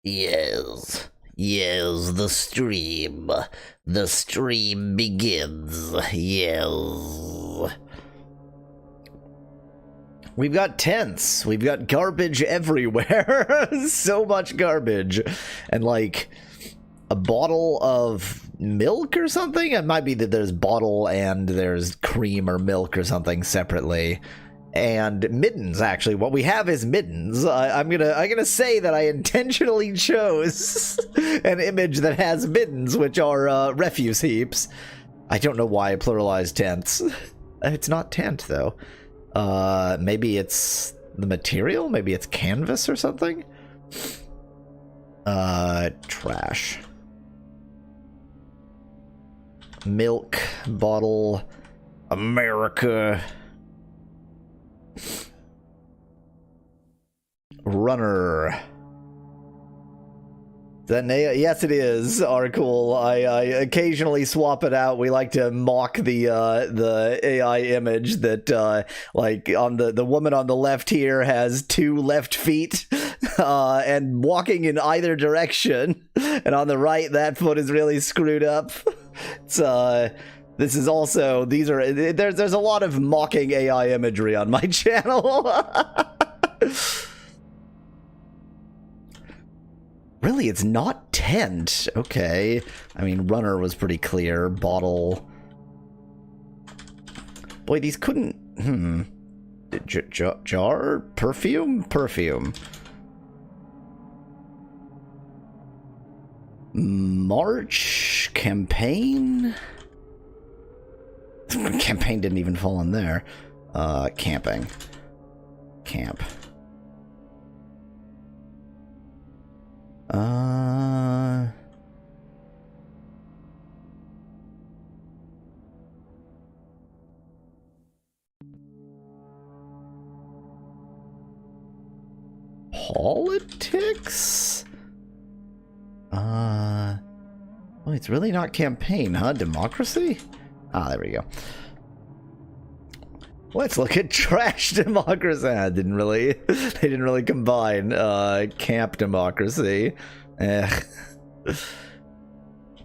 Yes. Yes, the stream. The stream begins. Yes. We've got tents. We've got garbage everywhere. So much garbage. And like a bottle of milk or something? It might be that there's bottle and there's cream or milk or something separately. And middens, actually. What we have is middens. I'm gonna say that I intentionally chose an image that has middens, which are refuse heaps. I don't know why I pluralized tents. It's not tent though. Maybe it's the material? Maybe it's canvas or something? Trash. Milk, bottle, America. Runner. Then yes, it is Arcool. I occasionally swap it out. We like to mock the AI image that like on the woman on the left here has 2 left feet and walking in either direction, and on the right that foot is really screwed up. It's this is also there's a lot of mocking AI imagery on my channel. Really, it's not tent. Okay. I mean, runner was pretty clear. Bottle. Boy, these couldn't... Jar? Perfume? Perfume. March? Campaign? Campaign didn't even fall in there. Camping. Camp. Politics? Well, it's really not campaign, huh? Democracy? Ah, there we go. Let's look at trash democracy. They didn't really combine camp democracy.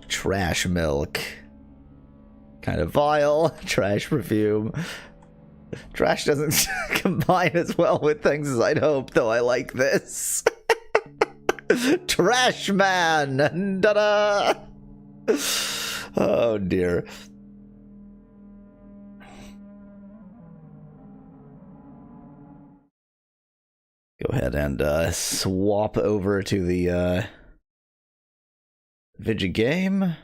Trash milk. Kind of vile. Trash perfume. Trash doesn't combine as well with things as I'd hope, though I like this. Trash man! Da-da! Oh dear. Go ahead and swap over to the Vidya game. It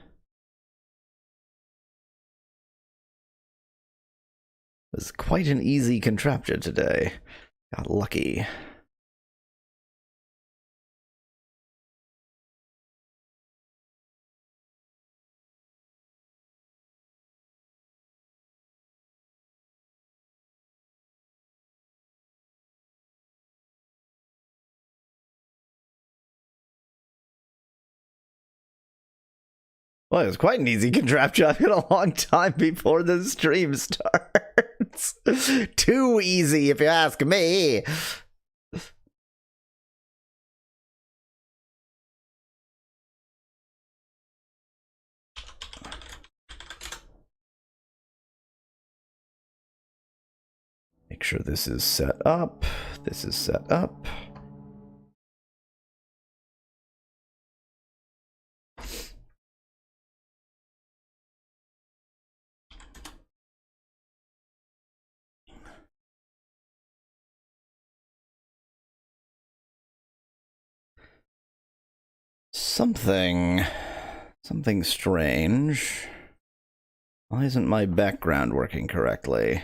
was quite an easy contraption today. Got lucky. Well, it was quite an easy contraption. I've got a long time before the stream starts. Too easy, if you ask me. Make sure this is set up. This is set up. Something strange. Why isn't my background working correctly?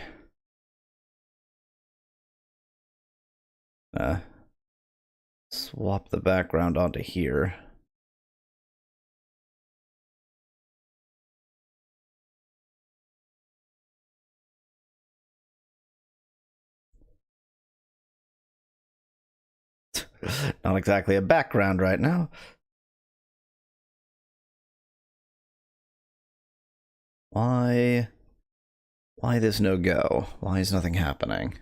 Swap the background onto here. Not exactly a background right now. Why this no go? Why is nothing happening?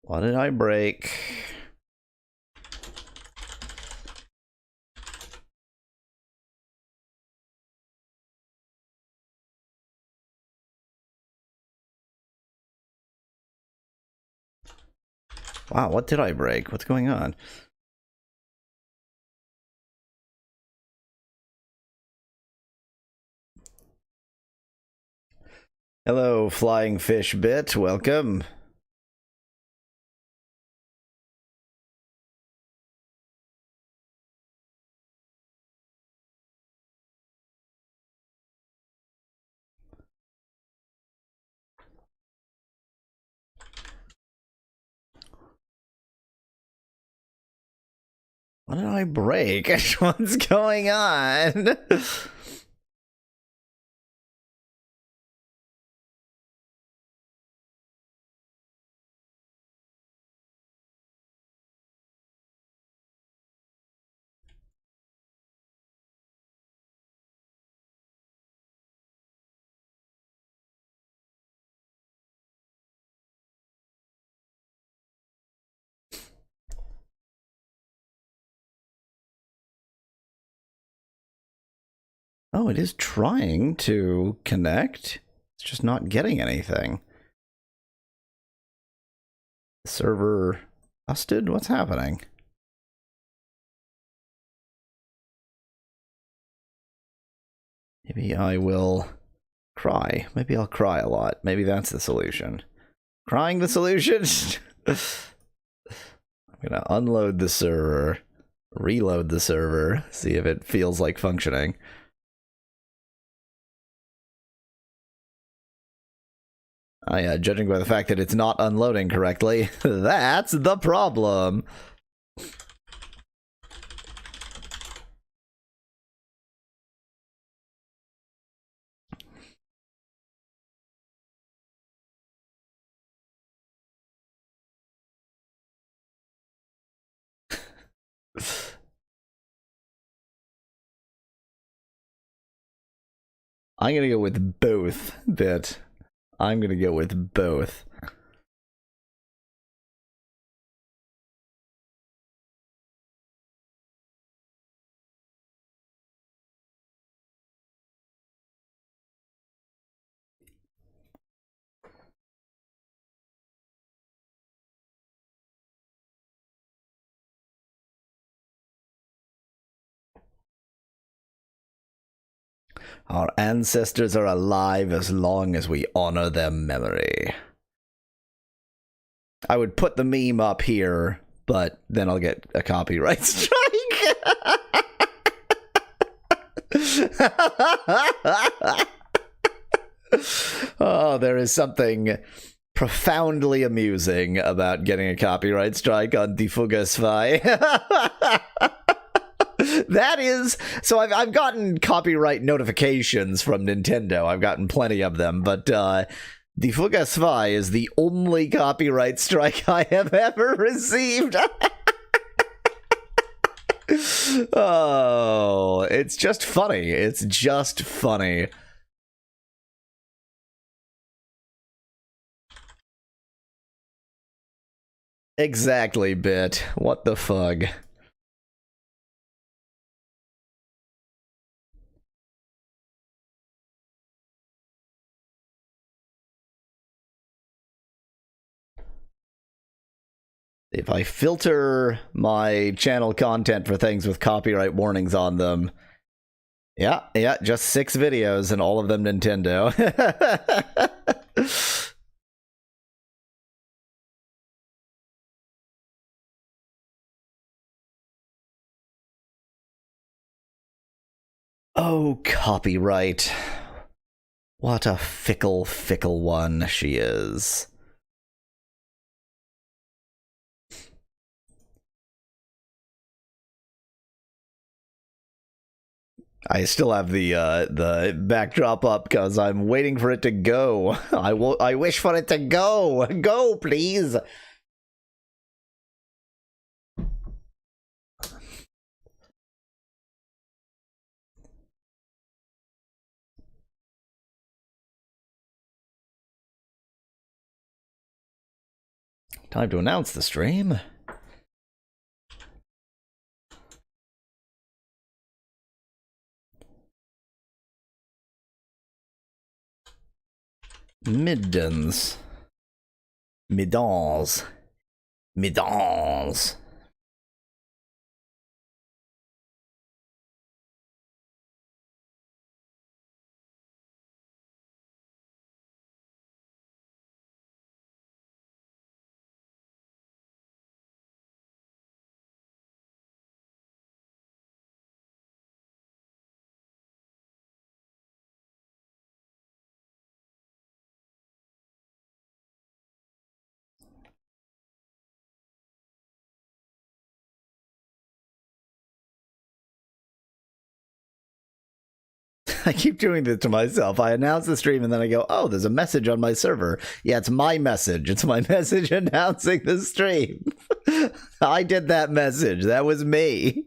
What did I break? Wow, what did I break? What's going on? Hello, Flying Fish Bit. Welcome. What did I break? What's going on? Oh, it is trying to connect. It's just not getting anything. Server busted? What's happening? Maybe I will cry. Maybe I'll cry a lot. Maybe that's the solution. Crying the solution? I'm gonna unload the server, reload the server, see if it feels like functioning. Judging by the fact that it's not unloading correctly, that's the problem. I'm gonna go with both, Bit. I'm gonna go with both. Our ancestors are alive as long as we honor their memory. I would put the meme up here, but then I'll get a copyright strike. Oh, there is something profoundly amusing about getting a copyright strike on Die Fuga 2. That is, so I've gotten copyright notifications from Nintendo. I've gotten plenty of them, but Die Fuga 2 is the only copyright strike I have ever received. Oh, it's just funny. It's just funny. Exactly, Bit. What the fuck? If I filter my channel content for things with copyright warnings on them, yeah, just 6 videos and all of them Nintendo. Oh, copyright. What a fickle, fickle one she is. I still have the backdrop up because I'm waiting for it to go. I wish for it to go. Go, please. Time to announce the stream. Middens. Middens. Middens. I keep doing this to myself. I announce the stream and then I go, oh, there's a message on my server. Yeah, it's my message. It's my message announcing the stream. I did that message. That was me.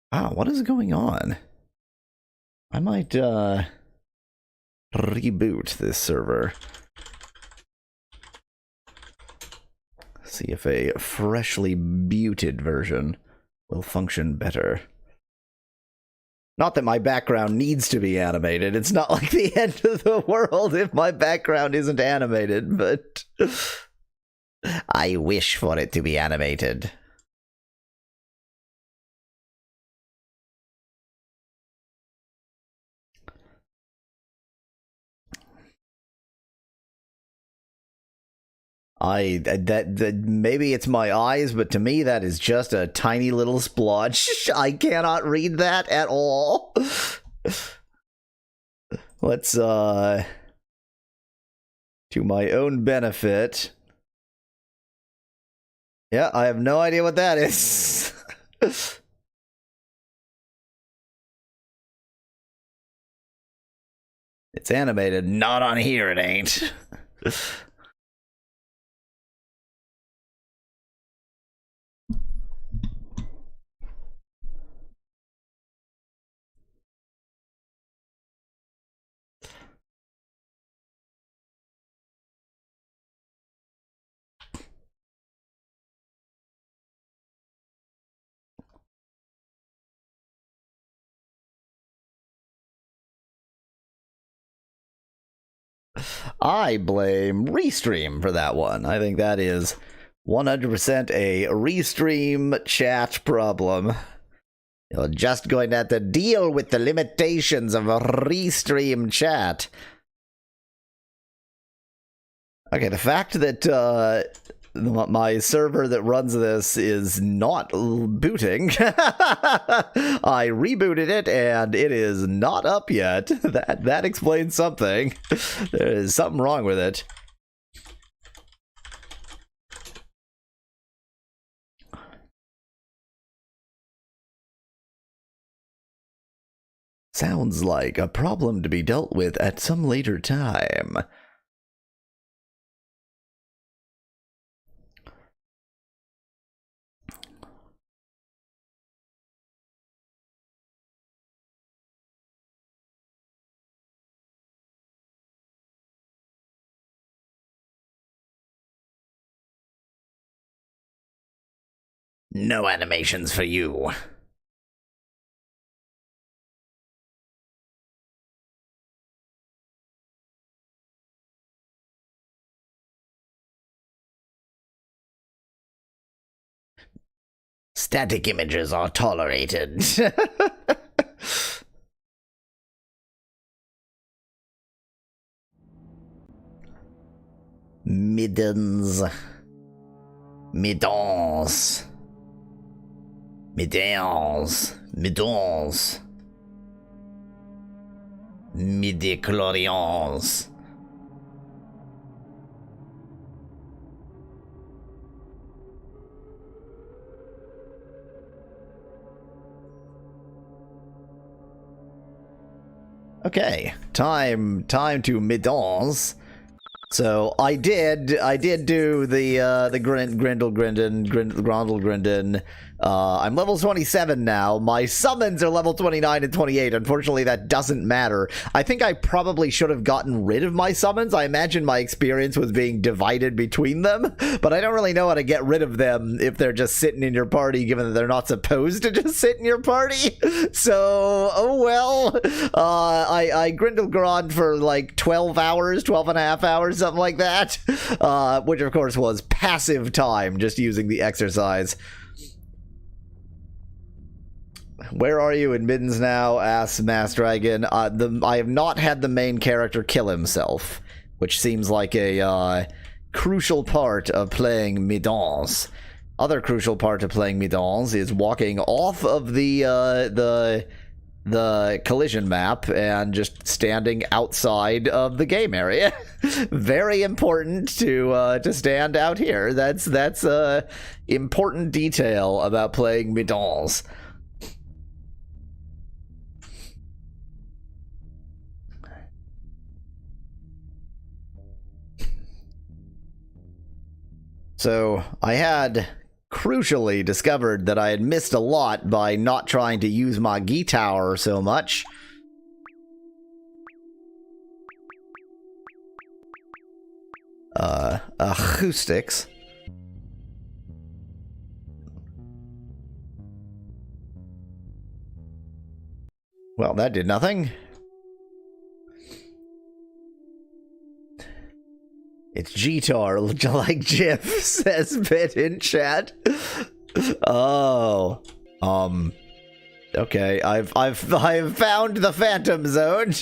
Ah, what is going on? I might reboot this server. See if a freshly booted version will function better. Not that my background needs to be animated. It's not like the end of the world if my background isn't animated, but I wish for it to be animated. That maybe it's my eyes, but to me that is just a tiny little splotch. I cannot read that at all. Let's to my own benefit. Yeah, I have no idea what that is. It's animated. Not on here, it ain't. I blame Restream for that one. I think that is 100% a Restream chat problem. You're just going to have to deal with the limitations of a Restream chat. Okay, the fact that my server that runs this is not booting. I rebooted it and it is not up yet. That explains something. There is something wrong with it. Sounds like a problem to be dealt with at some later time. No animations for you. Static images are tolerated. Middens. Middens. Middens. Middens. Midichlorians. Okay, time to Middens. So I did do the Grendel Grindin I'm level 27 now. My summons are level 29 and 28. Unfortunately, that doesn't matter. I think I probably should have gotten rid of my summons. I imagine my experience was being divided between them, but I don't really know how to get rid of them if they're just sitting in your party, given that they're not supposed to just sit in your party. So, oh well. I Grindelgrond for like 12 hours, 12 and a half hours, something like that, which of course was passive time, just using the exercise. Where are you in Middens now? Asks Mass Dragon. I have not had the main character kill himself, which seems like a crucial part of playing Middens. Other crucial part of playing Middens is walking off of the collision map and just standing outside of the game area. Very important to stand out here. That's a important detail about playing Middens. So I had crucially discovered that I had missed a lot by not trying to use my guitar so much. Acoustics. Well, that did nothing. It's G-tar, like Jif, says Bit in chat. Oh. Okay, I've found the Phantom Zone.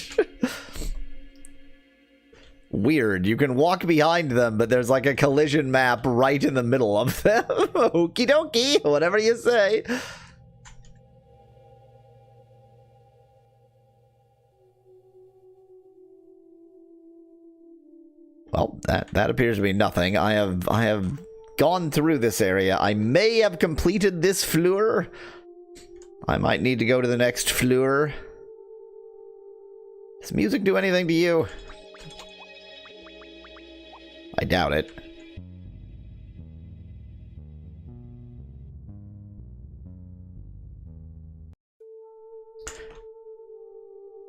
Weird, you can walk behind them, but there's like a collision map right in the middle of them. Okie dokie, whatever you say. Well, that appears to be nothing. I have gone through this area. I may have completed this floor. I might need to go to the next floor. Does music do anything to you? I doubt it.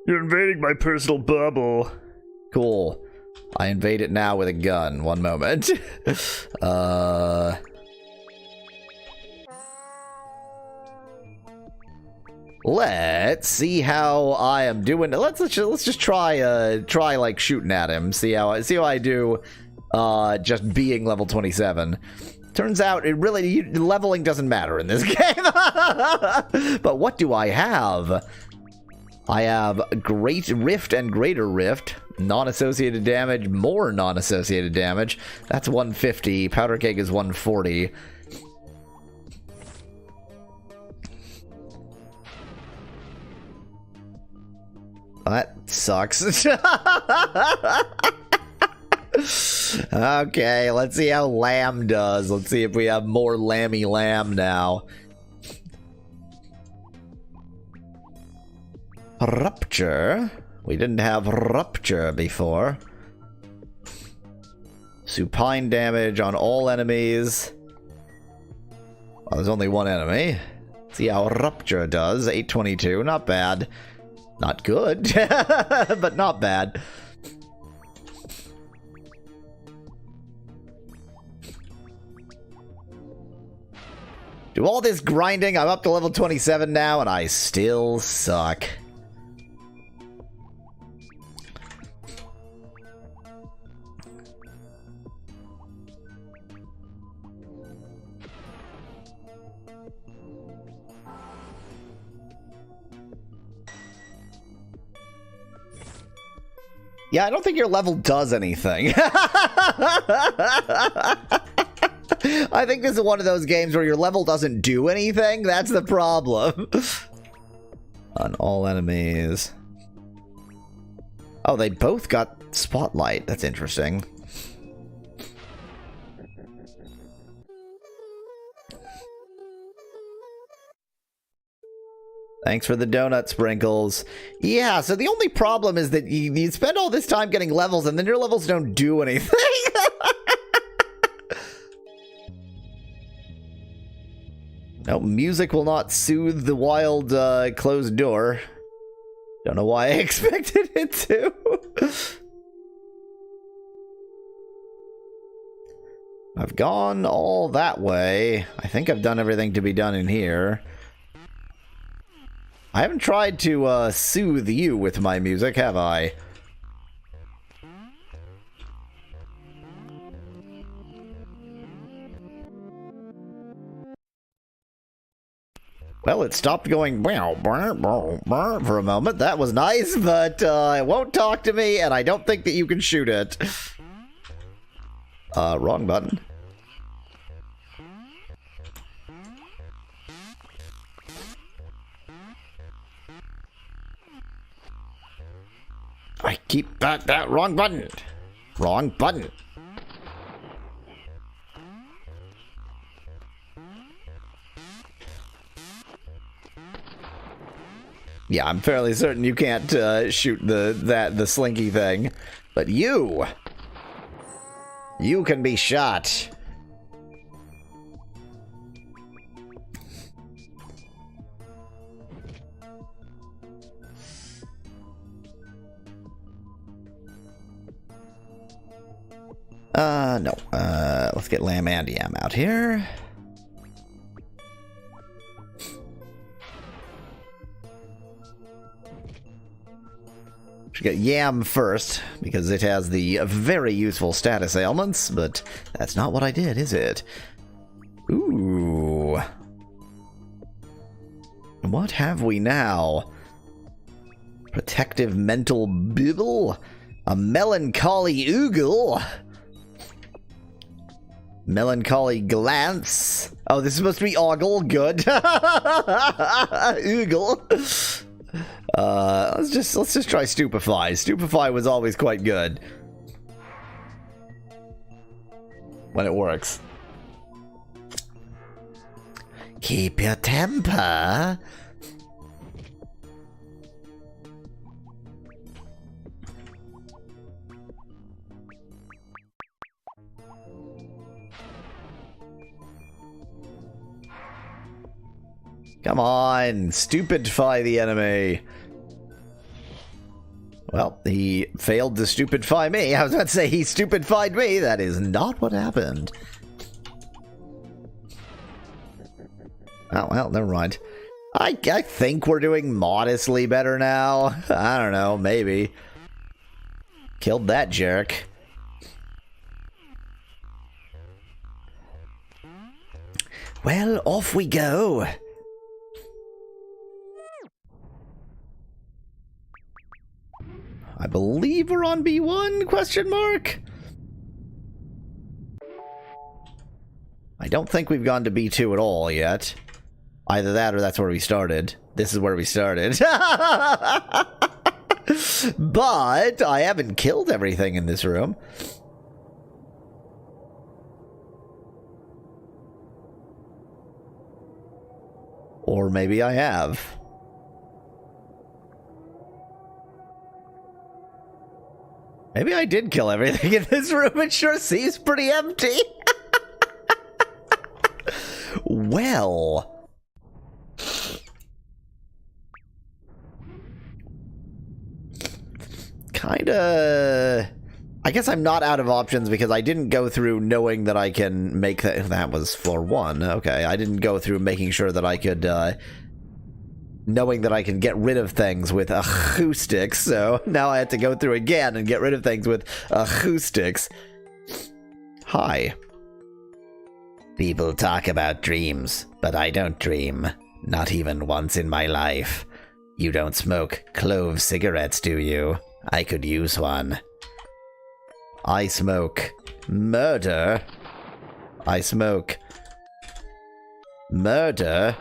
You're invading my personal bubble. Cool. I invade it now with a gun. One moment. Let's see how I am doing. Let's just try like shooting at him. See how I do. Just being level 27. Turns out it really leveling doesn't matter in this game. But what do I have? I have Great Rift and Greater Rift. Non-associated damage, more non-associated damage. That's 150. Powder Keg is 140. That sucks. Okay, let's see how Lamb does. Let's see if we have more Lammy Lamb now. Rupture. We didn't have Rupture before. Supine damage on all enemies. Well, there's only one enemy. See how Rupture does. 822. Not bad. Not good, but not bad. Do all this grinding. I'm up to level 27 now, and I still suck. Yeah, I don't think your level does anything. I think this is one of those games where your level doesn't do anything. That's the problem. On all enemies. Oh, they both got Spotlight. That's interesting. Thanks for the donut sprinkles. Yeah, so the only problem is that you spend all this time getting levels and then your levels don't do anything. No, music will not soothe the wild, closed door. Don't know why I expected it to. I've gone all that way. I think I've done everything to be done in here. I haven't tried to, soothe you with my music, have I? Well, it stopped going for a moment. That was nice, but it won't talk to me, and I don't think that you can shoot it. Wrong button. I keep that wrong button. Wrong button. Yeah, I'm fairly certain you can't shoot the slinky thing, but you can be shot. No. Let's get Lamb and Yam out here. Should get Yam first, because it has the very useful status ailments, but that's not what I did, is it? Ooh. What have we now? Protective mental bibble? A melancholy oogle? Melancholy glance? Oh, this is supposed to be ogle. Good. Oogle. Let's just try Stupefy. Stupefy was always quite good when it works. Keep your temper. Come on, stupefy the enemy. Well, he failed to stupefy me. I was about to say he stupefied me. That is not what happened. Oh, well, never mind. I think we're doing modestly better now. I don't know, maybe. Killed that jerk. Well, off we go. I believe we're on B1, question mark? I don't think we've gone to B2 at all yet. Either that or that's where we started. This is where we started. But I haven't killed everything in this room. Or maybe I have. Maybe I did kill everything in this room. It sure seems pretty empty. Well. Kinda... I guess I'm not out of options because I didn't go through knowing that I can make that... That was floor 1. Okay, I didn't go through making sure that I could... knowing that I can get rid of things with acoustics, so now I have to go through again and get rid of things with acoustics. Hi. People talk about dreams, but I don't dream. Not even once in my life. You don't smoke clove cigarettes, do you? I could use one. I smoke murder. I smoke murder.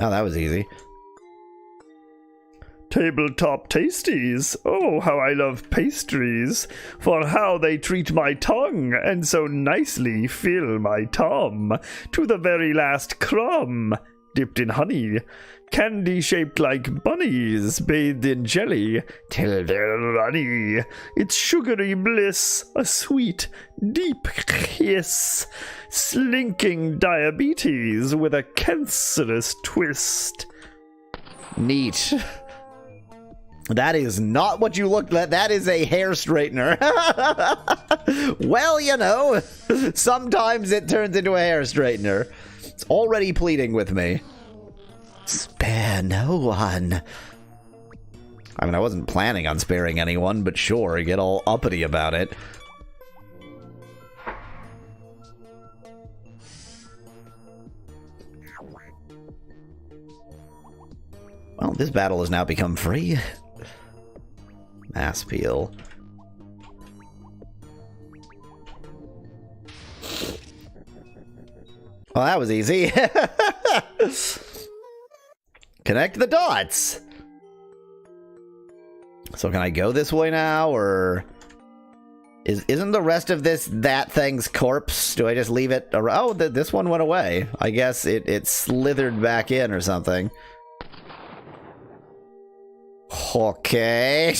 Oh, that was easy. Tabletop tasties. Oh, how I love pastries. For how they treat my tongue, and so nicely fill my tom, to the very last crumb. dipped in honey, candy shaped like bunnies bathed in jelly, till they're runny. It's sugary bliss, a sweet, deep kiss, slinking diabetes with a cancerous twist. Neat. That is not what you looked at. That is a hair straightener. Well, you know, sometimes it turns into a hair straightener. It's already pleading with me. Spare no one. I mean, I wasn't planning on sparing anyone, but sure, get all uppity about it. Well, this battle has now become free. Mass peel. Well, that was easy. Connect the dots. So can I go this way now, or isn't the rest of this that thing's corpse? Do I just leave it? Oh, this one went away. I guess it slithered back in or something. Okay.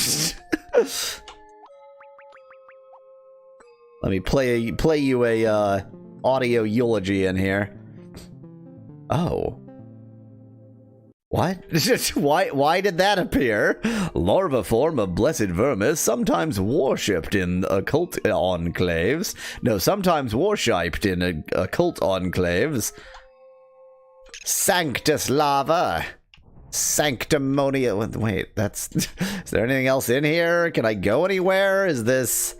Let me play you a audio eulogy in here. Oh. What? Why did that appear? Larva form of blessed vermis, sometimes worshipped in occult enclaves. No, sometimes worshipped in occult enclaves. Sanctus lava. Sanctimonia. Wait, that's... Is there anything else in here? Can I go anywhere? Is this...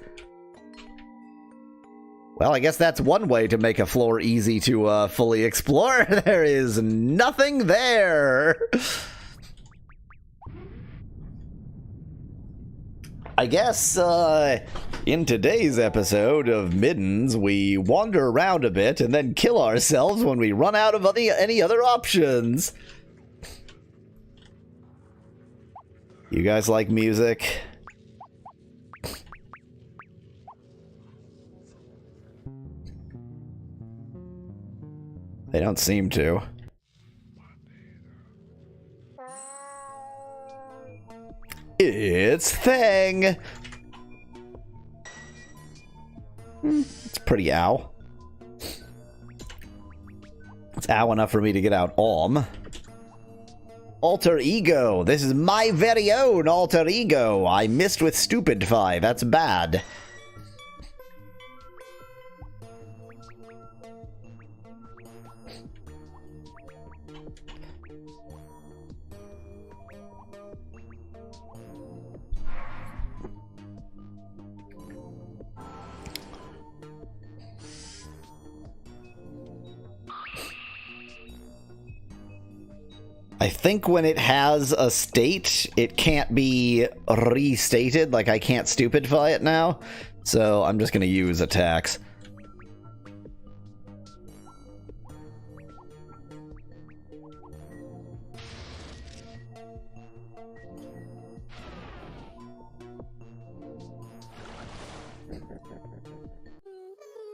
Well, I guess that's one way to make a floor easy to fully explore. There is nothing there. I guess in today's episode of Middens, we wander around a bit and then kill ourselves when we run out of any other options. You guys like music? They don't seem to. It's Thing! It's pretty ow. It's ow enough for me to get out Alter ego. This is my very own alter ego. I missed with Stupidify. That's bad. I think when it has a state, it can't be restated. Like, I can't stupidify it now. So I'm just going to use attacks.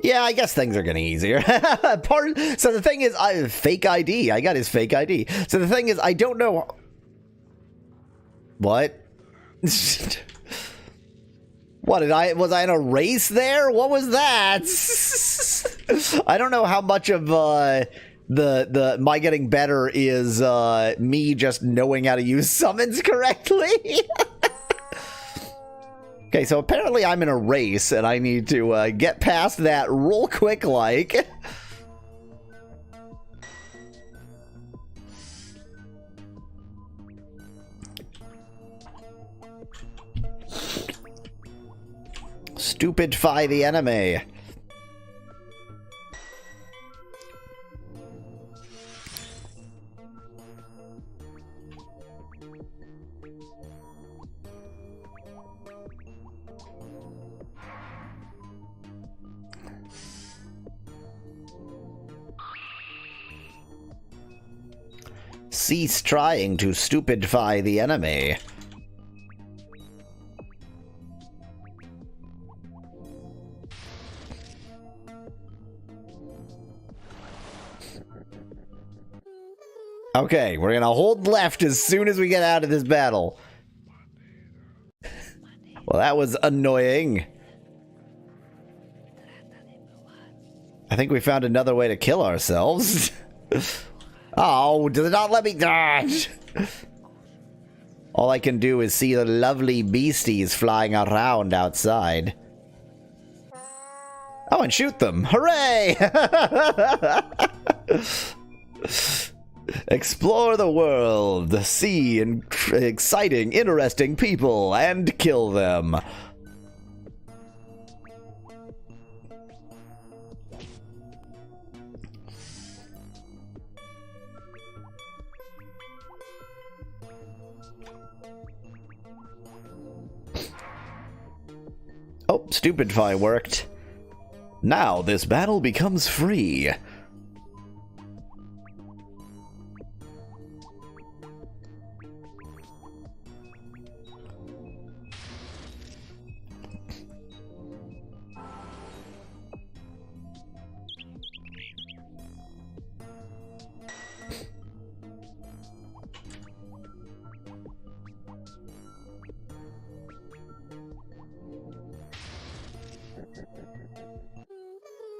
Yeah, I guess things are getting easier. So the thing is, fake ID. I got his fake ID. So the thing is, I don't know... What? What, was I in a race there? What was that? I don't know how much of, my getting better is, me just knowing how to use summons correctly. Okay, so apparently I'm in a race, and I need to get past that real quick, like. Stupidify the enemy. Cease trying to stupidify the enemy. Okay, we're gonna hold left as soon as we get out of this battle. Well, that was annoying. I think we found another way to kill ourselves. Oh, did it not let me dodge? All I can do is see the lovely beasties flying around outside. Oh, and shoot them. Hooray! Explore the world, see exciting, interesting people, and kill them. Oh, Stupidify worked. Now this battle becomes free.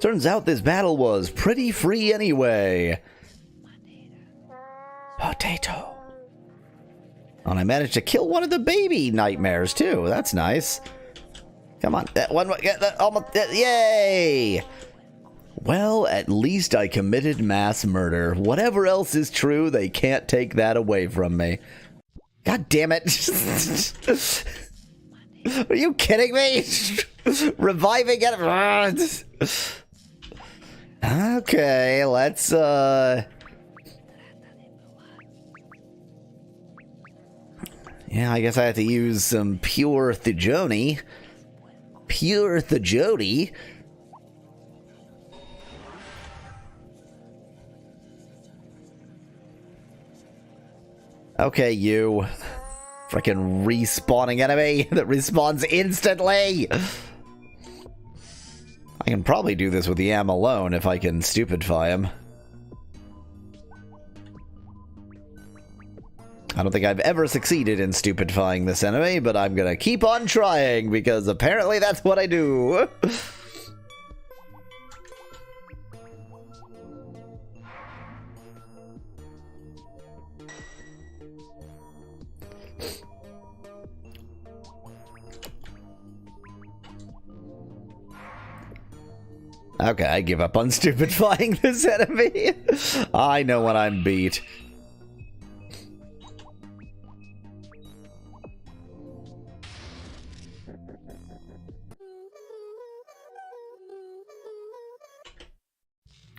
Turns out this battle was pretty free anyway. Potato. And I managed to kill one of the baby nightmares too. That's nice. Come on, that one. Get that almost. Yay! Well, at least I committed mass murder. Whatever else is true, they can't take that away from me. God damn it! Are you kidding me? Reviving it. Okay, let's yeah, I guess I have to use some pure Thajoni. Pure Thajoni. Okay, you. Freaking respawning enemy that respawns instantly. I can probably do this with the am alone if I can stupidify him. I don't think I've ever succeeded in stupidifying this enemy, but I'm gonna keep on trying because apparently that's what I do. Okay, I give up on stupidifying this enemy. I know when I'm beat.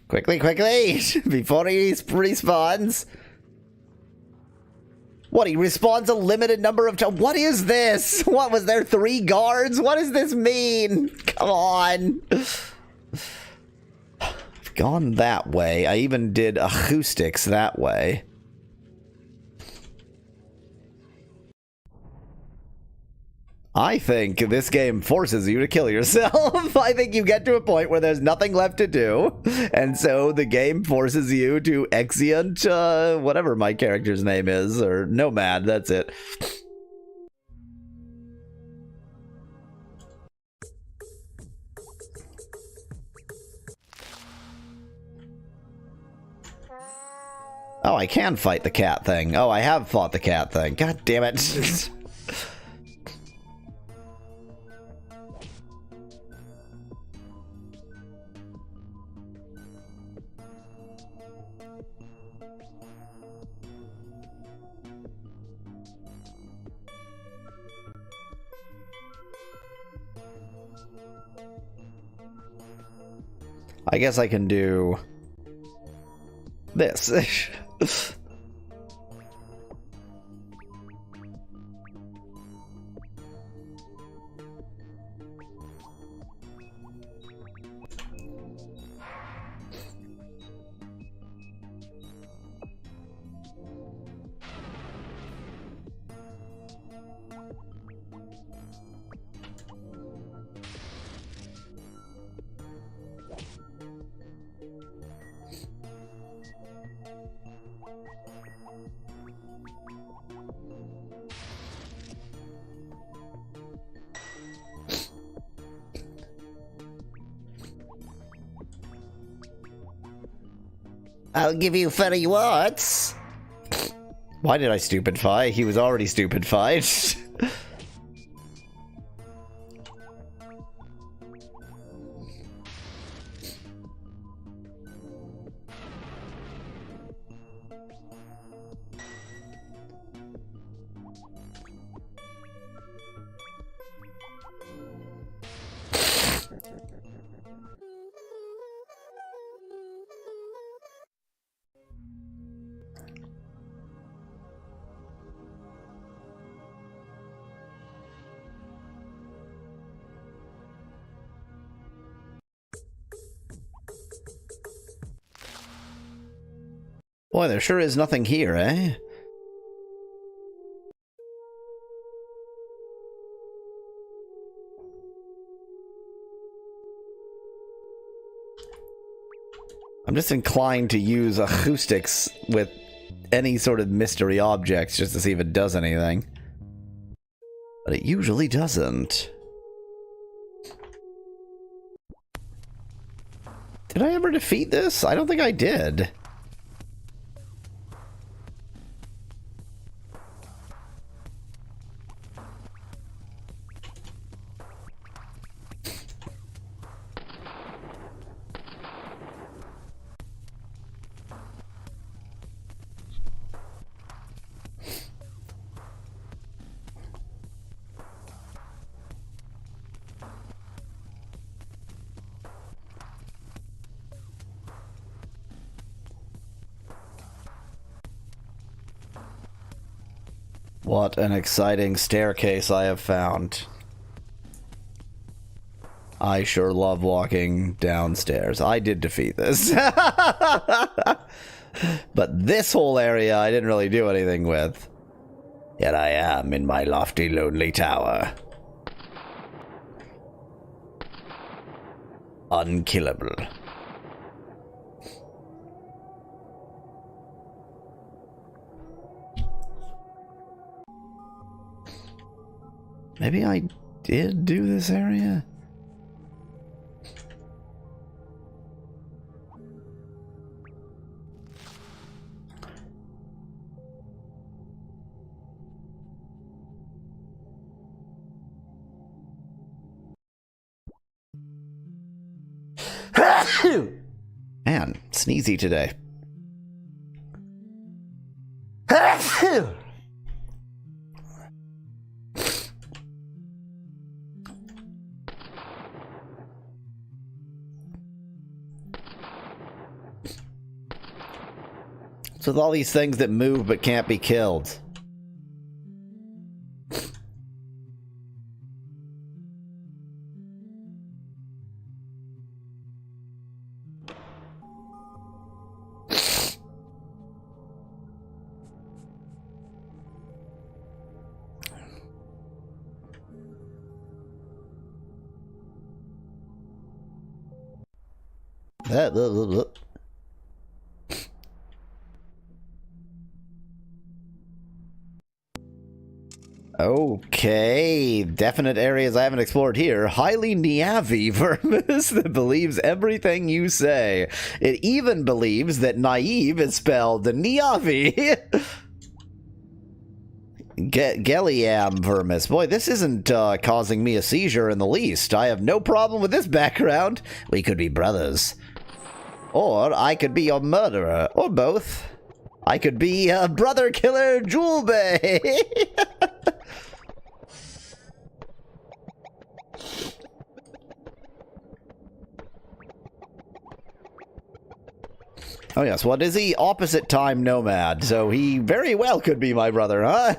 Quickly, quickly! Before he respawns. What, he respawns a limited number of times? What is this? What, was there 3 guards? What does this mean? Come on. I've gone that way. I even did acoustics that way. I think this game forces you to kill yourself. I think you get to a point where there's nothing left to do, and so the game forces you to exeunt, whatever my character's name is, or Nomad, that's it. Oh, I can fight the cat thing. Oh, I have fought the cat thing. God damn it. I guess I can do this. I'll give you furry warts. Why did I stupidify? He was already stupefied. Boy, there sure is nothing here, eh? I'm just inclined to use acoustics with any sort of mystery objects just to see if it does anything. But it usually doesn't. Did I ever defeat this? I don't think I did. What an exciting staircase I have found. I sure love walking downstairs. I did defeat this. But this whole area I didn't really do anything with. Yet I am in my lofty, lonely tower. Unkillable. Maybe I did do this area? Man, sneezy today. With all these things that move but can't be killed. Okay, definite areas I haven't explored here. Highly Niavi vermis that believes everything you say. It even believes that naive is spelled Niavi. Gelliam vermis. Boy, this isn't causing me a seizure in the least. I have no problem with this background. We could be brothers. Or I could be your murderer. Or both. I could be a brother killer Julbe. Oh yes, what is he? Opposite time nomad, so he very well could be my brother, huh?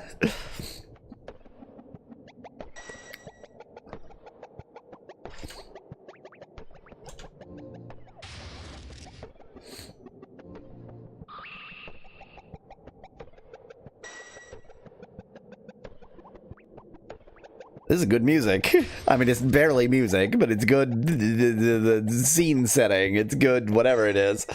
This is good music. I mean, it's barely music, but it's good. The scene setting, it's good, whatever it is.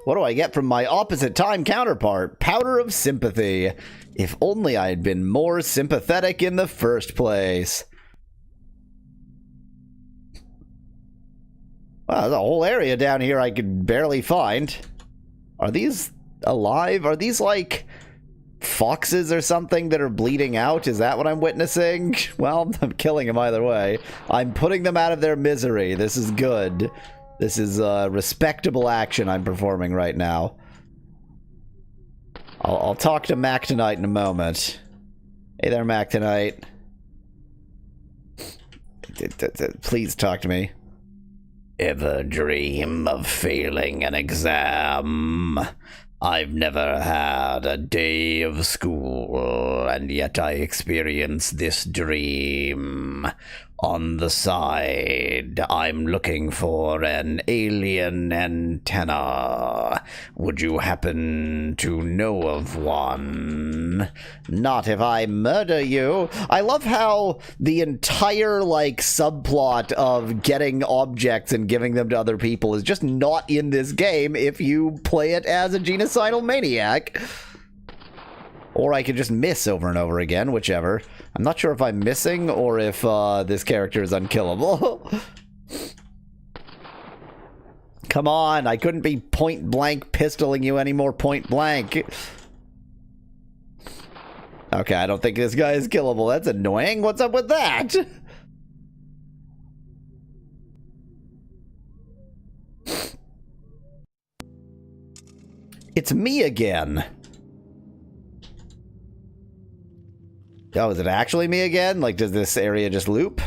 What do I get from my opposite time counterpart? Powder of sympathy. If only I had been more sympathetic in the first place. Wow, there's a whole area down here I could barely find. Are these alive? Are these like foxes or something that are bleeding out? Is that what I'm witnessing? Well, I'm killing them either way. I'm putting them out of their misery. This is good. This is respectable action I'm performing right now. I'll talk to Mac tonight in a moment. Hey there, Mac tonight. Please talk to me. Ever dream of failing an exam? I've never had a day of school, and yet I experience this dream. On the side, I'm looking for an alien antenna. Would you happen to know of one? Not if I murder you. I love how the entire, like, subplot of getting objects and giving them to other people is just not in this game if you play it as a genocidal maniac. Or I could just miss over and over again, whichever. I'm not sure if I'm missing or if this character is unkillable. Come on, I couldn't be point blank pistoling you anymore point blank. Okay, I don't think this guy is killable. That's annoying. What's up with that? It's me again. Oh, is it actually me again? Like, does this area just loop?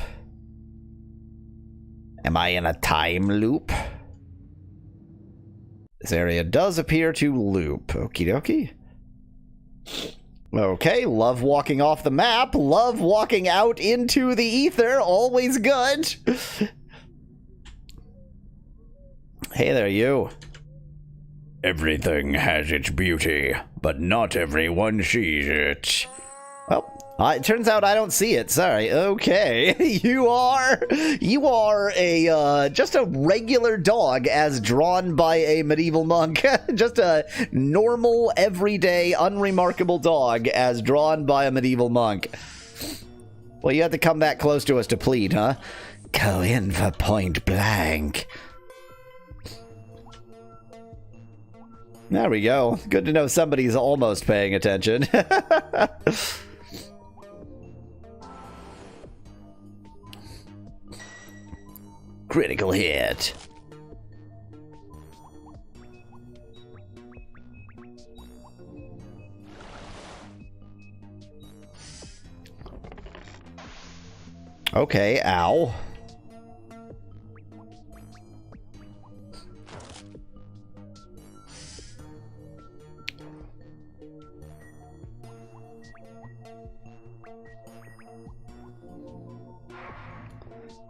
Am I in a time loop? This area does appear to loop. Okie dokie. Okay, love walking off the map. Love walking out into the ether. Always good. Hey there, you. Everything has its beauty, but not everyone sees it. Well, it turns out I don't see it. Sorry. Okay. You are a, just a regular dog as drawn by a medieval monk. Just a normal, everyday, unremarkable dog as drawn by a medieval monk. Well, you have to come that close to us to plead, huh? Go in for point blank. There we go. Good to know somebody's almost paying attention. Critical hit. Okay, ow.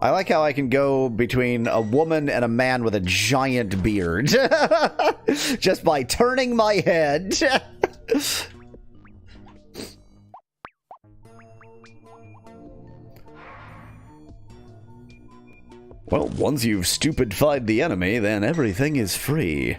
I like how I can go between a woman and a man with a giant beard. Just by turning my head. Well, once you've stupefied the enemy, then everything is free.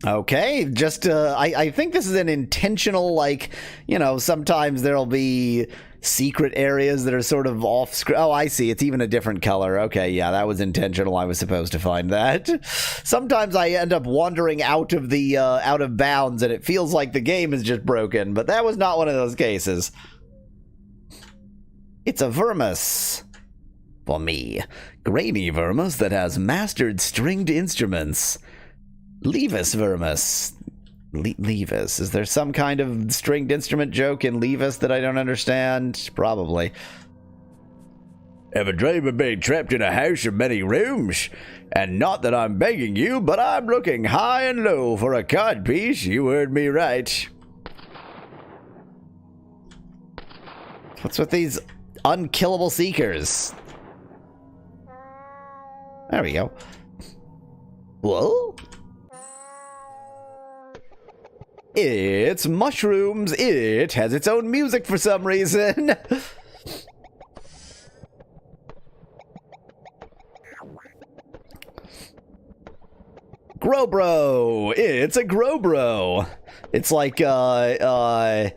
Okay, just, I think this is an intentional, like, you know, sometimes there'll be secret areas that are sort of off-screen. Oh, I see, it's even a different color. Okay, yeah, that was intentional. I was supposed to find that. Sometimes I end up wandering out of the, out of bounds, and it feels like the game is just broken, but that was not one of those cases. It's a Vermis. For me. Grainy Vermis that has mastered stringed instruments. Levis Vermis. Levis. Is there some kind of stringed instrument joke in Levis that I don't understand? Probably. Ever dream of being trapped in a house of many rooms? And not that I'm begging you, but I'm looking high and low for a codpiece. You heard me right. What's with these unkillable seekers? There we go. Whoa. It's mushrooms. It has its own music for some reason. Growbro. It's a Growbro. It's like, dang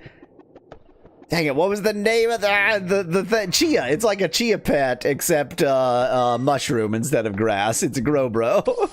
it, what was the name of the chia? It's like a chia pet, except, mushroom instead of grass. It's a Growbro.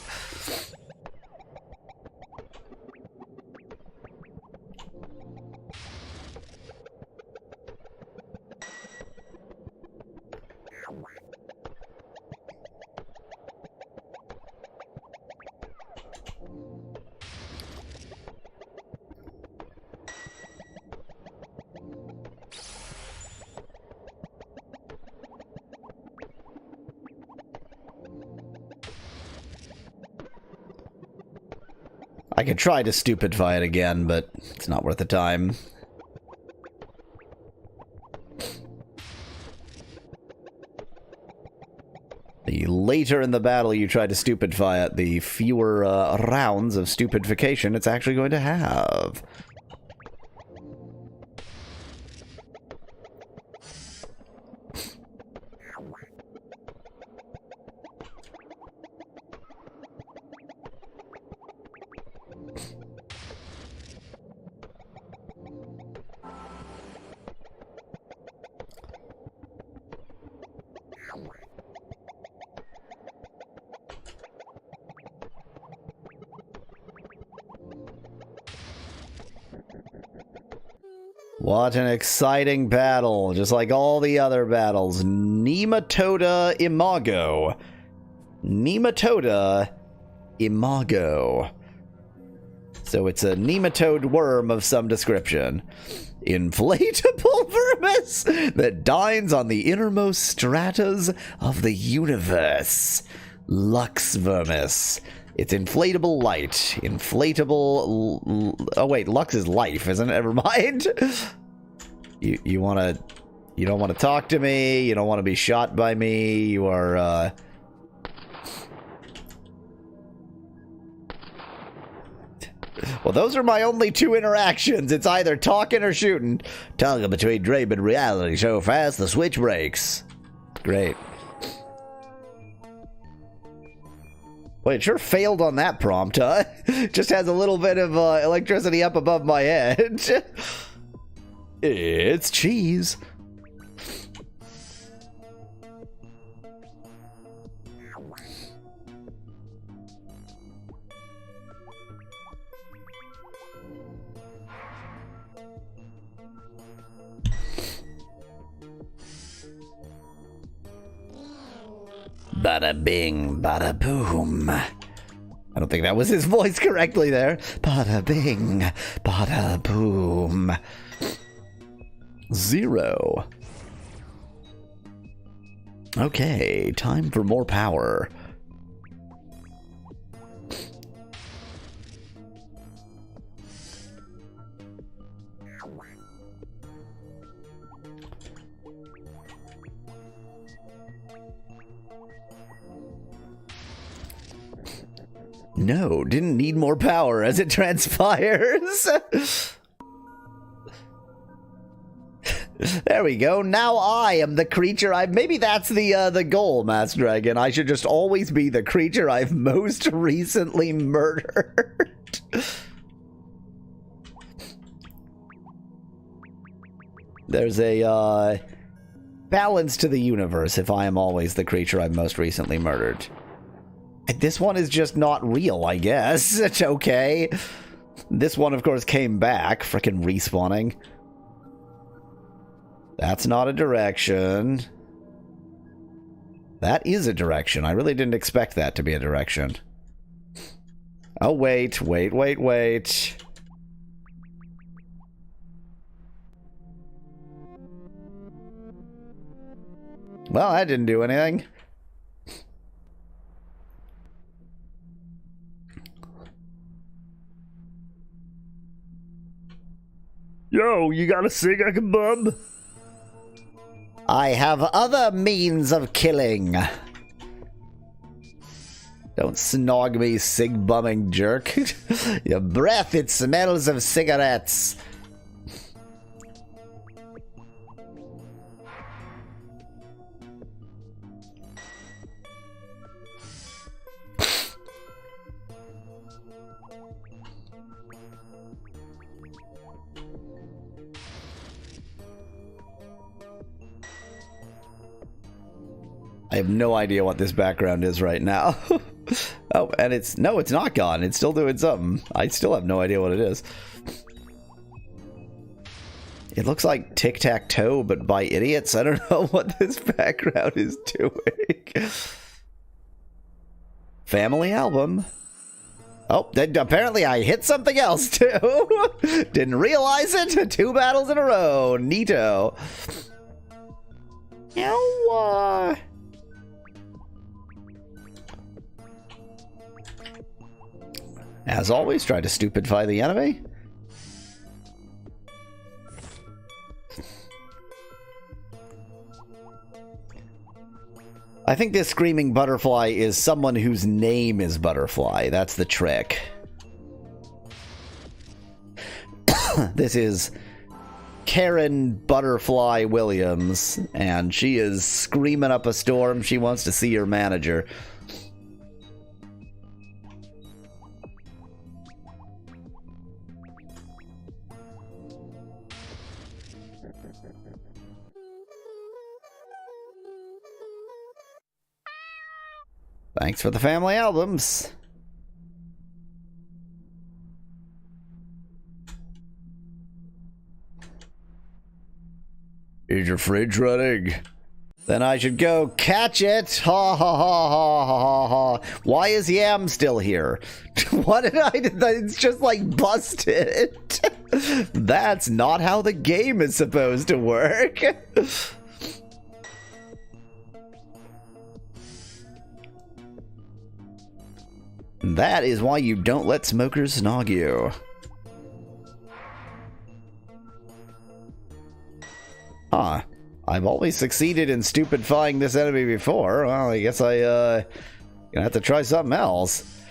I could try to stupidify it again, but it's not worth the time. The later in the battle you try to stupidify it, the fewer rounds of stupidification it's actually going to have. What an exciting battle, just like all the other battles. Nematoda Imago. Nematoda Imago. So it's a nematode worm of some description. Inflatable vermis that dines on the innermost stratas of the universe. Lux vermis. It's inflatable light. Inflatable... Oh wait, Lux is life, isn't it? Never mind. You wanna... You don't want to talk to me. You don't want to be shot by me. You are, Well, those are my only two interactions. It's either talking or shooting. Toggle between dream and reality so fast the switch breaks. Great. Well, it sure failed on that prompt, huh? Just has a little bit of electricity up above my head. It's cheese. Bada bing, bada boom. I don't think that was his voice correctly there. Bada bing, bada boom. 0. Okay, time for more power. No, didn't need more power as it transpires. There we go. Now I am the creature maybe that's the goal, Master Dragon. I should just always be the creature I've most recently murdered. There's a balance to the universe if I am always the creature I've most recently murdered. This one is just not real, I guess. It's okay. This one, of course, came back. Frickin' respawning. That's not a direction. That is a direction. I really didn't expect that to be a direction. Oh, wait. Well, that didn't do anything. Yo, you got a cig I can bub? I have other means of killing. Don't snog me, sig-bumming jerk. Your breath, it smells of cigarettes. I have no idea what this background is right now. Oh, and it's not gone. It's still doing something. I still have no idea what it is. It looks like tic-tac-toe, but by idiots. I don't know what this background is doing. Family album. Oh, apparently I hit something else too. Didn't realize it. 2 battles in a row. Neato. Ow. As always, try to stupidify the enemy. I think this screaming butterfly is someone whose name is Butterfly. That's the trick. This is Karen Butterfly Williams, and she is screaming up a storm. She wants to see her manager. Thanks for the family albums. Is your fridge running? Then I should go catch it. Ha ha ha ha ha ha. Why is Yam still here? What did I do? It's just like busted. That's not how the game is supposed to work. That is why you don't let smokers snog you. Huh. I've always succeeded in stupidifying this enemy before. Well, I guess gonna have to try something else.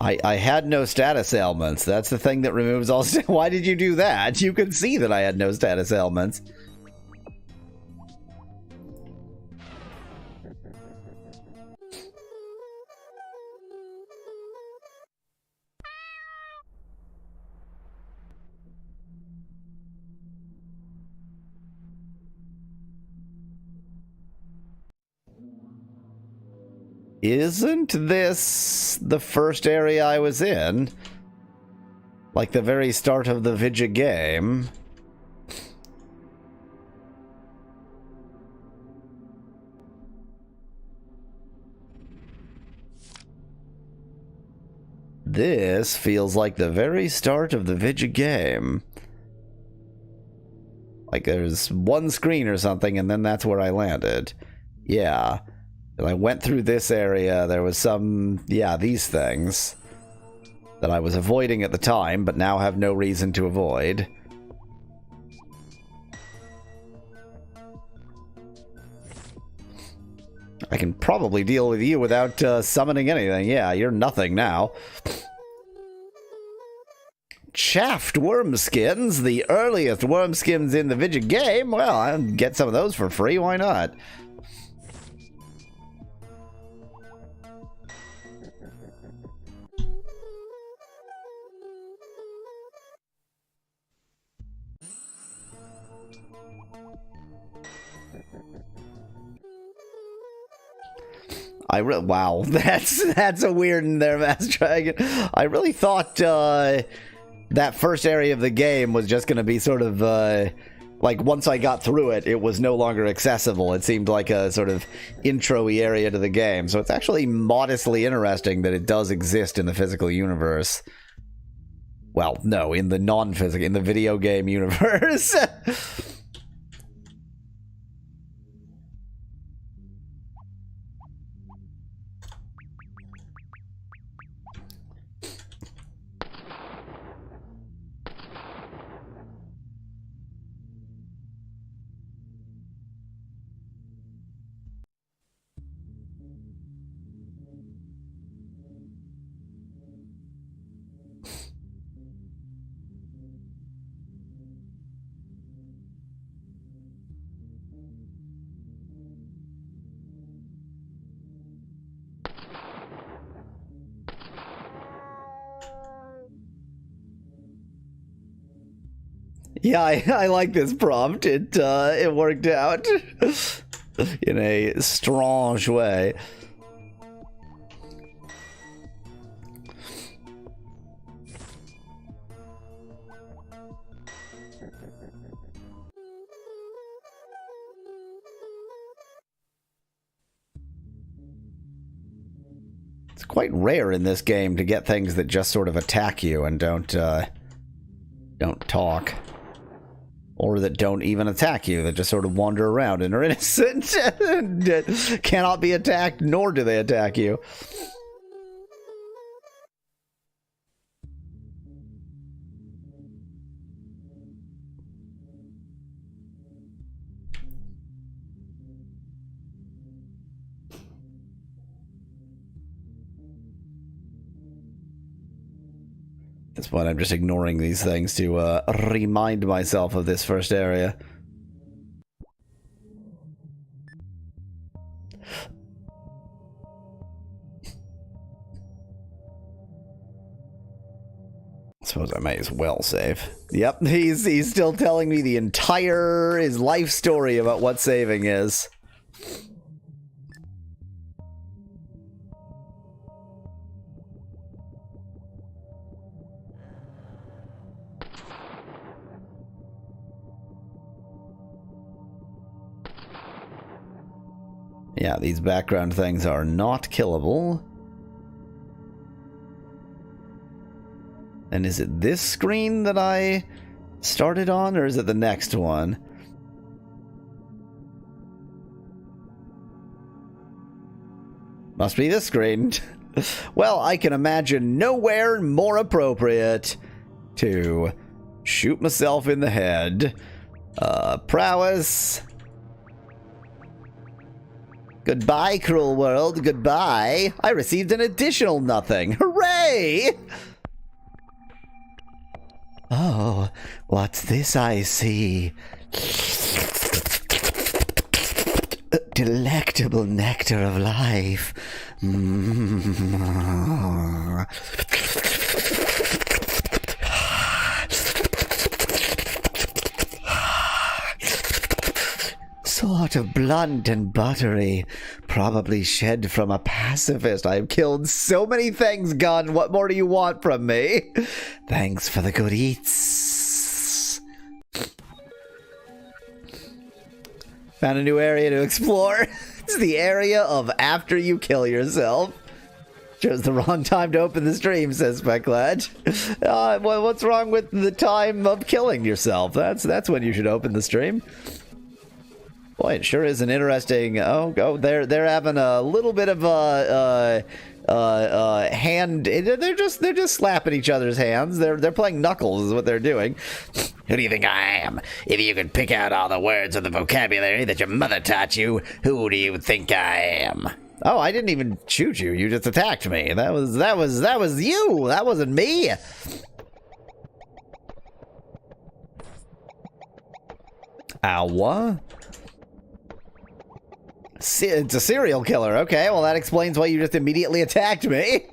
I had no status ailments. That's the thing that removes all... Why did you do that? You could see that I had no status ailments. Isn't this the first area I was in? Like the very start of the Vidya game? This feels like the very start of the Vidya game. Like there's one screen or something, and then that's where I landed. Yeah. And I went through this area, there was some, yeah, these things that I was avoiding at the time, but now have no reason to avoid. I can probably deal with you without summoning anything. Yeah, you're nothing now. Chaffed worm skins, the earliest worm skins in the Vidya game. Well, I'll get some of those for free, why not? Wow, that's a weird in there, Master Dragon. I really thought that first area of the game was just going to be sort of like once I got through it, it was no longer accessible. It seemed like a sort of intro-y area to the game. So it's actually modestly interesting that it does exist in the physical universe. Well, no, in the non-physical, in the video game universe. Yeah, I like this prompt. It worked out in a strange way. It's quite rare in this game to get things that just sort of attack you and don't talk. Or that don't even attack you, that just sort of wander around and are innocent and cannot be attacked, nor do they attack you. At this point, I'm just ignoring these things to remind myself of this first area. I suppose I might as well save. Yep, he's still telling me the entire his life story about what saving is. Yeah, these background things are not killable. And is it this screen that I started on, or is it the next one? Must be this screen. Well, I can imagine nowhere more appropriate to shoot myself in the head. Prowess. Goodbye, cruel world, goodbye. I received an additional nothing. Hooray! Oh, what's this I see? Delectable nectar of life. Sort of blunt and buttery, probably shed from a pacifist. I have killed so many things, gun. What more do you want from me? Thanks for the good eats. Found a new area to explore. It's the area of after you kill yourself. Chose the wrong time to open the stream, says Specklad. What's wrong with the time of killing yourself? That's when you should open the stream. Boy, it sure is an interesting. They're having a little bit of a hand. They're just slapping each other's hands. They're playing knuckles, is what they're doing. Who do you think I am? If you could pick out all the words of the vocabulary that your mother taught you, who do you think I am? Oh, I didn't even shoot you. You just attacked me. That was you. That wasn't me. Ow. It's a serial killer. Okay, well that explains why you just immediately attacked me.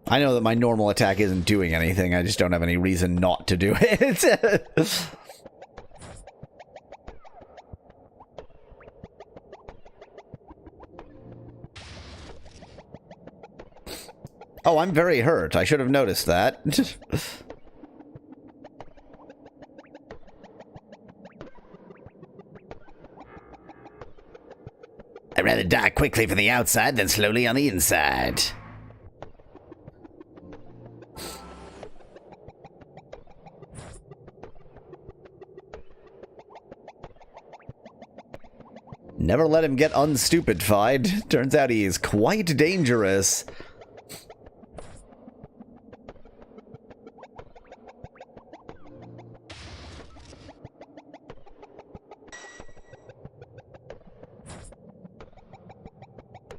I know that my normal attack isn't doing anything. I just don't have any reason not to do it. Oh, I'm very hurt. I should have noticed that. I'd rather die quickly from the outside than slowly on the inside. Never let him get unstupidified. Turns out he is quite dangerous.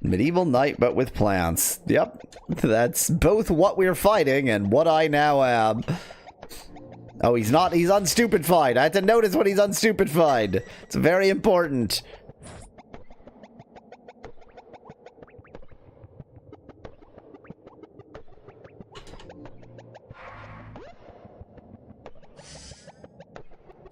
Medieval knight, but with plants. Yep, that's both what we're fighting and what I now am. Oh, he's not. He's unstupefied. I had to notice when he's unstupefied. It's very important.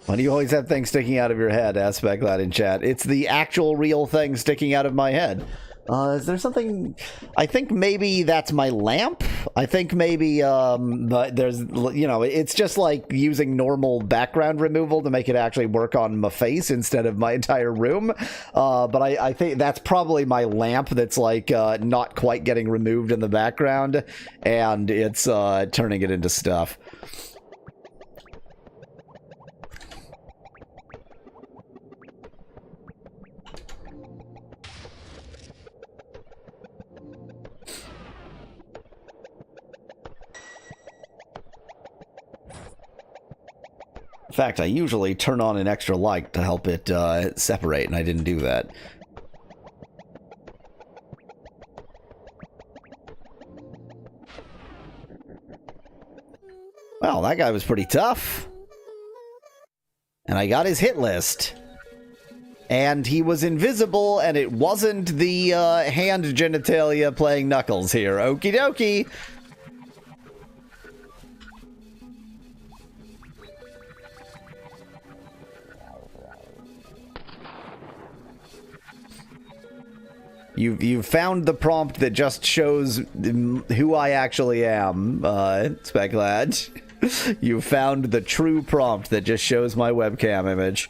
Why do you always have things sticking out of your head? Asked Specklad in chat. It's the actual real thing sticking out of my head. Is there something... I think maybe that's my lamp. I think maybe but there's, you know, it's just like using normal background removal to make it actually work on my face instead of my entire room. But I think that's probably my lamp that's like not quite getting removed in the background, and it's turning it into stuff. In fact, I usually turn on an extra light to help it separate, and I didn't do that. Well, that guy was pretty tough. And I got his hit list. And he was invisible, and it wasn't the hand genitalia playing Knuckles here. Okie dokie. You've found the prompt that just shows who I actually am, Specklad. You found the true prompt that just shows my webcam image.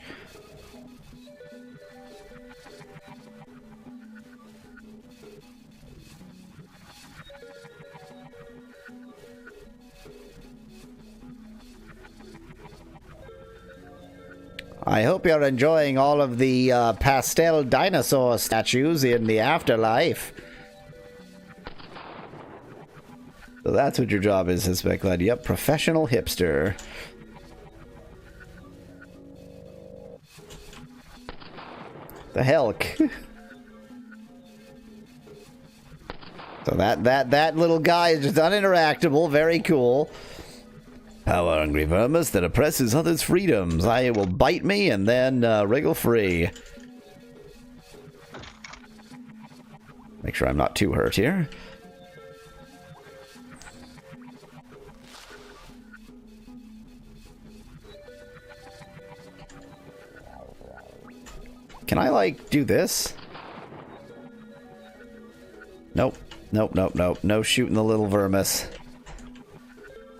I hope you're enjoying all of the pastel dinosaur statues in the afterlife. So that's what your job is, Specklad. Yep, professional hipster. The Helk. So that little guy is just uninteractable. Very cool. Power hungry vermis that oppresses others' freedoms. I will bite me and then wriggle free. Make sure I'm not too hurt here. Can I, like, do this? Nope. Nope, nope, nope. No shooting the little vermis.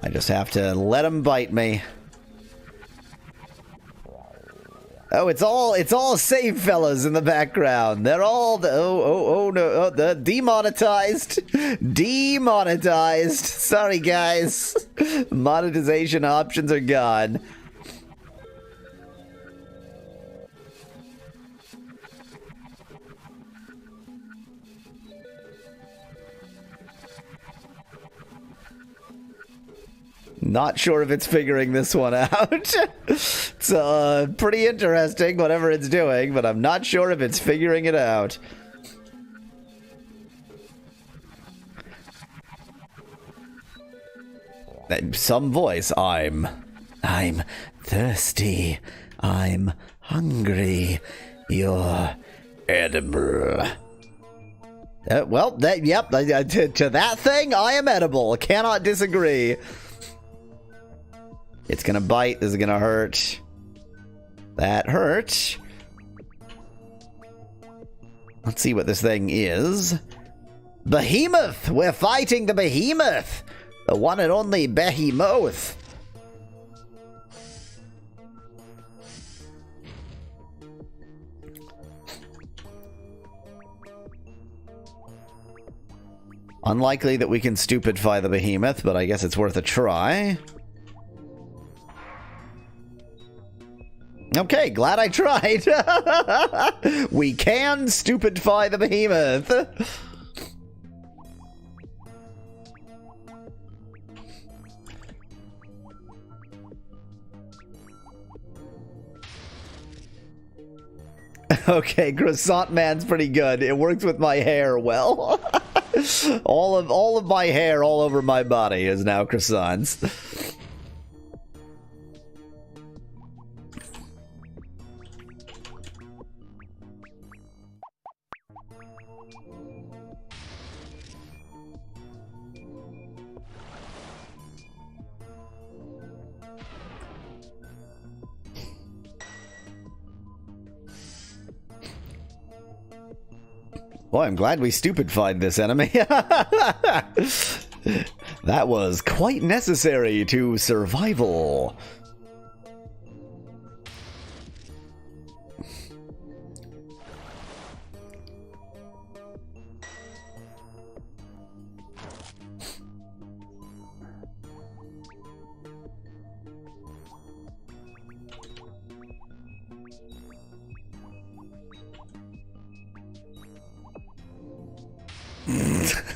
I just have to let him bite me. Oh, it's all safe fellas in the background. They're all oh no, they're demonetized. Demonetized. Sorry guys. Monetization options are gone. Not sure if it's figuring this one out. It's pretty interesting, whatever it's doing, but I'm not sure if it's figuring it out. Some voice. I'm thirsty. I'm hungry. You're edible. Well, to that thing, I am edible. Cannot disagree. It's gonna bite. This is gonna hurt. That hurt. Let's see what this thing is. Behemoth! We're fighting the Behemoth! The one and only Behemoth! Unlikely that we can stupidify the Behemoth, but I guess it's worth a try. Okay, glad I tried. We can stupidify the Behemoth. Okay, Croissant Man's pretty good. It works with my hair well. all of my hair all over my body is now croissants. Boy, I'm glad we stupefied this enemy. That was quite necessary to survival.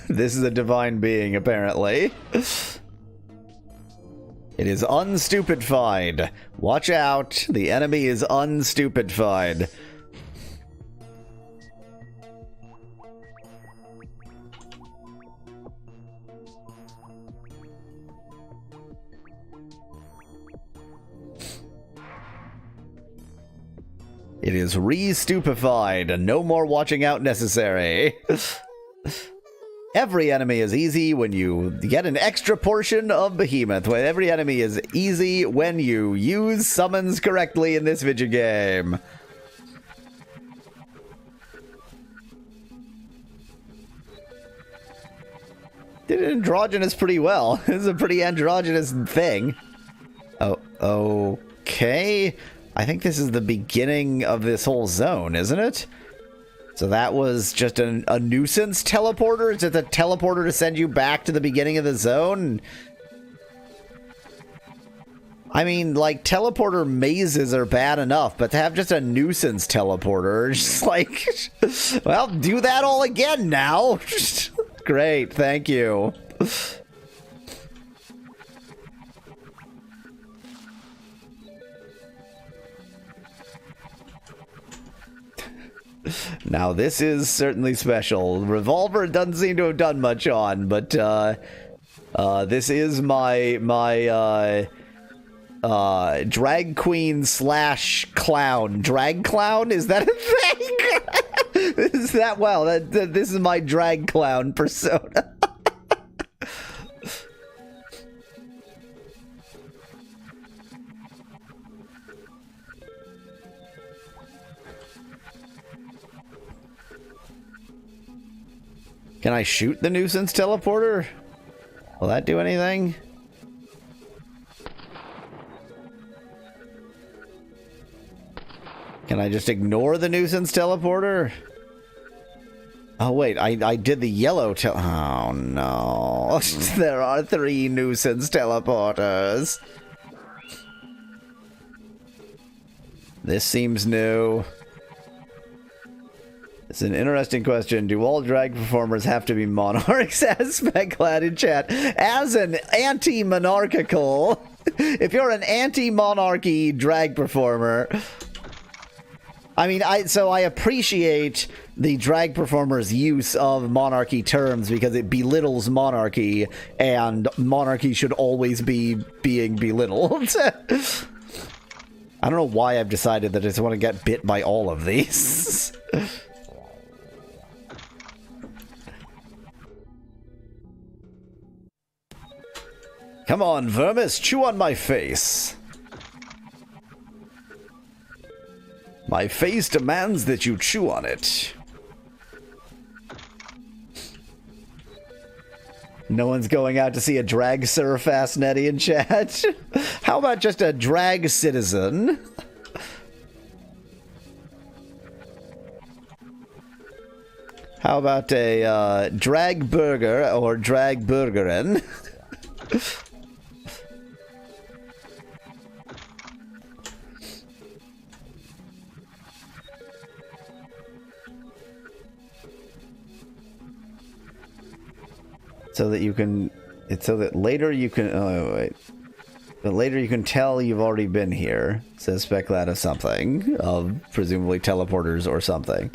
This is a divine being, apparently. It is unstupefied. Watch out. The enemy is unstupefied. It is re-stupefied. No more watching out necessary. Every enemy is easy when you get an extra portion of Behemoth. Every enemy is easy when you use summons correctly in this video game. Did androgynous pretty well. This is a pretty androgynous thing. Oh, okay. I think this is the beginning of this whole zone, isn't it? So that was just a nuisance teleporter? Is it a teleporter to send you back to the beginning of the zone? I mean, like, teleporter mazes are bad enough, but to have just a nuisance teleporter, just like, well, do that all again now. Great, thank you. Now, this is certainly special. Revolver doesn't seem to have done much on, but this is my drag queen slash clown. Drag clown? Is that a thing? Is that, wow, this is my drag clown persona. Can I shoot the nuisance teleporter? Will that do anything? Can I just ignore the nuisance teleporter? Oh wait, I did the yellow oh no. There are 3 nuisance teleporters. This seems new. It's an interesting question. Do all drag performers have to be monarchs? As Speclad in chat. As an anti-monarchical, if you're an anti-monarchy drag performer, I mean, I appreciate the drag performer's use of monarchy terms because it belittles monarchy, and monarchy should always be being belittled. I don't know why I've decided that I just want to get bit by all of these. Come on, Vermis, chew on my face. My face demands that you chew on it. No one's going out to see a drag Sir Fastnetty in chat. How about just a drag citizen? How about a drag burger or drag burgerin? So that you can, it's so that later you can, oh wait, but later you can tell you've already been here, says Speclad of something, of presumably teleporters or something.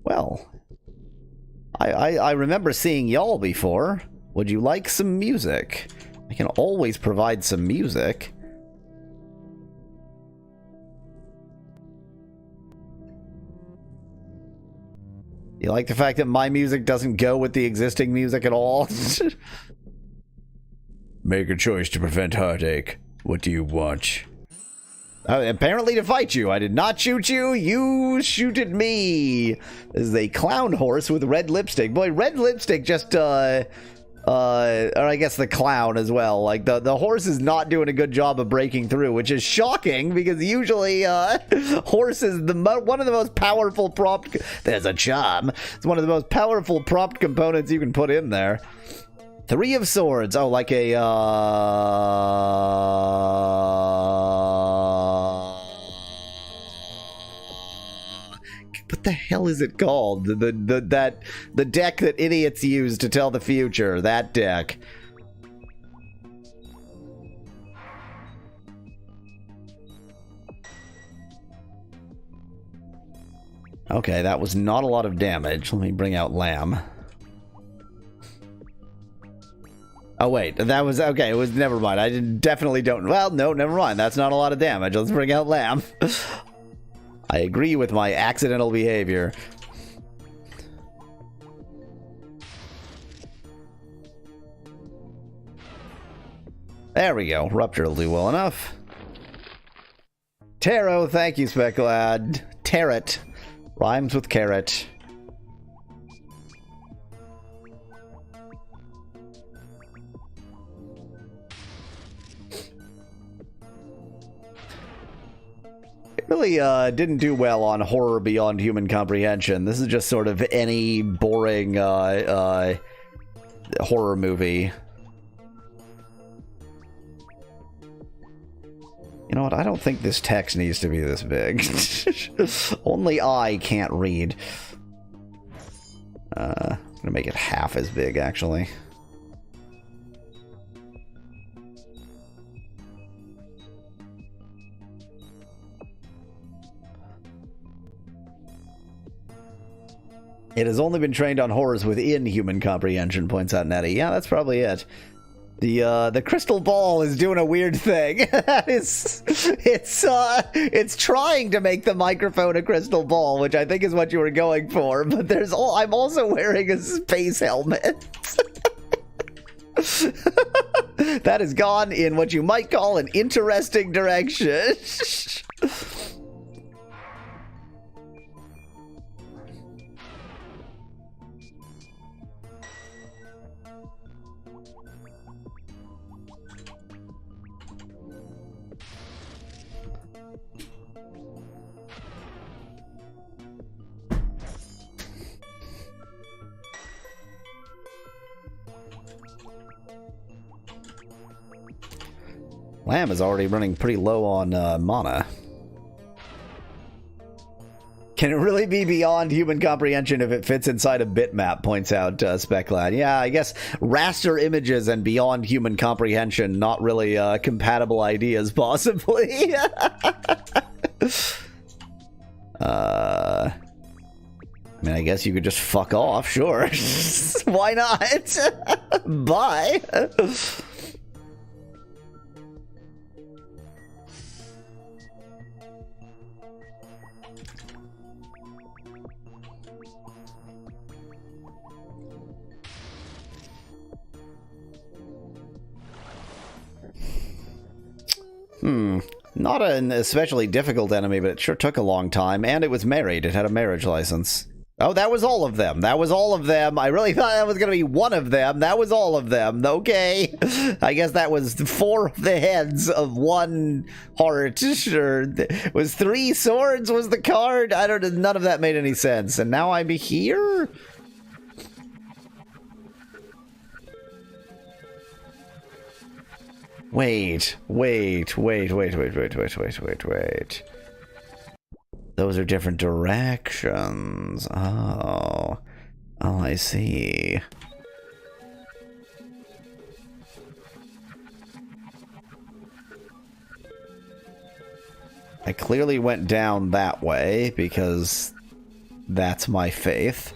Well, I remember seeing y'all before. Would you like some music? I can always provide some music. You like the fact that my music doesn't go with the existing music at all? Make a choice to prevent heartache. What do you want? Apparently to fight you. I did not shoot you. You shooted me. This is a clown horse with red lipstick. Boy, red lipstick just, or I guess the clown as well. Like, the horse is not doing a good job of breaking through, which is shocking because usually, horse is one of the most powerful prompt. There's a charm. It's one of the most powerful prompt components you can put in there. 3 of swords. Oh, like a, what the hell is it called? The deck that idiots use to tell the future. That deck. Okay, that was not a lot of damage. Let me bring out Lamb. Oh, wait, that was, okay, it was, never mind. I definitely don't, well, no, never mind. That's not a lot of damage. Let's bring out Lamb. I agree with my accidental behavior. There we go. Rupture will do well enough. Taro, thank you, Specklad. Tarot. Rhymes with carrot. Really didn't do well on horror beyond human comprehension. This is just sort of any boring horror movie. You know what? I don't think this text needs to be this big. Only I can't read. I'm gonna make it half as big, actually. It has only been trained on horrors within human comprehension, points out Nettie. Yeah, that's probably it. The crystal ball is doing a weird thing. It's trying to make the microphone a crystal ball, which I think is what you were going for. But I'm also wearing a space helmet. That has gone in what you might call an interesting direction. Lamb is already running pretty low on mana. Can it really be beyond human comprehension if it fits inside a bitmap, points out Specklad. Yeah, I guess raster images and beyond human comprehension, not really compatible ideas, possibly. I mean, I guess you could just fuck off, sure. Why not? Bye. Not an especially difficult enemy, but it sure took a long time, and it was married. It had a marriage license. Oh, that was all of them. That was all of them. I really thought that was going to be one of them. That was all of them. Okay. I guess that was 4 of the heads of 1 heart. Sure. Was 3 swords was the card? I don't know. None of that made any sense. And now I'm here? Wait. Those are different directions. Oh, I see. I clearly went down that way because that's my faith.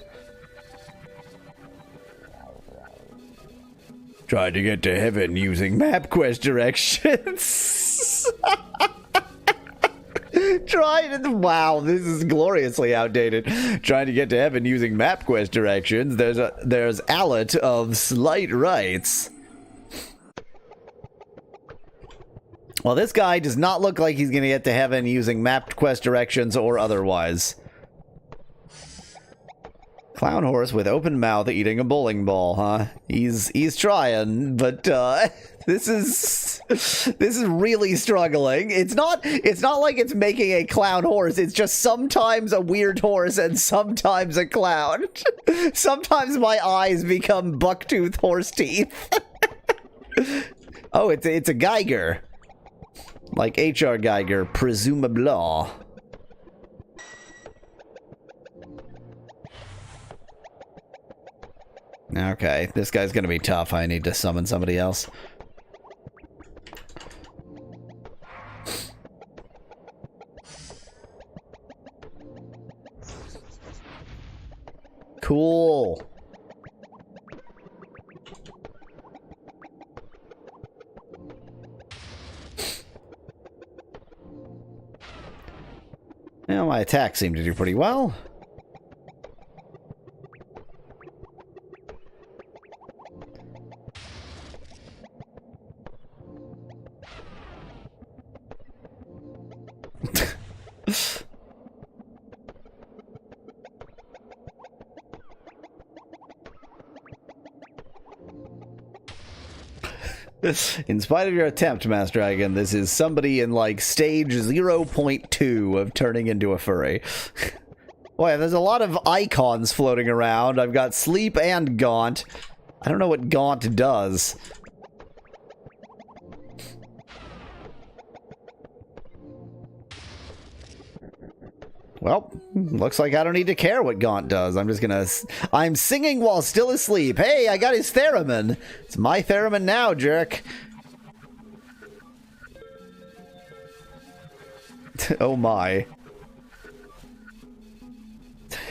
Tried to get to heaven using MapQuest directions. Wow, this is gloriously outdated. Trying to get to heaven using MapQuest directions. There's Allet of Slight Rights. Well, this guy does not look like he's gonna get to heaven using mapped quest directions or otherwise. Clown horse with open mouth eating a bowling ball, huh? He's trying, but this is really struggling. It's not like it's making a clown horse. It's just sometimes a weird horse and sometimes a clown. Sometimes my eyes become bucktooth horse teeth. Oh, it's a Geiger. Like H.R. Geiger, presumably. Okay, this guy's gonna be tough. I need to summon somebody else. Cool. Well, my attack seemed to do pretty well. In spite of your attempt, Master Dragon, this is somebody in, like, stage 0.2 of turning into a furry. Boy, there's a lot of icons floating around. I've got Sleep and Gaunt. I don't know what Gaunt does. Well, looks like I don't need to care what Gaunt does. I'm singing while still asleep. Hey, I got his theremin. It's my theremin now, jerk. Oh my.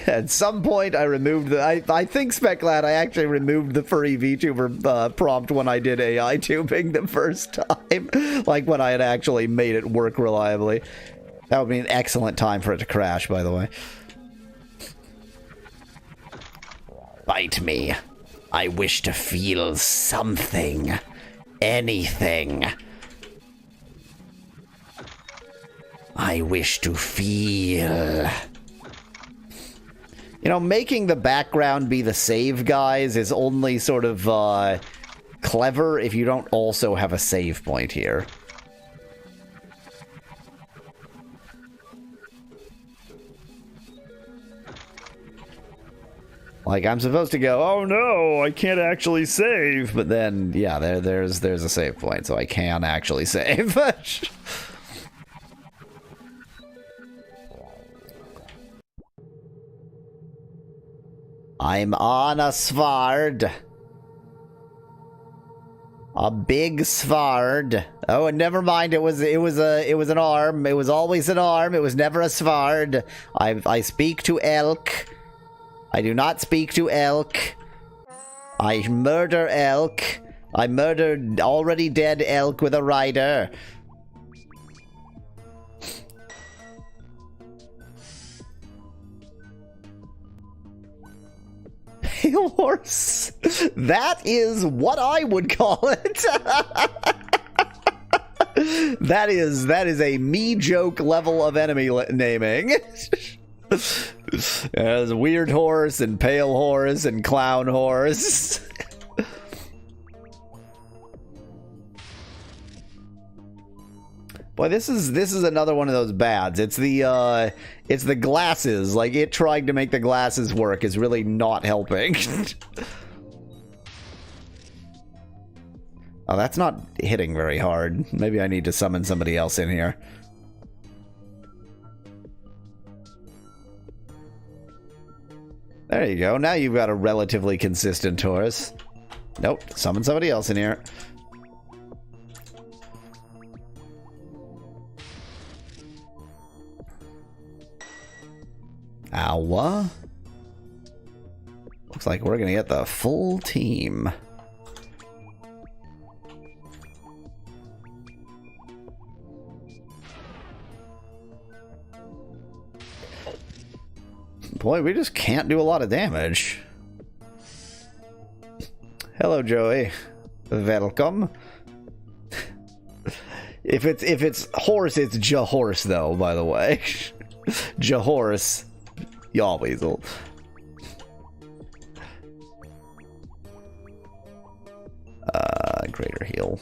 At some point, I removed the... I think, Speclad, I actually removed the furry VTuber prompt when I did AI tubing the first time. Like, when I had actually made it work reliably. That would be an excellent time for it to crash, by the way. Bite me. I wish to feel something. Anything. I wish to feel... You know, making the background be the save guys is only sort of, clever if you don't also have a save point here. Like, I'm supposed to go, oh no, I can't actually save. But then, yeah, there's a save point, so I can actually save. I'm on a Svard. A big Svard. Oh, and never mind, it was an arm. It was always an arm. It was never a Svard. I speak to elk. I do not speak to elk. I murder elk. I murdered already dead elk with a rider. Pale horse. That is what I would call it. That is a me joke level of enemy naming. There's a weird horse and pale horse and clown horse. Boy, this is another one of those bads. It's the glasses. Like, it trying to make the glasses work is really not helping. Oh, that's not hitting very hard. Maybe I need to summon somebody else in here. There you go. Now you've got a relatively consistent horse. Nope. Summon somebody else in here. Ow. Looks like we're gonna get the full team. Boy, we just can't do a lot of damage. Hello, Joey. Welcome. If it's horse, it's Jahorse though, by the way. Jahorse. Y'all weasel. Greater heal.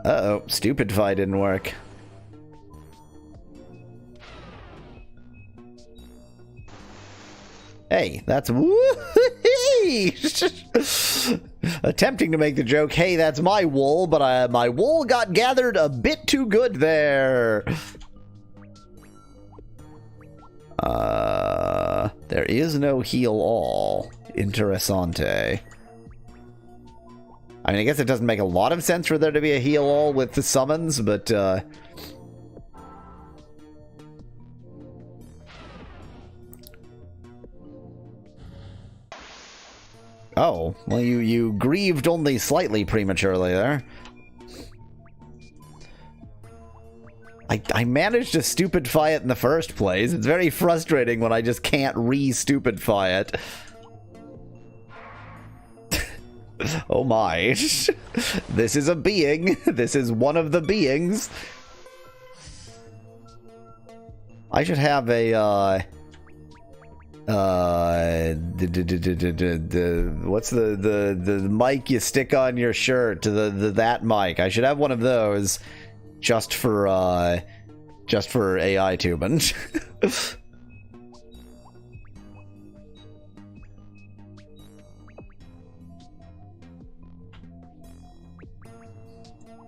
Uh-oh, Stupidify didn't work. Hey, that's woo-hee! Attempting to make the joke, hey, that's my wool, but my wool got gathered a bit too good there. There is no heal all. Interessante. I mean, I guess it doesn't make a lot of sense for there to be a heal all with the summons, but, oh, well, you grieved only slightly prematurely there. I managed to stupidify it in the first place. It's very frustrating when I just can't re-stupidify it. Oh my. This is a being. This is one of the beings. I should have a, what's the mic you stick on your shirt? That mic. I should have one of those just for AI tubing.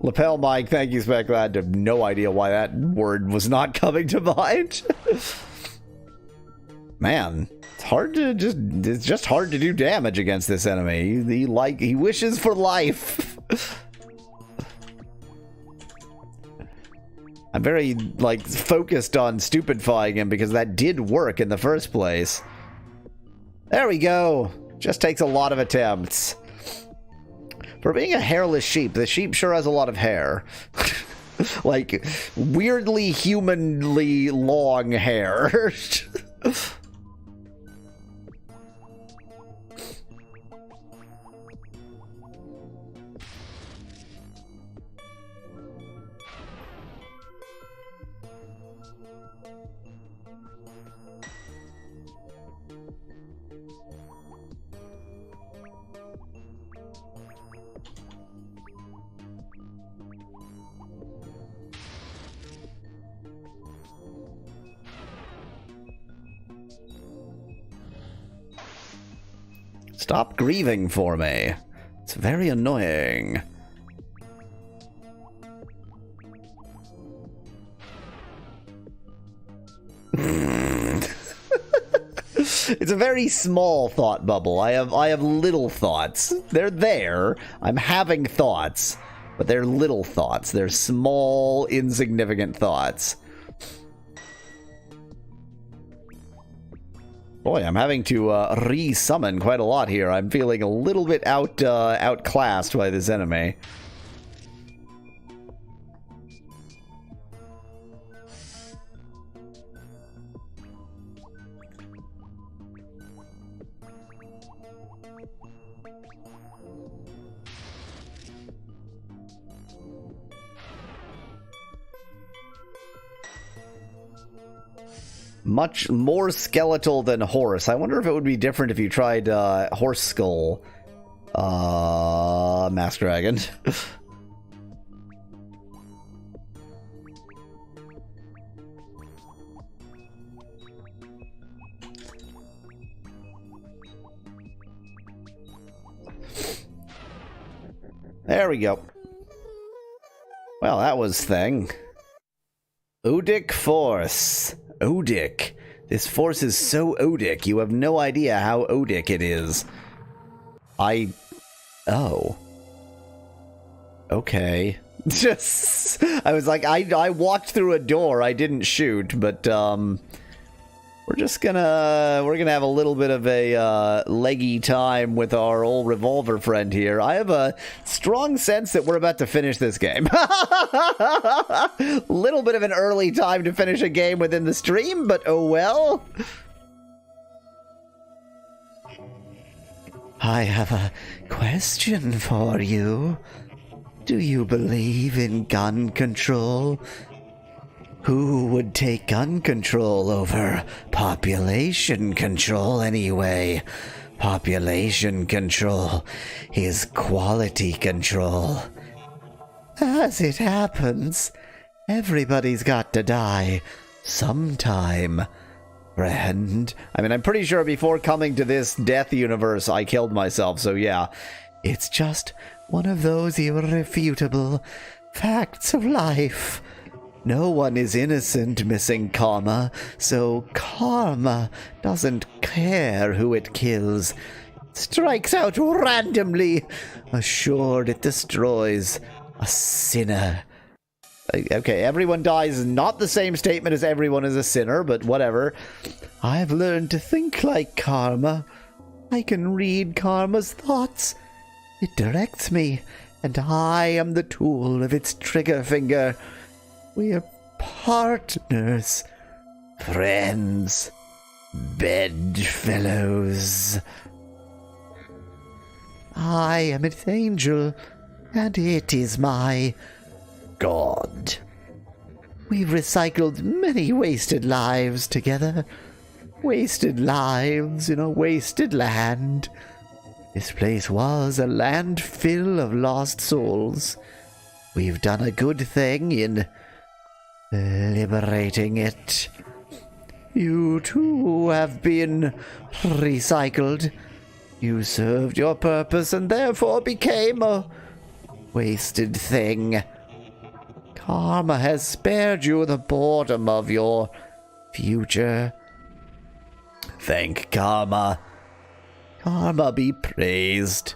Lapel mic, thank you, Speckle. I have no idea why that word was not coming to mind. Man, it's just hard to do damage against this enemy. He wishes for life. I'm very, like, focused on stupidifying him because that did work in the first place. There we go. Just takes a lot of attempts. For being a hairless sheep, the sheep sure has a lot of hair. Like, weirdly humanly long hair. Stop grieving for me. It's very annoying. It's a very small thought bubble. I have little thoughts. They're there. I'm having thoughts, but they're little thoughts. They're small, insignificant thoughts. Boy, I'm having to re-summon quite a lot here. I'm feeling a little bit outclassed by this enemy. Much more skeletal than horse. I wonder if it would be different if you tried horse skull. Mask Dragon. There we go. Well, that was thing. Odic Force. Odic. This force is so odic, you have no idea how odic it is. Oh. Okay. Just, I was like, I walked through a door, I didn't shoot, but, we're gonna have a little bit of a, leggy time with our old revolver friend here. I have a strong sense that we're about to finish this game. Little bit of an early time to finish a game within the stream, but oh well. I have a question for you. Do you believe in gun control? Who would take gun control over population control anyway? Population control is quality control. As it happens, everybody's got to die sometime, friend. I mean, I'm pretty sure before coming to this death universe, I killed myself, so yeah. It's just one of those irrefutable facts of life. No one is innocent, missing karma, so karma doesn't care who it kills. It strikes out randomly, assured it destroys a sinner. Okay, everyone dies is not the same statement as everyone is a sinner, but whatever. I've learned to think like karma. I can read karma's thoughts. It directs me, and I am the tool of its trigger finger. We're partners, friends, bedfellows. I am its angel, and it is my God. We've recycled many wasted lives together. Wasted lives in a wasted land. This place was a landfill of lost souls. We've done a good thing in liberating it. You too have been recycled. You served your purpose and therefore became a wasted thing. Karma has spared you the boredom of your future. Thank Karma. Karma be praised.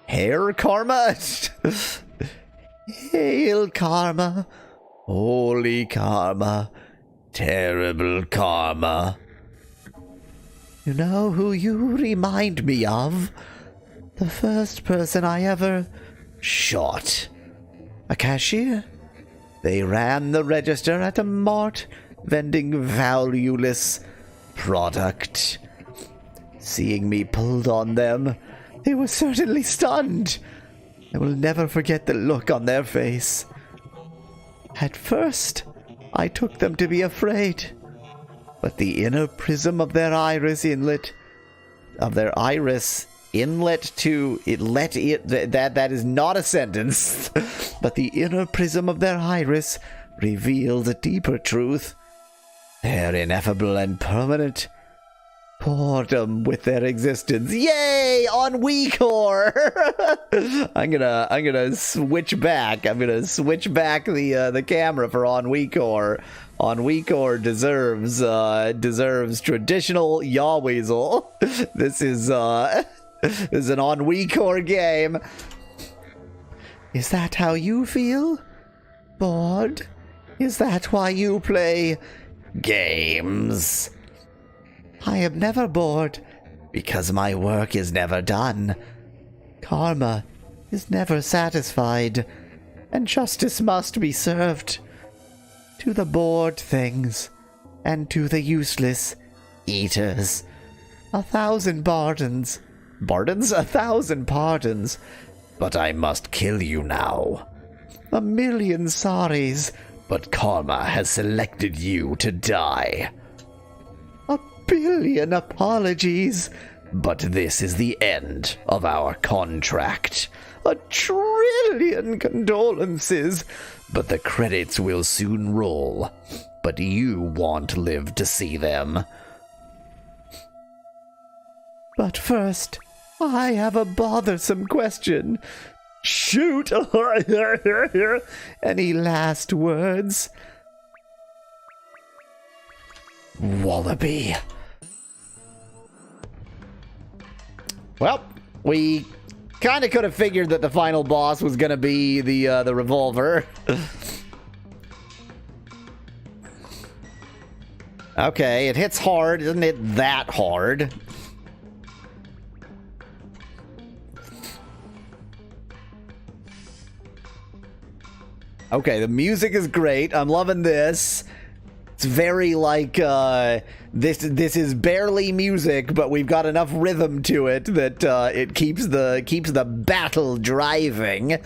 Hair Karma? Hail Karma. Holy Karma. Terrible Karma. You know who you remind me of? The first person I ever shot. A cashier? They ran the register at a mart, vending valueless product. Seeing me pulled on them, they were certainly stunned. I will never forget the look on their face. At first, I took them to be afraid, but the inner prism of their iris inlet, that is not a sentence, but the inner prism of their iris revealed a deeper truth. Their ineffable and permanent boredom with their existence. Yay! Ennui core! I'm gonna switch back. I'm gonna switch back the camera for Ennui core. Ennui core deserves traditional yaw weasel. This is an Ennui core game. Is that how you feel? Bored? Is that why you play games? I am never bored, because my work is never done. Karma is never satisfied, and justice must be served. To the bored things, and to the useless eaters. 1,000 pardons. Pardons? 1,000 pardons. But I must kill you now. 1,000,000 sorries, but karma has selected you to die. 1,000,000,000 apologies, but this is the end of our contract. 1,000,000,000,000 condolences, but the credits will soon roll. But you won't live to see them. But first, I have a bothersome question. Shoot! Any last words? Wallaby. Well, we kind of could have figured that the final boss was going to be the revolver. Okay, it hits hard. Isn't it that hard? Okay, the music is great. I'm loving this. It's very like this is barely music, but we've got enough rhythm to it that it keeps the battle driving.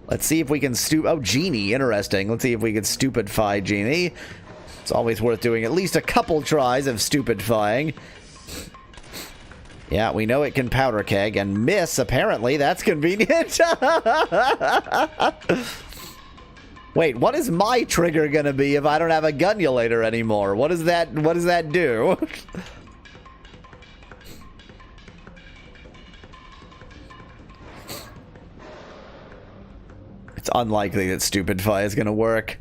Let's see if we can Oh, Genie, interesting. Let's see if we can stupidify Genie. It's always worth doing at least a couple tries of stupidifying. Yeah, we know it can powder keg and miss, apparently. That's convenient. Wait, what is my trigger gonna be if I don't have a gunulator anymore? What does that do? It's unlikely that stupidify is gonna work.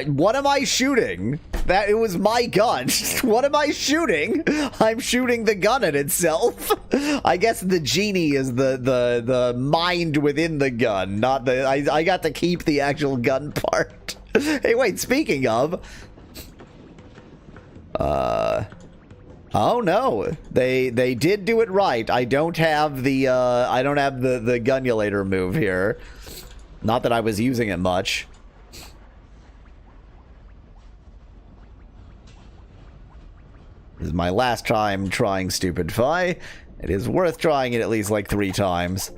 What am I shooting? It was my gun. What am I shooting? I'm shooting the gun at itself. I guess the Genie is the mind within the gun, not the... I got to keep the actual gun part. Hey, wait, speaking of... Oh no, they did do it right. I don't have the the gunulator move here. Not that I was using it much. This is my last time trying stupidify. It is worth trying it at least like 3 times.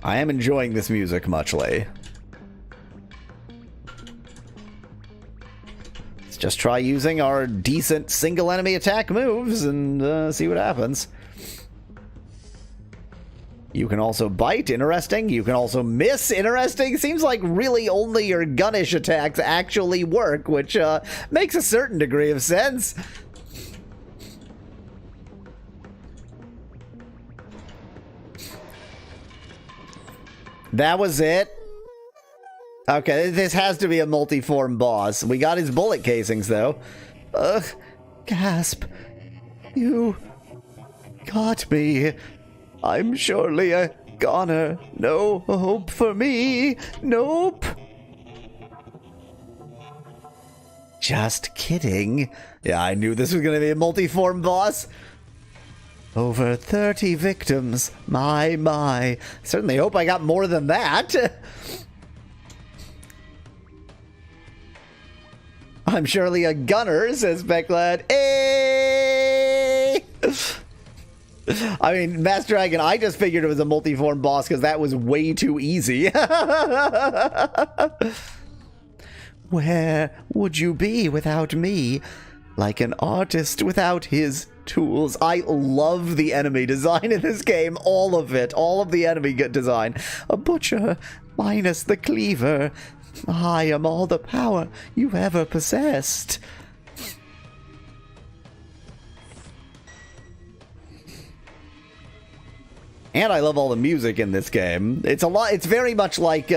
I am enjoying this music muchly. Let's just try using our decent single enemy attack moves and see what happens. You can also bite, interesting. You can also miss, interesting. Seems like really only your gunnish attacks actually work, which makes a certain degree of sense. That was it. Okay, this has to be a multi-form boss. We got his bullet casings, though. Ugh, gasp. You got me. I'm surely a goner. No hope for me. Nope. Just kidding. Yeah, I knew this was going to be a multi-form boss. Over 30 victims. My. Certainly hope I got more than that. I'm surely a gunner, says Becklad. Hey! I mean, Master Dragon, I just figured it was a multi-form boss because that was way too easy. Where would you be without me? Like an artist without his tools. I love the enemy design in this game. All of it. All of the enemy design. A butcher minus the cleaver. I am all the power you ever possessed. And I love all the music in this game. It's very much like,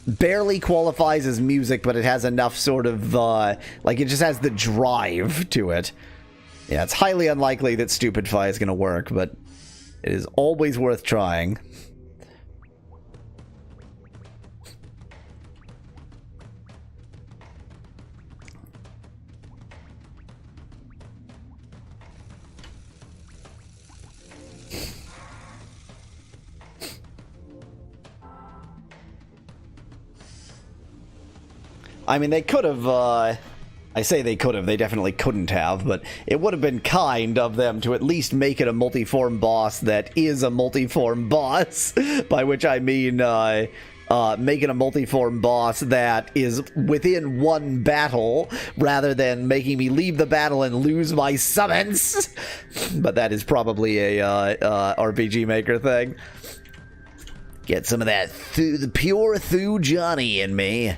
barely qualifies as music, but it has enough sort of, like it just has the drive to it. Yeah, it's highly unlikely that Stupidify is going to work, but it is always worth trying. I mean, they could have, I say they could have, they definitely couldn't have, but it would have been kind of them to at least make it a multi-form boss that is a multi-form boss, by which I mean, making a multi-form boss that is within one battle, rather than making me leave the battle and lose my summons. But that is probably a, RPG Maker thing. Get some of that the pure Thu Johnny in me.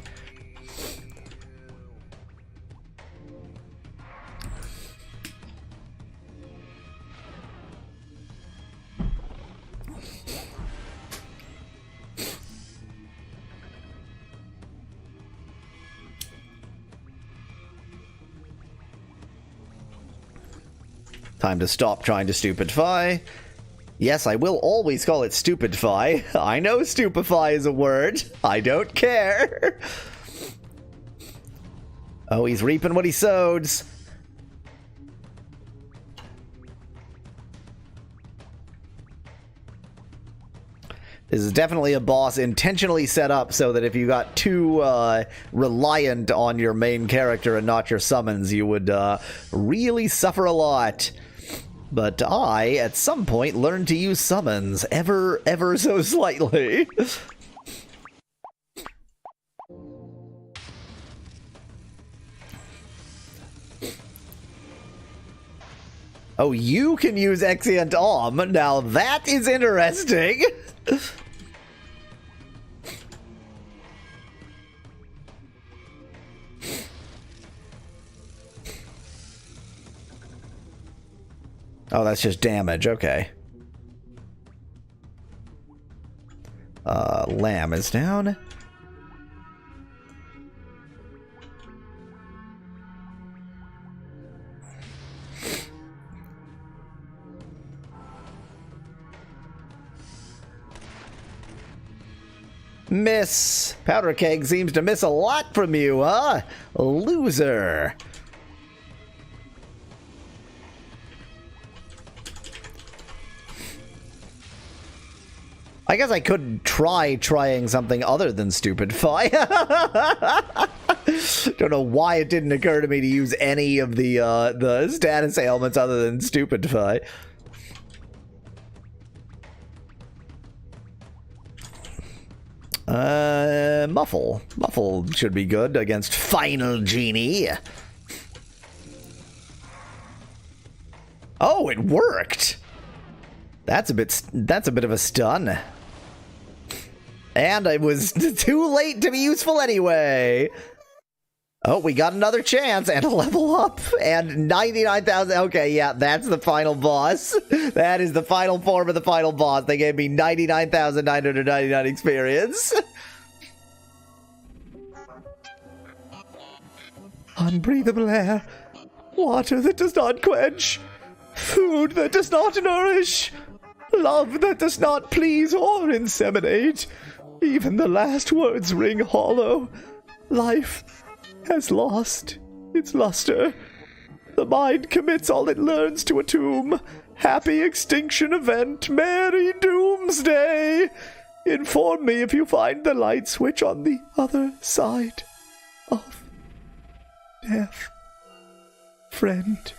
Time to stop trying to stupidify. Yes, I will always call it stupidify. I know stupefy is a word. I don't care. Oh, he's reaping what he sows. This is definitely a boss intentionally set up so that if you got too reliant on your main character and not your summons, you would really suffer a lot. But I, at some point, learned to use summons ever so slightly. Oh, you can use Exeunt Om. Now that is interesting. Oh, that's just damage. Okay. Lamb is down. Miss. Powder Keg seems to miss a lot from you, huh? Loser. I guess I could trying something other than Stupidify. Don't know why it didn't occur to me to use any of the status ailments other than Stupidify. Muffle. Muffle should be good against Final Genie. Oh, it worked. That's a bit of a stun. And it was too late to be useful anyway. Oh, we got another chance and a level up and 99,000. Okay, yeah, that's the final boss. That is the final form of the final boss. They gave me 99,999 experience. Unbreathable air, water that does not quench, food that does not nourish, love that does not please or inseminate. Even the last words ring hollow. Life has lost its luster. The mind commits all it learns to a tomb. Happy extinction event, merry doomsday. Inform me if you find the light switch on the other side of death, friend.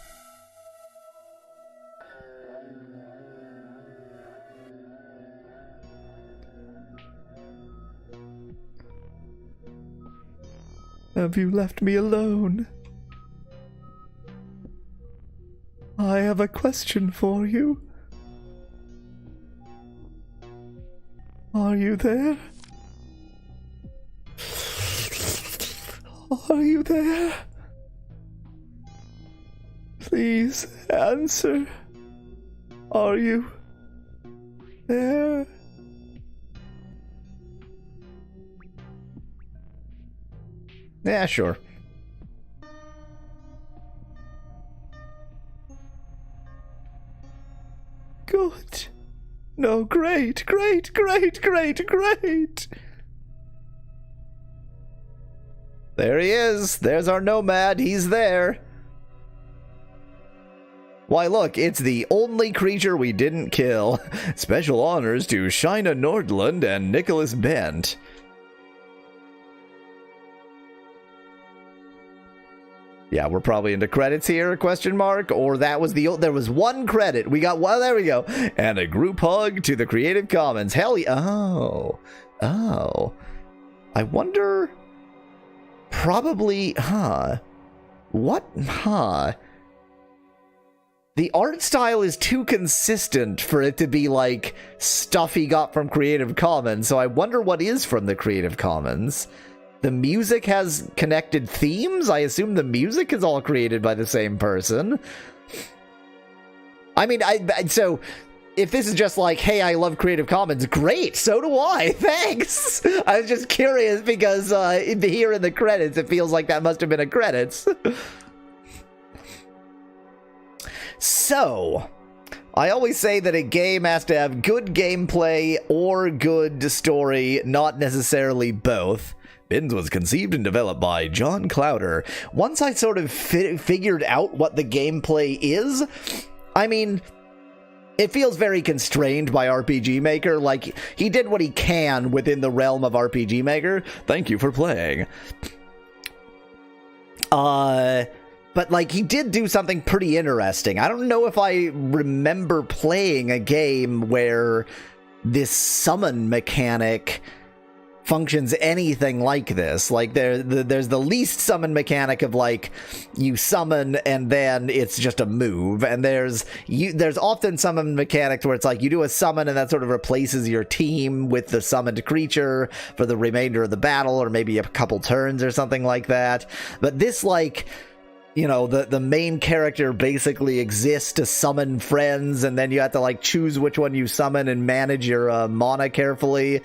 Have you left me alone? I have a question for you. Are you there? Are you there? Please answer. Are you there? Yeah, sure. Good. No, great. There he is. There's our nomad. He's there. Why, look, it's the only creature we didn't kill. Special honors to Shina Nordlund and Nicholas Bent. Yeah, we're probably into credits here, question mark? Or that was the... There was one credit. We got... Well, there we go. And a group hug to the Creative Commons. Hell yeah. Oh. Oh. I wonder... Probably... Huh. What? Huh. The art style is too consistent for it to be like stuff he got from Creative Commons, so I wonder what is from the Creative Commons. The music has connected themes? I assume the music is all created by the same person. I mean, so if this is just like, hey, I love Creative Commons, great, so do I, thanks! I was just curious because here in the credits, it feels like that must have been a credits. So, I always say that a game has to have good gameplay or good story, not necessarily both. Middens was conceived and developed by John Clowder. Once I sort of figured out what the gameplay is, I mean, it feels very constrained by RPG Maker. Like, he did what he can within the realm of RPG Maker. Thank you for playing. But, like, he did do something pretty interesting. I don't know if I remember playing a game where this summon mechanic functions anything like this. Like, there's the least summon mechanic of, like, you summon and then it's just a move, and there's often summon mechanics where it's like you do a summon and that sort of replaces your team with the summoned creature for the remainder of the battle, or maybe a couple turns or something like that. But this, like, you know, the main character basically exists to summon friends, and then you have to, like, choose which one you summon and manage your mana carefully.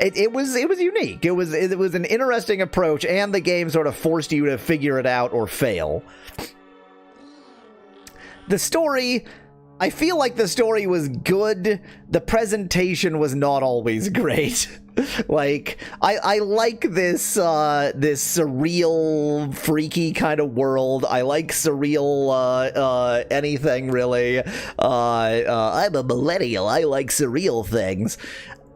It was unique. It was an interesting approach, and the game sort of forced you to figure it out or fail. The story, I feel like the story was good. The presentation was not always great. Like, I like this surreal, freaky kind of world. I like surreal anything, really. I'm a millennial. I like surreal things.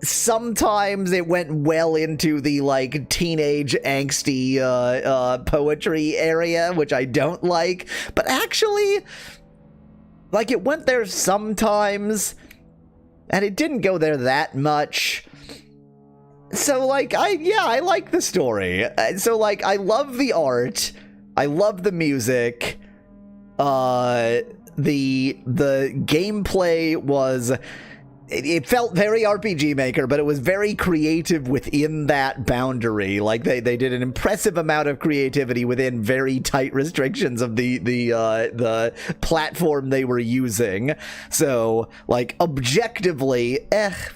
Sometimes it went well into the, like, teenage angsty poetry area, which I don't like. But actually, like, it went there sometimes, and it didn't go there that much. So, like, I like the story. So, like, I love the art. I love the music. The gameplay was... It felt very RPG Maker, but it was very creative within that boundary. Like, they did an impressive amount of creativity within very tight restrictions of the platform they were using. So, like, objectively,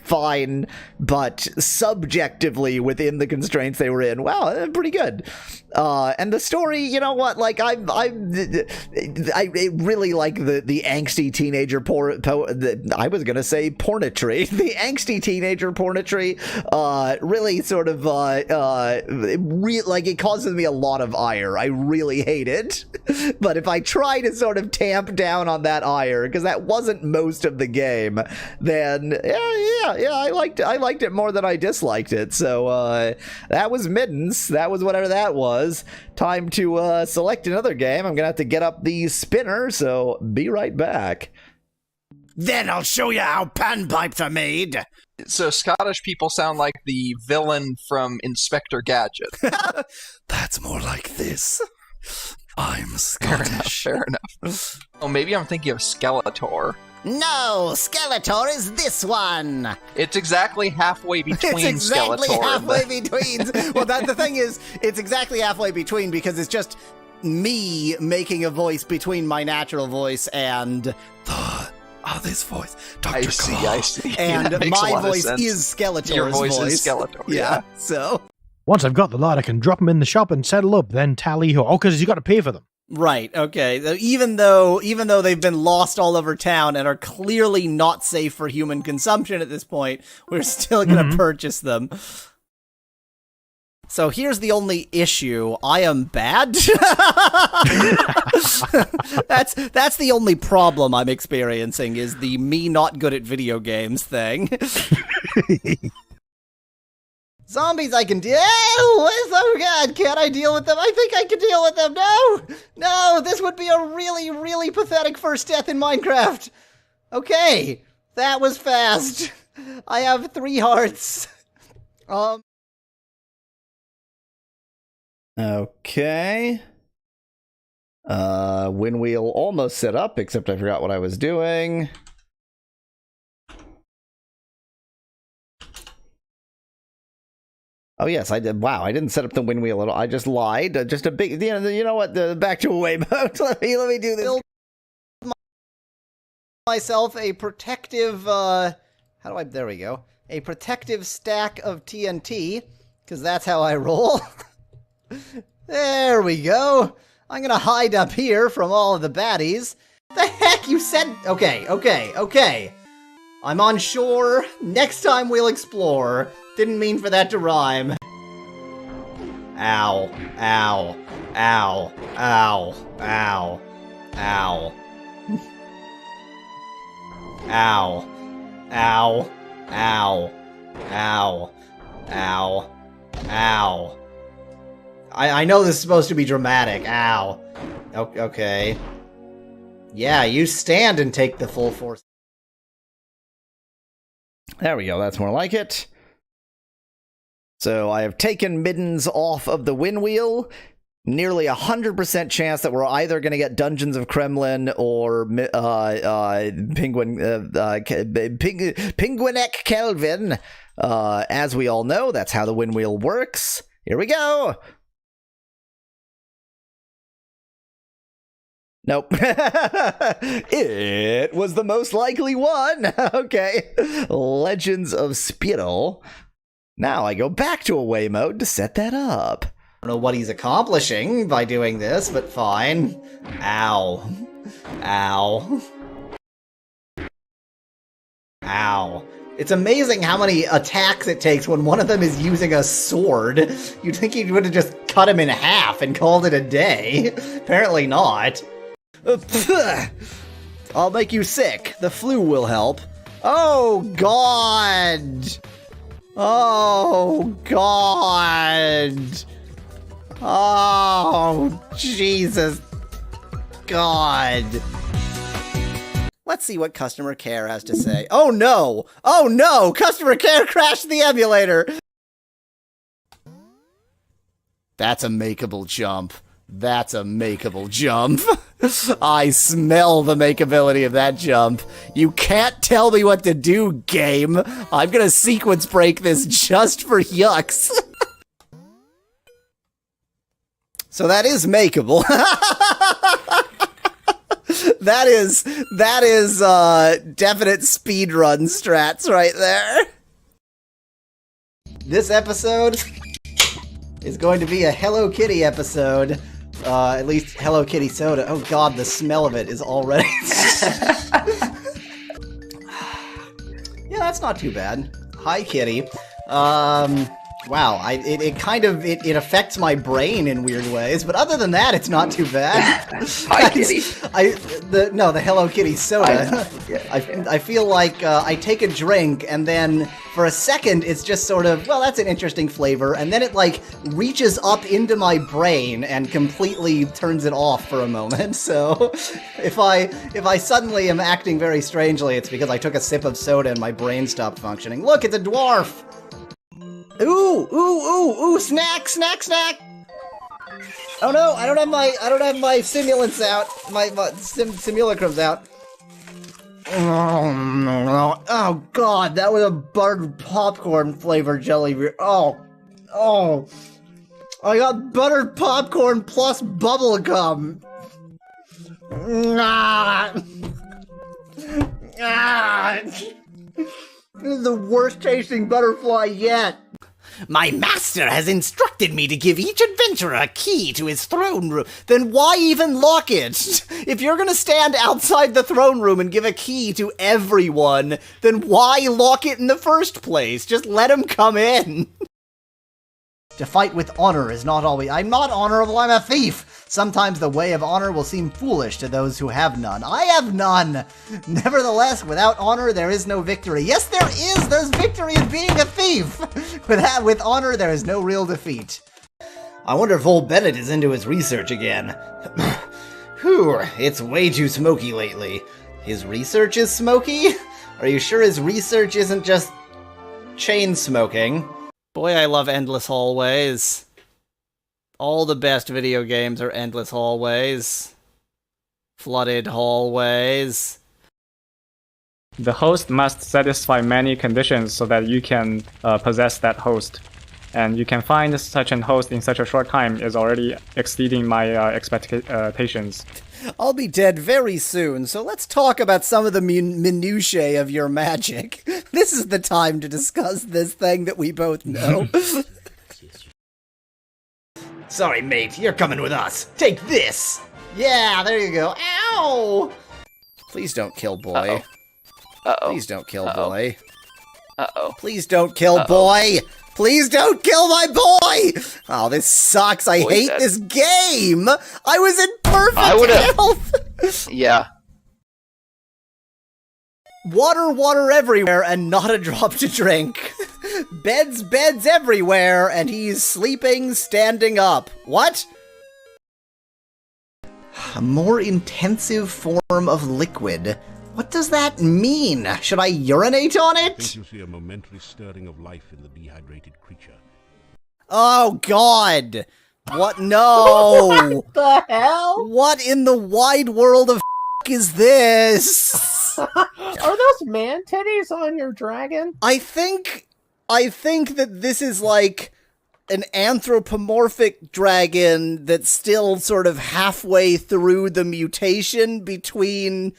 fine, but subjectively within the constraints they were in, wow, pretty good. And the story, you know what? Like, I really like the angsty teenager I was gonna say pornetry. The angsty teenager pornetry, really sort of, like, it causes me a lot of ire. I really hate it. But if I try to sort of tamp down on that ire, because that wasn't most of the game, then yeah, I liked it more than I disliked it. So that was Middens. That was whatever that was. Time to select another game. I'm gonna have to get up the spinner, so be right back. Then I'll show you how panpipes are made. So Scottish people sound like the villain from Inspector Gadget. That's more like this. I'm Scottish. Fair enough. Oh, maybe I'm thinking of Skeletor. No, Skeletor is this one. It's exactly halfway between It's exactly Skeletor. halfway between. Well, the thing is, it's exactly halfway between because it's just me making a voice between my natural voice and this voice, Dr. I see. And That makes a my lot of voice sense. is Skeletor's Your voice is Skeletor. Yeah, so... Once I've got the lot, I can drop them in the shop and settle up, then tally ho. Oh, because you got to pay for them. Right, okay. Even though they've been lost all over town and are clearly not safe for human consumption at this point, we're still going to purchase them. So here's the only issue. I am bad. That's the only problem I'm experiencing, is the me not good at video games thing. Zombies I can deal. Oh god, can't I deal with them? I think I can deal with them. No, this would be a really, really pathetic first death in Minecraft. Okay, that was fast. I have 3 hearts. Okay. Wind wheel almost set up, except I forgot what I was doing. Oh yes, I did. Wow, I didn't set up the wind wheel at all. I just lied. Just a big, you know what? Back to away mode. let me do this. Build myself a protective. There we go. A protective stack of TNT, because that's how I roll. There we go. I'm gonna hide up here from all of the baddies. The heck you said? Okay. I'm on shore. Next time we'll explore. Didn't mean for that to rhyme. Ow. Ow. Ow. Ow. Ow. Ow. Ow. Ow. Ow. Ow. Ow. Ow. I know this is supposed to be dramatic. Ow. Okay. Yeah, you stand and take the full force. There we go, that's more like it. So I have taken Middens off of the win wheel. Nearly 100% chance that we're either going to get Dungeons of Kremlin or Penguinek Kelvin. As we all know, that's how the win wheel works. Here we go. Nope. It was the most likely one. Okay. Legends of Spyro. Now I go back to away mode to set that up. I don't know what he's accomplishing by doing this, but fine. Ow. Ow. Ow. It's amazing how many attacks it takes when one of them is using a sword. You'd think he would have just cut him in half and called it a day. Apparently not. I'll make you sick. The flu will help. Oh, God. Oh, God. Oh, Jesus. God. Let's see what customer care has to say. Oh, no. Oh, no. Customer care crashed the emulator. That's a makeable jump. That's a makeable jump. I smell the makeability of that jump. You can't tell me what to do, game. I'm gonna sequence break this just for yucks. So that is makeable. That is definite speedrun strats right there. This episode is going to be a Hello Kitty episode. At least Hello Kitty soda. Oh god, the smell of it is already... Yeah, that's not too bad. Hi, Kitty. Wow, it affects my brain in weird ways, but other than that, it's not too bad. Hi, Kitty. The Hello Kitty soda. I feel like I take a drink, and then for a second, it's just sort of, well, that's an interesting flavor, and then it, like, reaches up into my brain and completely turns it off for a moment, so if I suddenly am acting very strangely, it's because I took a sip of soda and my brain stopped functioning. Look, it's a dwarf! Ooh, snack! Oh no, I don't have my simulants out. My simulacrums out. Oh god, that was a buttered popcorn flavored jelly beer. Oh. I got buttered popcorn plus bubble gum. This is the worst tasting butterfly yet. My master has instructed me to give each adventurer a key to his throne room. Then why even lock it? If you're gonna stand outside the throne room and give a key to everyone, then why lock it in the first place? Just let him come in. To fight with honor is not always... I'm not honorable, I'm a thief! Sometimes the way of honor will seem foolish to those who have none. I have none! Nevertheless, without honor, there is no victory. Yes, there is! There's victory in being a thief! With honor, there is no real defeat. I wonder if old Bennett is into his research again. Whew, it's way too smoky lately. His research is smoky? Are you sure his research isn't just... chain smoking? Boy, I love endless hallways. All the best video games are endless hallways. Flooded hallways. The host must satisfy many conditions so that you can possess that host. And you can find such an host in such a short time is already exceeding my expectations. I'll be dead very soon, so let's talk about some of the minutiae of your magic. This is the time to discuss this thing that we both know. Sorry, mate, you're coming with us. Take this! Yeah, there you go. Ow! Please don't kill boy. Uh-oh. Please don't kill boy. Uh-oh. Please don't kill boy! Please don't kill my boy! Oh, this sucks. I hate this game! I was in perfect health! Yeah. water everywhere and not a drop to drink. Beds everywhere and he's sleeping standing up. What? A more intensive form of liquid. What does that mean? Should I urinate on I it? think you see a momentary stirring of life in the dehydrated creature. Oh god! What? No! What the hell? What in the wide world of is this? Are those man titties on your dragon? I think that this is like an anthropomorphic dragon that's still sort of halfway through the mutation between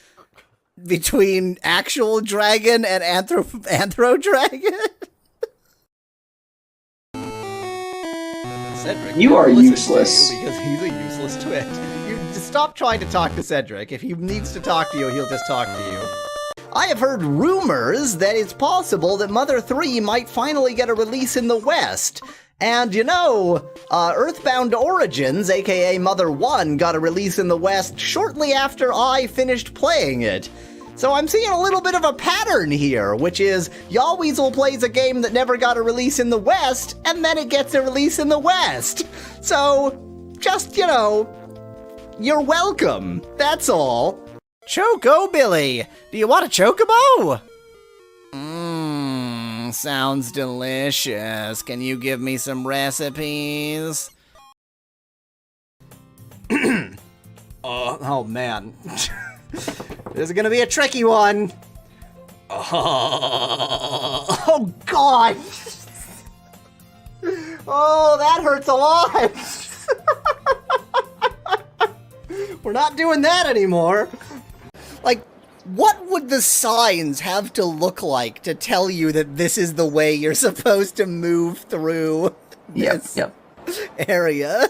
actual dragon and anthro dragon. Cedric, You are listen to useless. you because he's a useless twit. You stop trying to talk to Cedric. If he needs to talk to you, he'll just talk to you. I have heard rumors that it's possible that Mother 3 might finally get a release in the West. And you know, Earthbound Origins, aka Mother 1, got a release in the West shortly after I finished playing it. So I'm seeing a little bit of a pattern here, which is Yawweasel plays a game that never got a release in the West, and then it gets a release in the West. So, just, you know, you're welcome. That's all. Choco Billy, do you want a chocobo? Sounds delicious. Can you give me some recipes? Oh man. This is gonna be a tricky one. Oh god! Oh, that hurts a lot! We're not doing that anymore. Like, what would the signs have to look like to tell you that this is the way you're supposed to move through this area?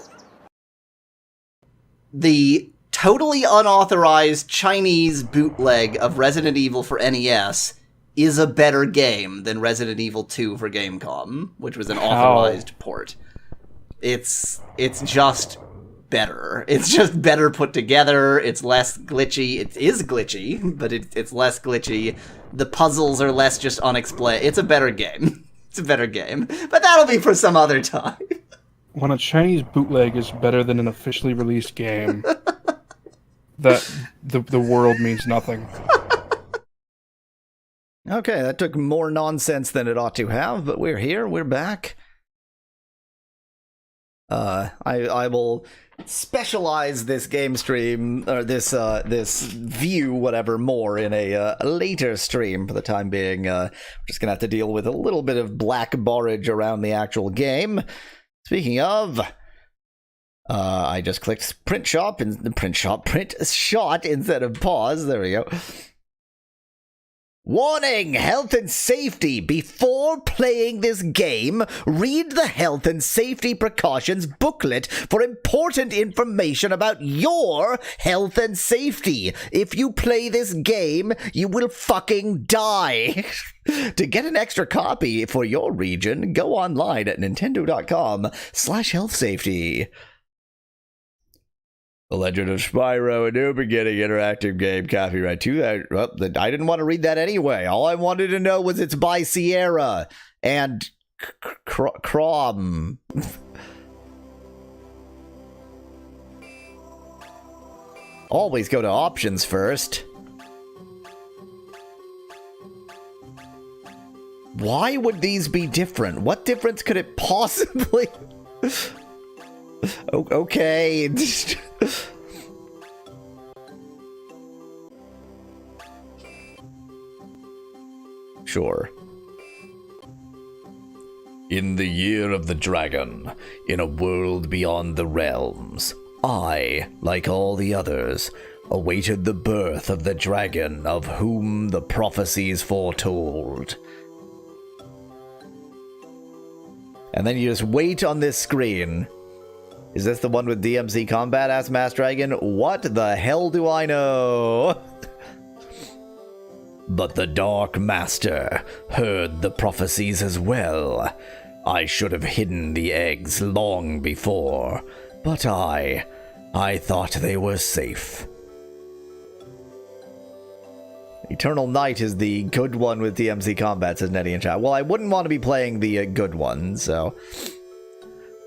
The totally unauthorized Chinese bootleg of Resident Evil for NES is a better game than Resident Evil 2 for Gamecom, which was an authorized port. It's just better. It's just better put together. It's less glitchy. It is glitchy, but it's less glitchy. The puzzles are less just unexplained. It's a better game. It's a better game. But that'll be for some other time. When a Chinese bootleg is better than an officially released game, that the world means nothing. Okay, that took more nonsense than it ought to have, but we're here, we're back. I will specialize this game stream, or this view, whatever, more in a later stream for the time being. We're just gonna have to deal with a little bit of black barrage around the actual game. Speaking of, I just clicked print shot instead of pause. There we go. Warning! Health and safety! Before playing this game, read the health and safety precautions booklet for important information about your health and safety. If you play this game, you will fucking die. To get an extra copy for your region, go online at nintendo.com/healthsafety. The Legend of Spyro, a new beginning interactive game, copyright to that. Well, I didn't want to read that anyway. All I wanted to know was it's by Sierra and Crom. Always go to options first. Why would these be different? What difference could it possibly... Okay. Sure. In the year of the dragon, in a world beyond the realms, I, like all the others, awaited the birth of the dragon of whom the prophecies foretold. And then you just wait on this screen. Is this the one with DMC combat? Asked Mass Dragon. What the hell do I know? But the Dark Master heard the prophecies as well. I should have hidden the eggs long before, but I thought they were safe. Eternal Night is the good one with DMC combat, says Nettie in chat. Well, I wouldn't want to be playing the good one, so...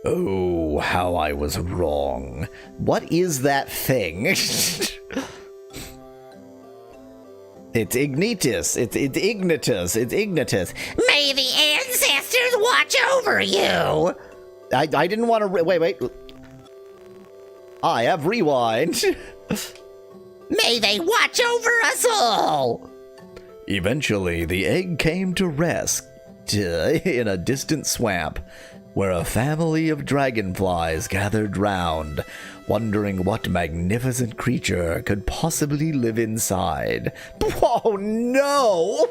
Oh, how I was wrong. What is that thing? It's Ignitus. It's Ignitus. It's Ignitus. May the ancestors watch over you! I didn't want to... Wait. I have rewind. May they watch over us all! Eventually, the egg came to rest in a distant swamp, where a family of dragonflies gathered round, wondering what magnificent creature could possibly live inside. Oh no!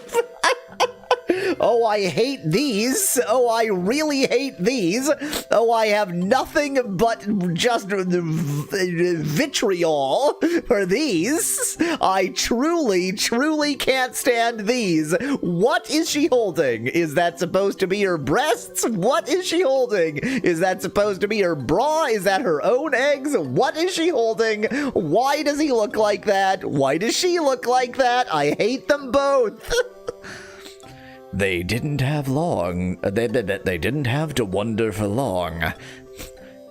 Oh, I hate these. Oh, I really hate these. Oh, I have nothing but just vitriol for these. I truly can't stand these. What is she holding? Is that supposed to be her breasts? What is she holding? Is that supposed to be her bra? Is that her own eggs? What is she holding? Why does he look like that? Why does she look like that? I hate them both. They didn't have long. They didn't have to wonder for long.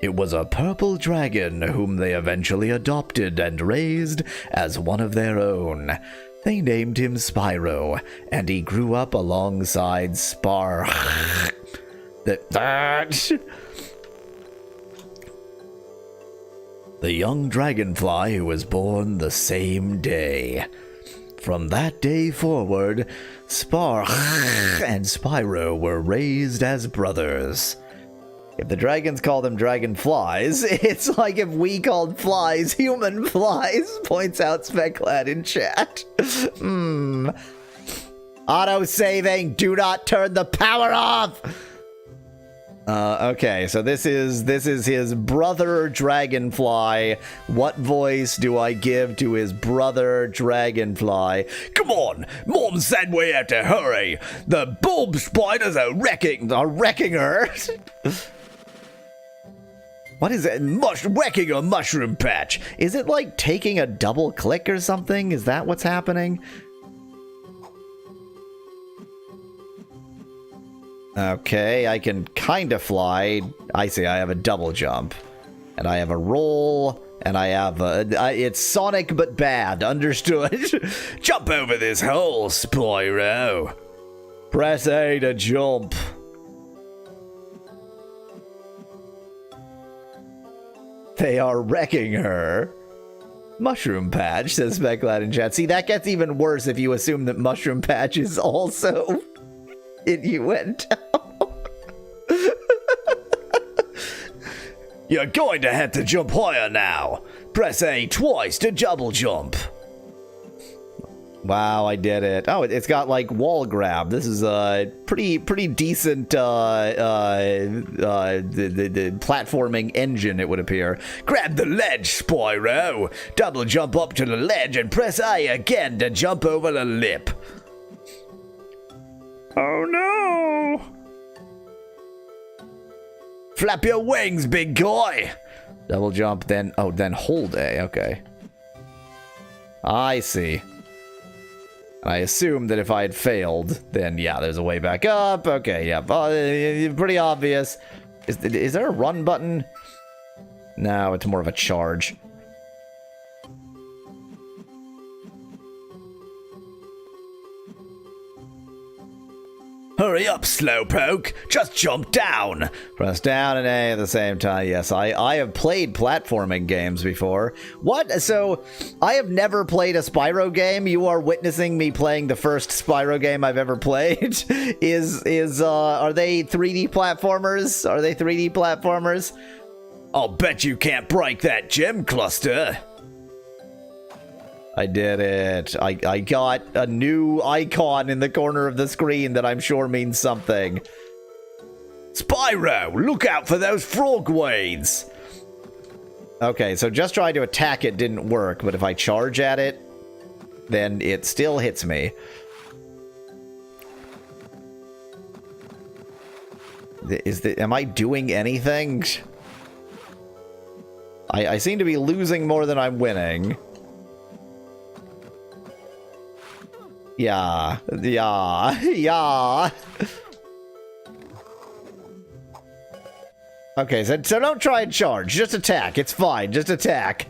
It was a purple dragon whom they eventually adopted and raised as one of their own. They named him Spyro, and he grew up alongside the young dragonfly who was born the same day. From that day forward, Spar and Spyro were raised as brothers. If the dragons call them dragonflies, it's like if we called flies human flies, points out Speclad in chat. Auto-saving, do not turn the power off! Okay, so this is his brother Dragonfly. What voice do I give to his brother Dragonfly? Come on, Mom said we have to hurry. The bulb spiders are wrecking her. What is it? Wrecking a mushroom patch. Is it like taking a double click or something? Is that what's happening? Okay, I can kind of fly. I see, I have a double jump. And I have a roll. And I have it's Sonic but bad. Understood. Jump over this hole, Spyro. Press A to jump. They are wrecking her. Mushroom Patch, says Speclad in chat. See, that gets even worse if you assume that Mushroom Patch is also innuendo. You're going to have to jump higher now. Press A twice to double jump. Wow, I did it. Oh, it's got like wall grab. This is a pretty decent the platforming engine, it would appear. Grab the ledge, Spyro. Double jump up to the ledge and press A again to jump over the lip. Oh no! Flap your wings, big guy. Double jump, then hold A. Okay. I see. I assume that if I had failed, then yeah, there's a way back up. Okay, yeah, pretty obvious. Is there a run button? No, it's more of a charge. Hurry up, Slowpoke! Just jump down! Press down and A at the same time. Yes, I have played platforming games before. What? So, I have never played a Spyro game. You are witnessing me playing the first Spyro game I've ever played. Are they 3D platformers? Are they 3D platformers? I'll bet you can't break that gem cluster. I did it. I got a new icon in the corner of the screen that I'm sure means something. Spyro, look out for those frogwades. Okay, so just trying to attack it didn't work, but if I charge at it, then it still hits me. Am I doing anything? I seem to be losing more than I'm winning. Yeah. Okay, so don't try and charge. Just attack. It's fine. Just attack.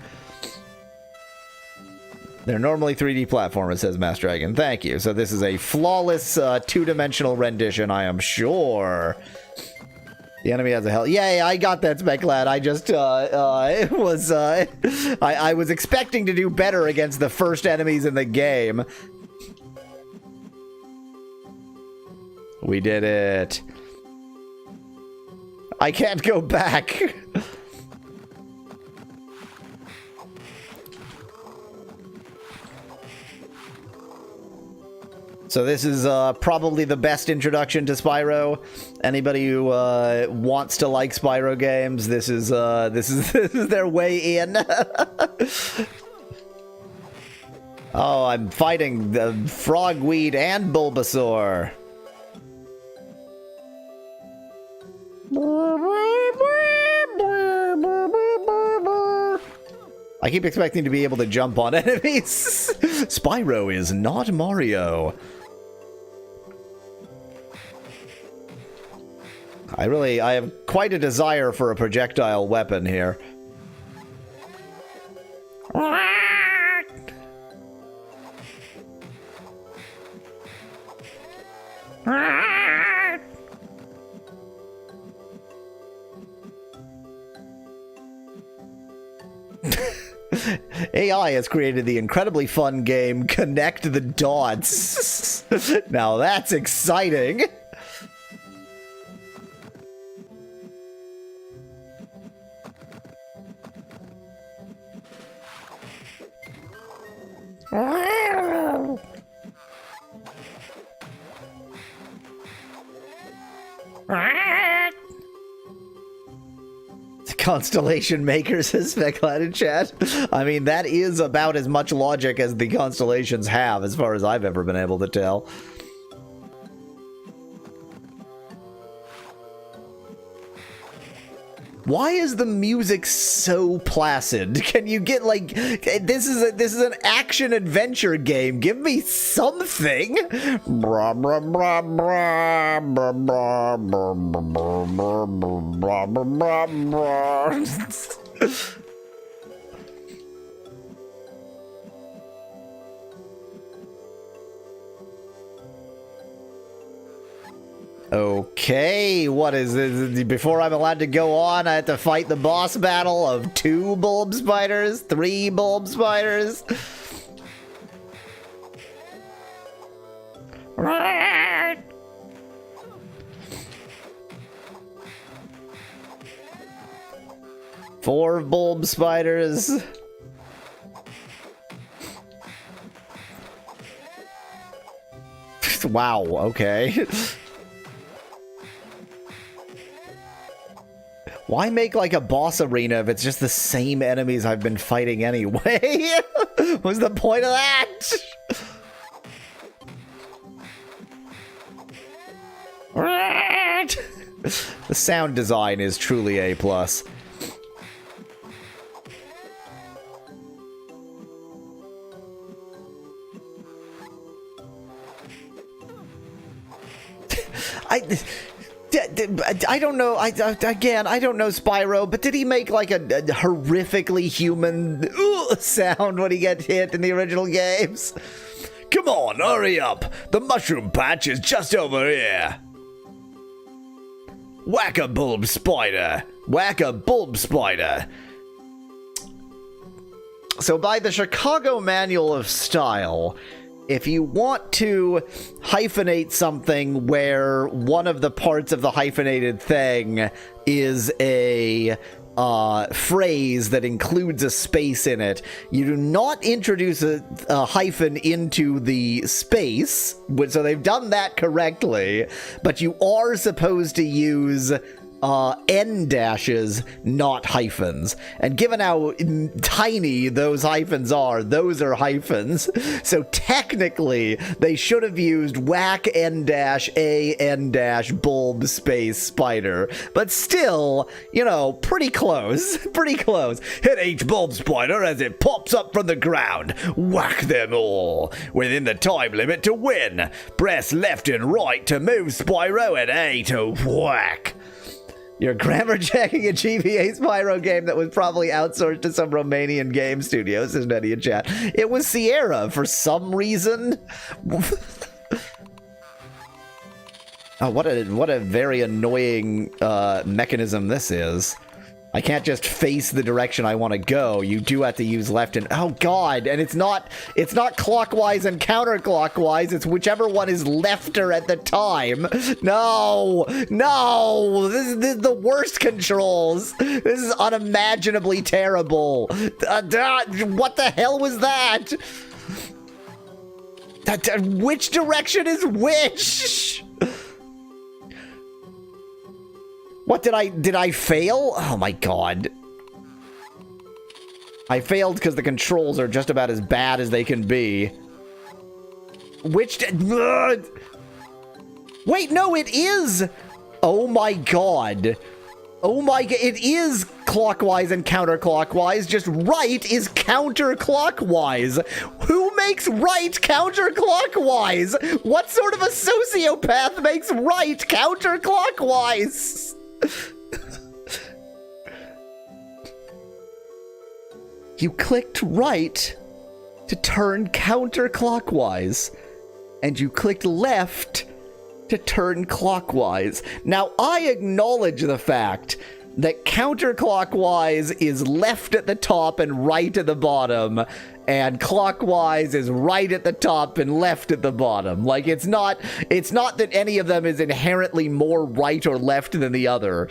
They're normally 3D platformers, says Master Dragon. Thank you. So this is a flawless two-dimensional rendition, I am sure. The enemy has a hell. Yay, I got that, Speclad. I just, it was, I was expecting to do better against the first enemies in the game. We did it. I can't go back. So this is probably the best introduction to Spyro. Anybody who wants to like Spyro games, this is their way in. Oh, I'm fighting the Frogweed and Bulbasaur. I keep expecting to be able to jump on enemies. Spyro is not Mario. I have quite a desire for a projectile weapon here. AI has created the incredibly fun game Connect the Dots. Now that's exciting. Constellation makers, says Speclad in chat. I mean, that is about as much logic as the constellations have, as far as I've ever been able to tell. Why is the music so placid? Can you get, like, this is an action adventure game. Give me something. Blah, blah, blah, blah, blah, blah, blah, blah, blah, blah, blah. Okay, what is this? Before I'm allowed to go on, I have to fight the boss battle of 2 bulb spiders, 3 bulb spiders. Four bulb spiders. Wow, okay. Why make, like, a boss arena if it's just the same enemies I've been fighting anyway? What's the point of that? The sound design is truly A+. I don't know. I don't know Spyro, but did he make like a horrifically human sound when he gets hit in the original games? Come on, hurry up! The mushroom patch is just over here. Whack a bulb spider! Whack a bulb spider! So by the Chicago Manual of Style, if you want to hyphenate something where one of the parts of the hyphenated thing is a phrase that includes a space in it, you do not introduce a hyphen into the space, so they've done that correctly, but you are supposed to use N dashes, not hyphens. And given how tiny those hyphens are, those are hyphens. So technically, they should have used whack N dash A N dash bulb space spider. But still, you know, pretty close. Pretty close. Hit each bulb spider as it pops up from the ground. Whack them all. Within the time limit to win. Press left and right to move Spyro and A to whack. You're grammar checking a GBA Spyro game that was probably outsourced to some Romanian game studio, says Nettie in chat. It was Sierra for some reason. Oh, what a very annoying mechanism this is. I can't just face the direction I want to go. You do have to use left and... Oh, God. And it's not clockwise and counterclockwise. It's whichever one is lefter at the time. No. No. This is the worst controls. This is unimaginably terrible. What the hell was that? Which direction is which? What did I fail? Oh my god. I failed because the controls are just about as bad as they can be. Which wait, no, it is. Oh my god. Oh my god, it is clockwise and counterclockwise, just right is counterclockwise. Who makes right counterclockwise? What sort of a sociopath makes right counterclockwise? You clicked right to turn counterclockwise, and you clicked left to turn clockwise. Now, I acknowledge the fact that counterclockwise is left at the top and right at the bottom, and clockwise is right at the top and left at the bottom. Like, it's not that any of them is inherently more right or left than the other.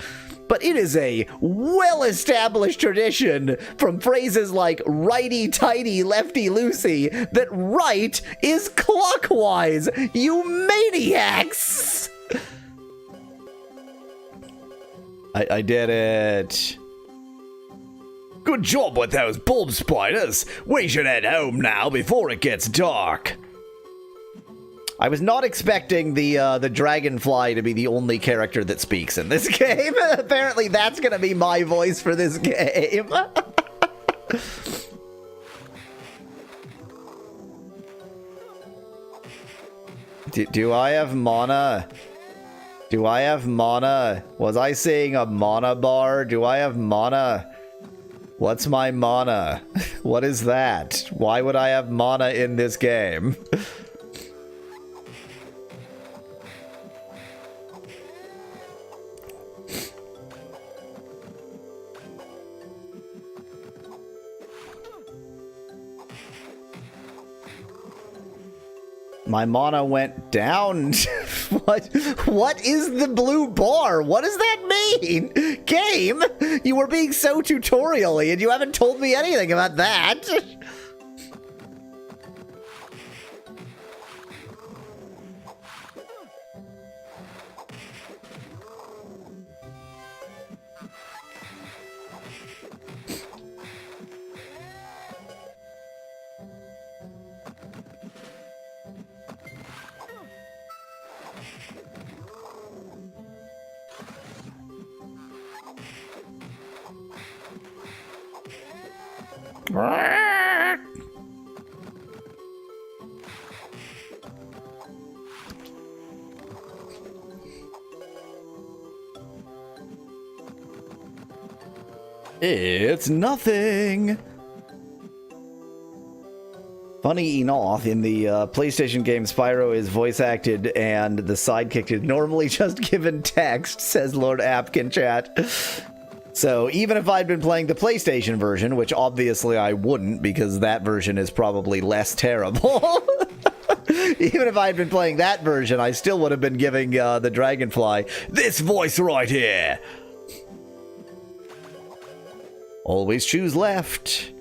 But it is a well-established tradition from phrases like righty-tighty, lefty-loosey that right is clockwise, you maniacs! I did it. Good job with those bulb spiders. We should head home now before it gets dark. I was not expecting the dragonfly to be the only character that speaks in this game. Apparently that's going to be my voice for this game. Do I have mana? Do I have mana? Was I seeing a mana bar? Do I have mana? What's my mana? What is that? Why would I have mana in this game? My mana went down. What is the blue bar? What does that mean? Game? You were being so tutorial-y and you haven't told me anything about that. It's nothing. Funny enough, in the PlayStation game, Spyro is voice acted and the sidekick is normally just given text, says Lord Apkin chat. So even if I'd been playing the PlayStation version, which obviously I wouldn't because that version is probably less terrible. Even if I'd been playing that version, I still would have been giving the Dragonfly this voice right here. Always choose left.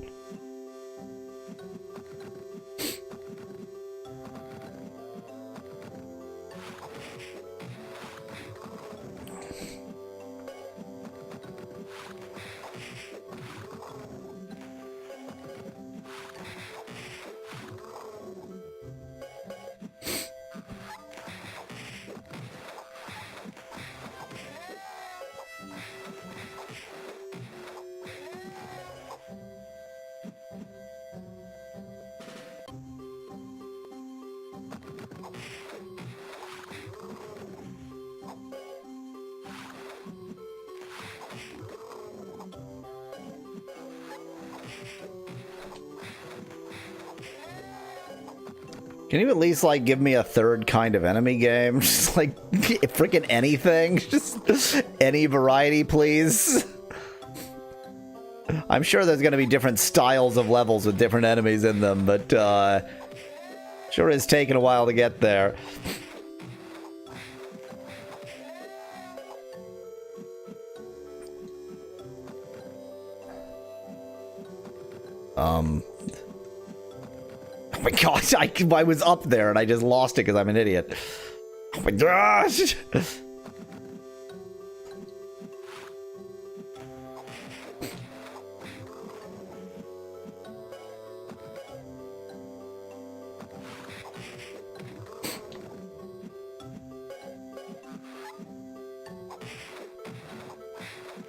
Can you at least, like, give me a third kind of enemy game? Just, like, freaking anything? Just any variety, please? I'm sure there's going to be different styles of levels with different enemies in them, but, sure is taking a while to get there. Oh my gosh, I was up there and I just lost it because I'm an idiot. Oh my gosh!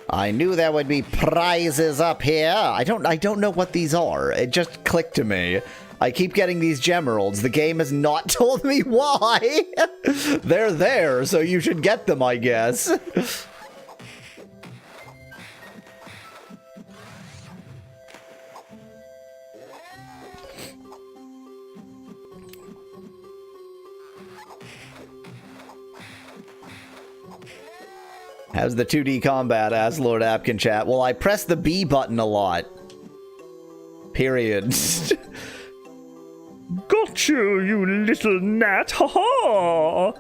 I knew there would be prizes up here. I don't know what these are. It just clicked to me. I keep getting these gemeralds. The game has not told me why. They're there, so you should get them, I guess. How's the 2D combat? Asked Lord Apkin chat. Well, I press the B button a lot. Period. Got you, you little gnat! Ha ha!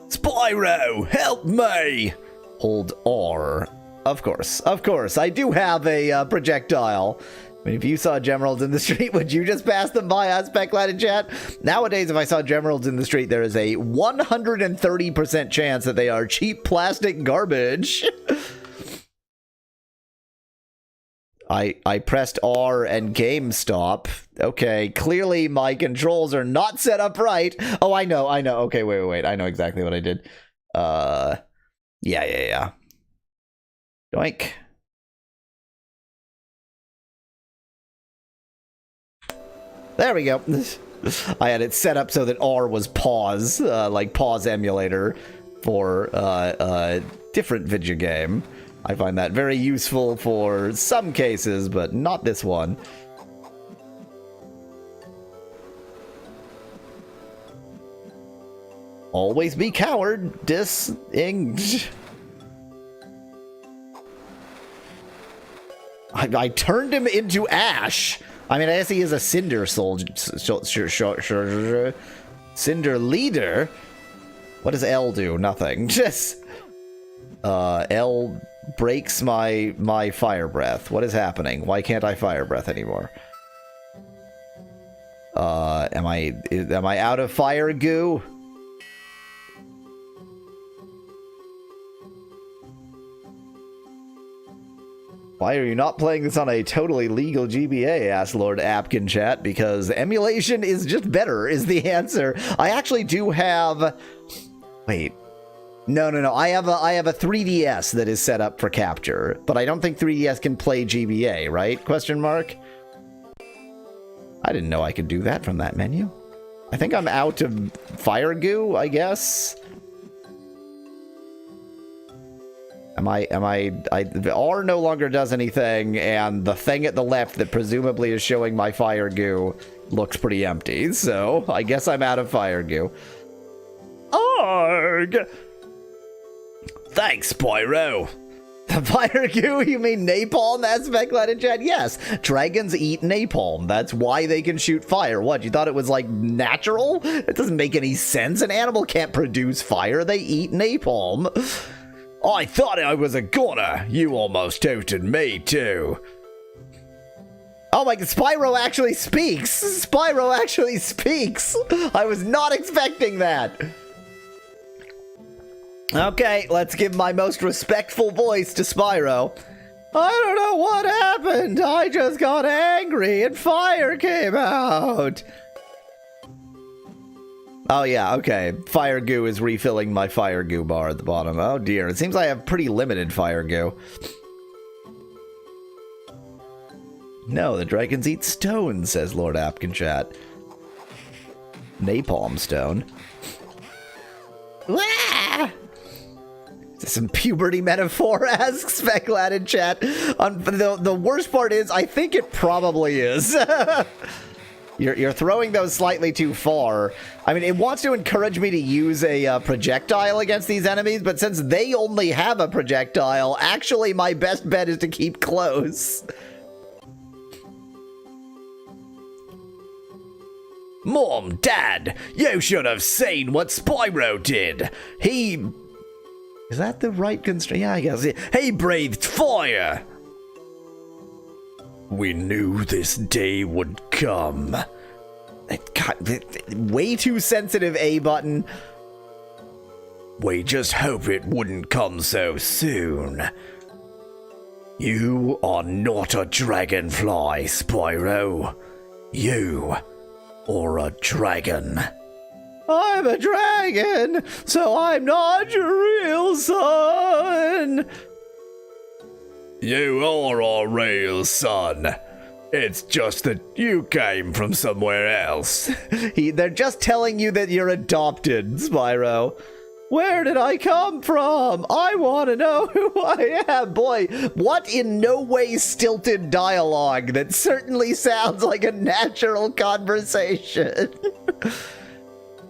Spyro, help me! Hold R. Of course, I do have a projectile. I mean, if you saw gemeralds in the street, would you just pass them by us, Speclat in chat? Nowadays, if I saw gemeralds in the street, there is a 130% chance that they are cheap plastic garbage. I pressed R and GameStop. Okay, clearly my controls are not set up right. Oh, I know. Okay, wait. I know exactly what I did. Yeah. Doink. There we go. I had it set up so that R was pause, like pause emulator for a different video game. I find that very useful for some cases, but not this one. Always be coward-dis-ing. I turned him into ash. I mean, I guess he is a cinder soldier. Cinder leader? What does L do? Nothing. Just L breaks my fire breath. What is happening? Why can't I fire breath anymore? Am I out of fire goo? Why are you not playing this on a totally legal GBA? Asked Lord Apkin chat. Because emulation is just better, is the answer. I actually do have... Wait. No. I have a 3DS that is set up for capture, but I don't think 3DS can play GBA, right? Question mark? I didn't know I could do that from that menu. I think I'm out of fire goo, I guess. R no longer does anything, and the thing at the left that presumably is showing my fire goo looks pretty empty, so I guess I'm out of fire goo. Arg! Thanks, Spyro. The fire goo? You mean napalm? That's Speclat in chat. Yes, dragons eat napalm. That's why they can shoot fire. What, you thought it was, like, natural? It doesn't make any sense. An animal can't produce fire. They eat napalm. I thought I was a goner. You almost toasted me, too. Oh my god, Spyro actually speaks! Spyro actually speaks! I was not expecting that! Okay, let's give my most respectful voice to Spyro. I don't know what happened. I just got angry and fire came out. Oh yeah, okay. Fire goo is refilling my fire goo bar at the bottom. Oh dear, it seems I have pretty limited fire goo. No, the dragons eat stones, says Lord Apkin chat. Napalm stone. Wah! Is this some puberty metaphor? Asks Speclat in chat. The worst part is, I think it probably is. You're throwing those slightly too far. I mean, it wants to encourage me to use a projectile against these enemies, but since they only have a projectile, actually my best bet is to keep close. Mom, Dad, you should have seen what Spyro did. He... Is that the right constraint? Yeah, I guess. He breathed fire. We knew this day would come. Way too sensitive, A button. We just hope it wouldn't come so soon. You are not a dragonfly, Spyro. You are a dragon. I'm a dragon, so I'm not your real son. You are our real son. It's just that you came from somewhere else. They're just telling you that you're adopted, Spyro. Where did I come from? I want to know who I am. Boy, what in no way stilted dialogue that certainly sounds like a natural conversation.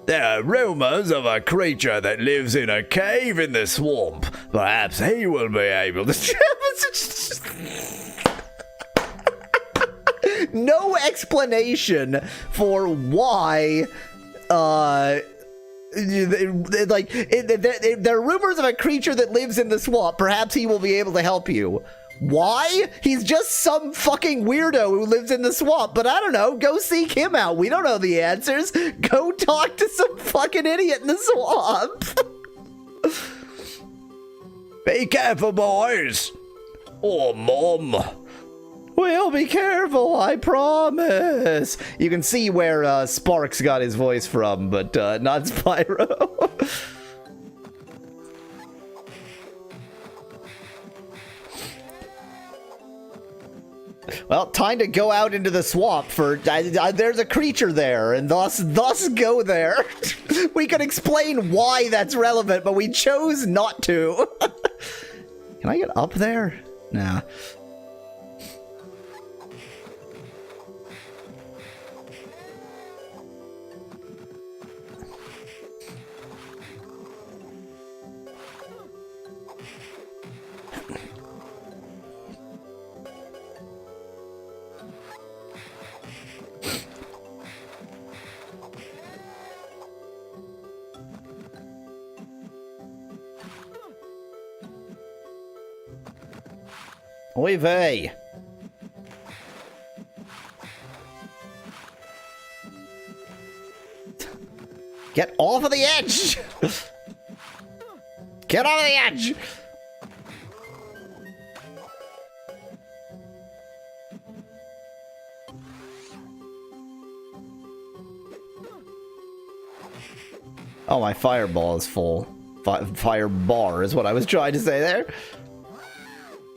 There are rumors of a creature that lives in a cave in the swamp. Perhaps he will be able to... No explanation for why, there are rumors of a creature that lives in the swamp. Perhaps he will be able to help you. Why? He's just some fucking weirdo who lives in the swamp, but I don't know. Go seek him out. We don't know the answers. Go talk to some fucking idiot in the swamp. Be careful, boys. Oh, Mom. We'll be careful, I promise. You can see where Sparks got his voice from, but not Spyro. Well, time to go out into the swamp for... there's a creature there, and thus go there. We could explain why that's relevant, but we chose not to. Can I get up there? Nah. Oy vey. Get off of the edge! Get off of the edge! Oh, my fireball is full. Fire bar is what I was trying to say there.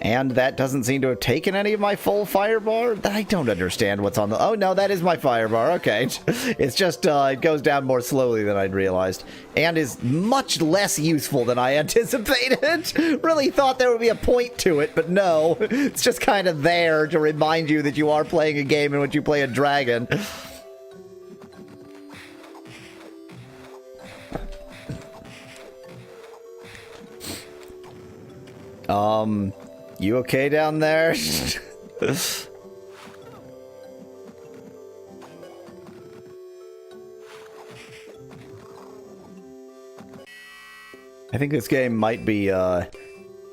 And that doesn't seem to have taken any of my full fire bar? I don't understand what's on the... Oh, no, that is my fire bar. Okay. It's just, it goes down more slowly than I'd realized. And is much less useful than I anticipated. Really thought there would be a point to it, but no. It's just kind of there to remind you that you are playing a game in which you play a dragon. You okay down there? I think this game might be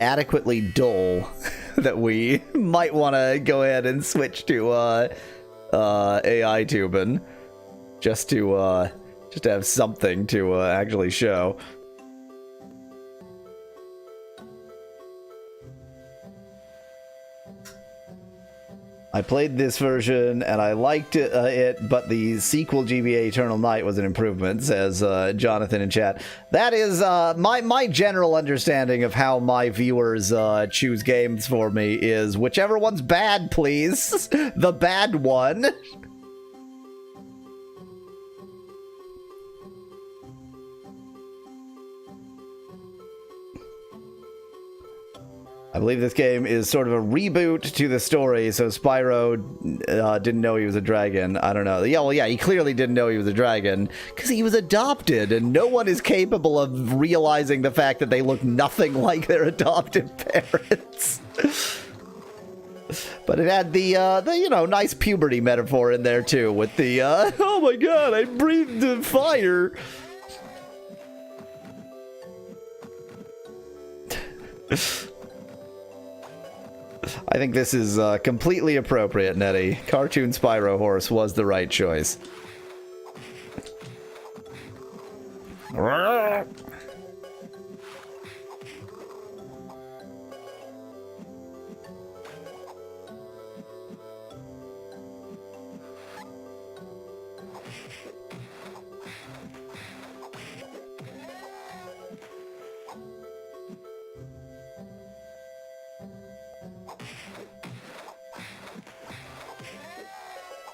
adequately dull that we might want to go ahead and switch to AI tubing just to have something to actually show. I played this version and I liked it, but the sequel GBA Eternal Night was an improvement, says Jonathan in chat. That is my general understanding of how my viewers choose games for me is whichever one's bad, please. The bad one. I believe this game is sort of a reboot to the story, so Spyro didn't know he was a dragon. I don't know. Yeah, well, yeah, he clearly didn't know he was a dragon, because he was adopted, and no one is capable of realizing the fact that they look nothing like their adoptive parents. But it had the you know, nice puberty metaphor in there, too, with the, oh my god, I breathed fire. I think this is completely appropriate, Nettie. Cartoon Spyro Horse was the right choice.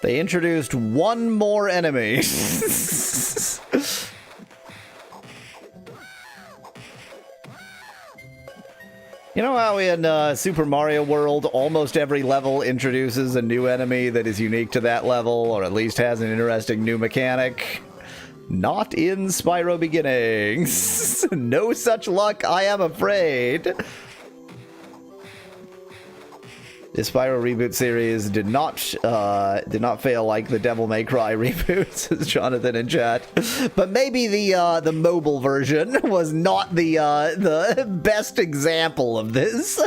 They introduced one more enemy. You know how in Super Mario World, almost every level introduces a new enemy that is unique to that level, or at least has an interesting new mechanic? Not in Spyro Beginnings. No such luck, I am afraid. The Spyro reboot series did not fail like the Devil May Cry reboot, says Jonathan in chat. But maybe the mobile version was not the best example of this.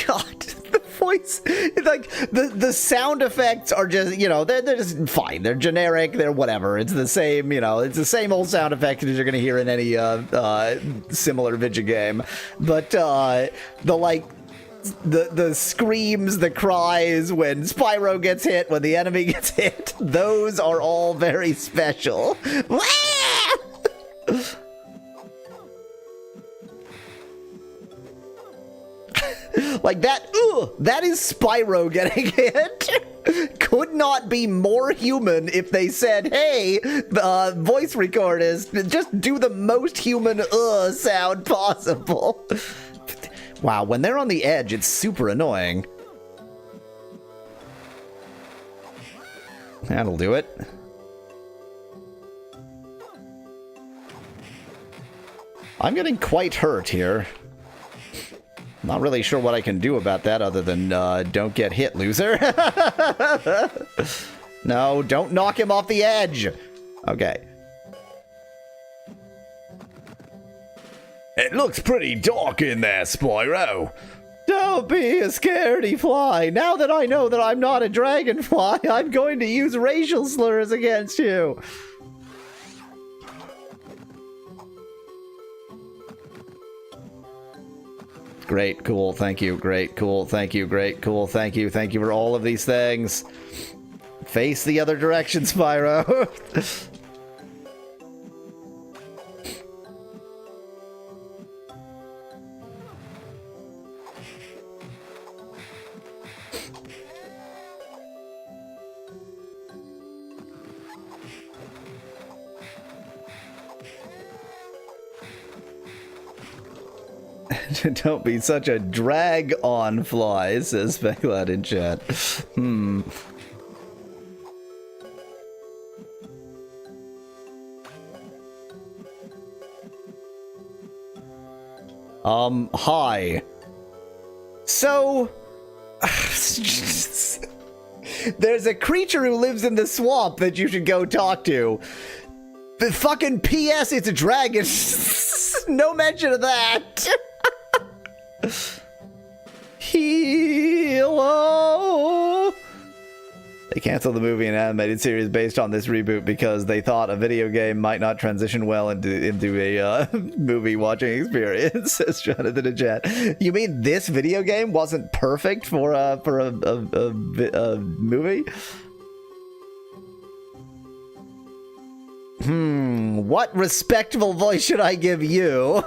God, the voice, like the sound effects are just, you know, they're just fine. They're generic. They're whatever. It's the same, you know, it's the same old sound effects as you're gonna hear in any similar video game. But the screams, the cries when Spyro gets hit, when the enemy gets hit, those are all very special. Like that, that is Spyro getting hit. Could not be more human if they said, hey, voice recorders, just do the most human sound possible. Wow, when they're on the edge, it's super annoying. That'll do it. I'm getting quite hurt here. Not really sure what I can do about that other than don't get hit, loser. No, don't knock him off the edge. Okay. It looks pretty dark in there, Spyro. Don't be a scaredy fly. Now that I know that I'm not a dragonfly, I'm going to use racial slurs against you. Great, cool, thank you, great, cool, thank you, great, cool, thank you for all of these things. Face the other direction, Spyro. Don't be such a drag on fly, says Speculad in chat. Hi. So, there's a creature who lives in the swamp that you should go talk to. The fucking P.S. It's a dragon. No mention of that. Hello. They canceled the movie and animated series based on this reboot because they thought a video game might not transition well into a movie watching experience, says Jonathan in chat. You mean this video game wasn't perfect for a movie? What respectable voice should I give you?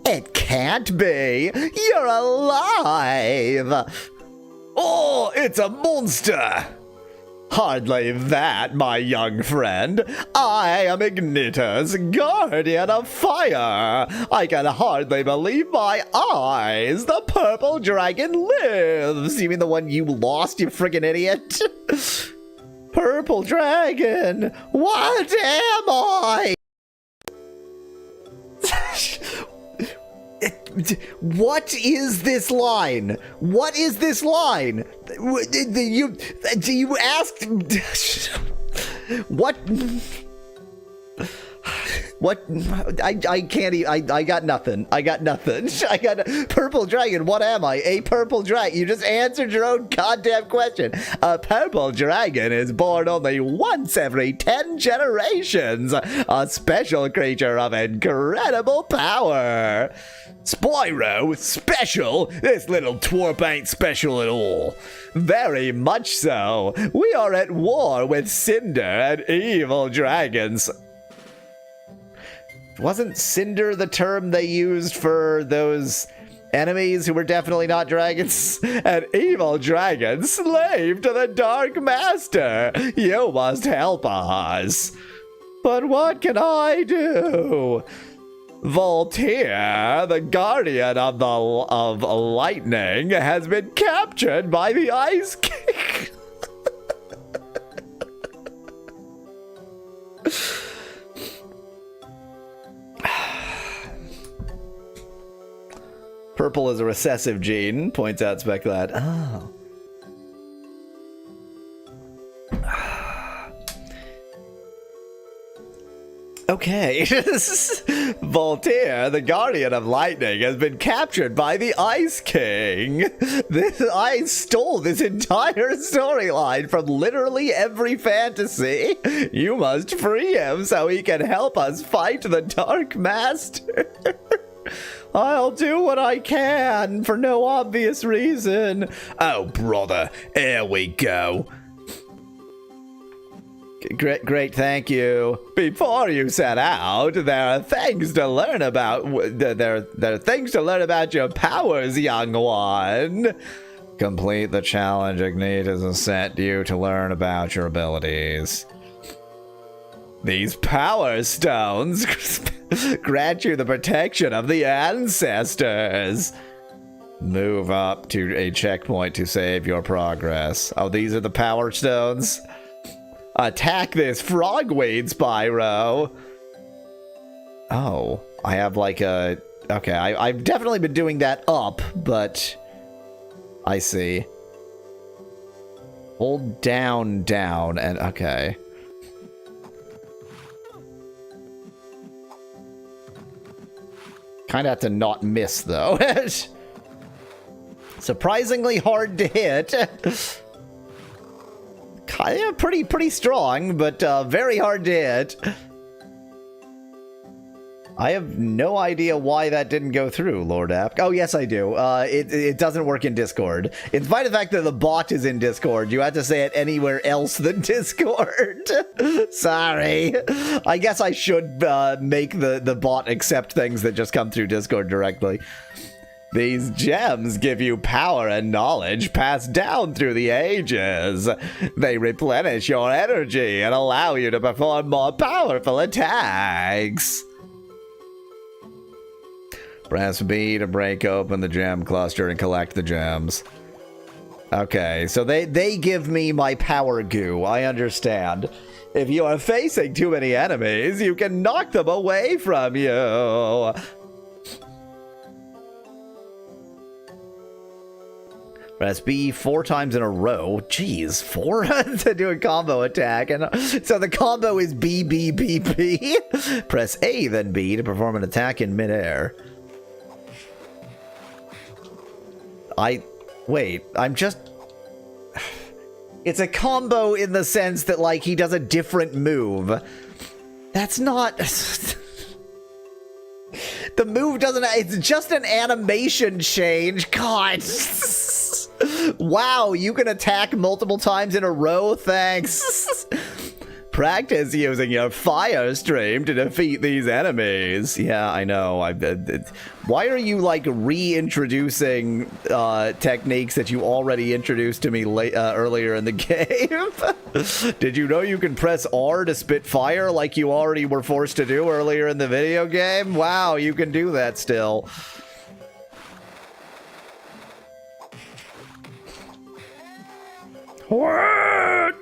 It can't be. You're alive. Oh, it's a monster! Hardly that, my young friend. I am Ignitus, guardian of fire. I can hardly believe my eyes. The purple dragon lives. You mean the one you lost, you friggin' idiot? Purple dragon, what am I? What is this line? What is this line? You asked... What? What? I can't even... I got nothing. I got nothing. I got... Purple dragon, what am I? A purple dragon. You just answered your own goddamn question. A purple dragon is born only once every 10 generations. A special creature of incredible power. Spyro, special? This little twerp ain't special at all. Very much so. We are at war with Cinder and evil dragons. Wasn't Cinder the term they used for those enemies who were definitely not dragons? An evil dragon, slave to the Dark Master. You must help us. But what can I do? Voltaire, the guardian of lightning, has been captured by the Ice King. Purple is a recessive gene, points out Speculad. Oh. Okay. Voltaire, the guardian of lightning, has been captured by the Ice King. I stole this entire storyline from literally every fantasy. You must free him so he can help us fight the Dark Master. I'll do what I can for no obvious reason. Oh, brother, here we go. Great, thank you. Before you set out, there are things to learn about. There are things to learn about your powers, young one. Complete the challenge Ignitus has sent you to learn about your abilities. These power stones grant you the protection of the ancestors. Move up to a checkpoint to save your progress. Oh, these are the power stones? Attack this frogweed, Spyro. Oh, I have like a... Okay, I've definitely been doing that up, but... I see. Hold down, and... Okay. Kind of have to not miss, though. Surprisingly hard to hit. Yeah, pretty strong, but very hard to hit. I have no idea why that didn't go through, Lord App. Oh, yes, I do. It doesn't work in Discord. In spite of the fact that the bot is in Discord, you have to say it anywhere else than Discord. Sorry. I guess I should make the bot accept things that just come through Discord directly. These gems give you power and knowledge passed down through the ages. They replenish your energy and allow you to perform more powerful attacks. Press B to break open the gem cluster and collect the gems. Okay, so they give me my power goo. I understand. If you are facing too many enemies, you can knock them away from you. Press B 4 times in a row. Jeez, 4 to do a combo attack. And so the combo is B, B, B, B. Press A, then B to perform an attack in midair. Wait, I'm just... It's a combo in the sense that, like, he does a different move. That's not... The move doesn't... It's just an animation change. God. Wow, you can attack multiple times in a row? Thanks. Practice using your fire stream to defeat these enemies. Yeah, I know. Why are you, like, reintroducing techniques that you already introduced to me earlier in the game? Did you know you can press R to spit fire like you already were forced to do earlier in the video game? Wow, you can do that still. What?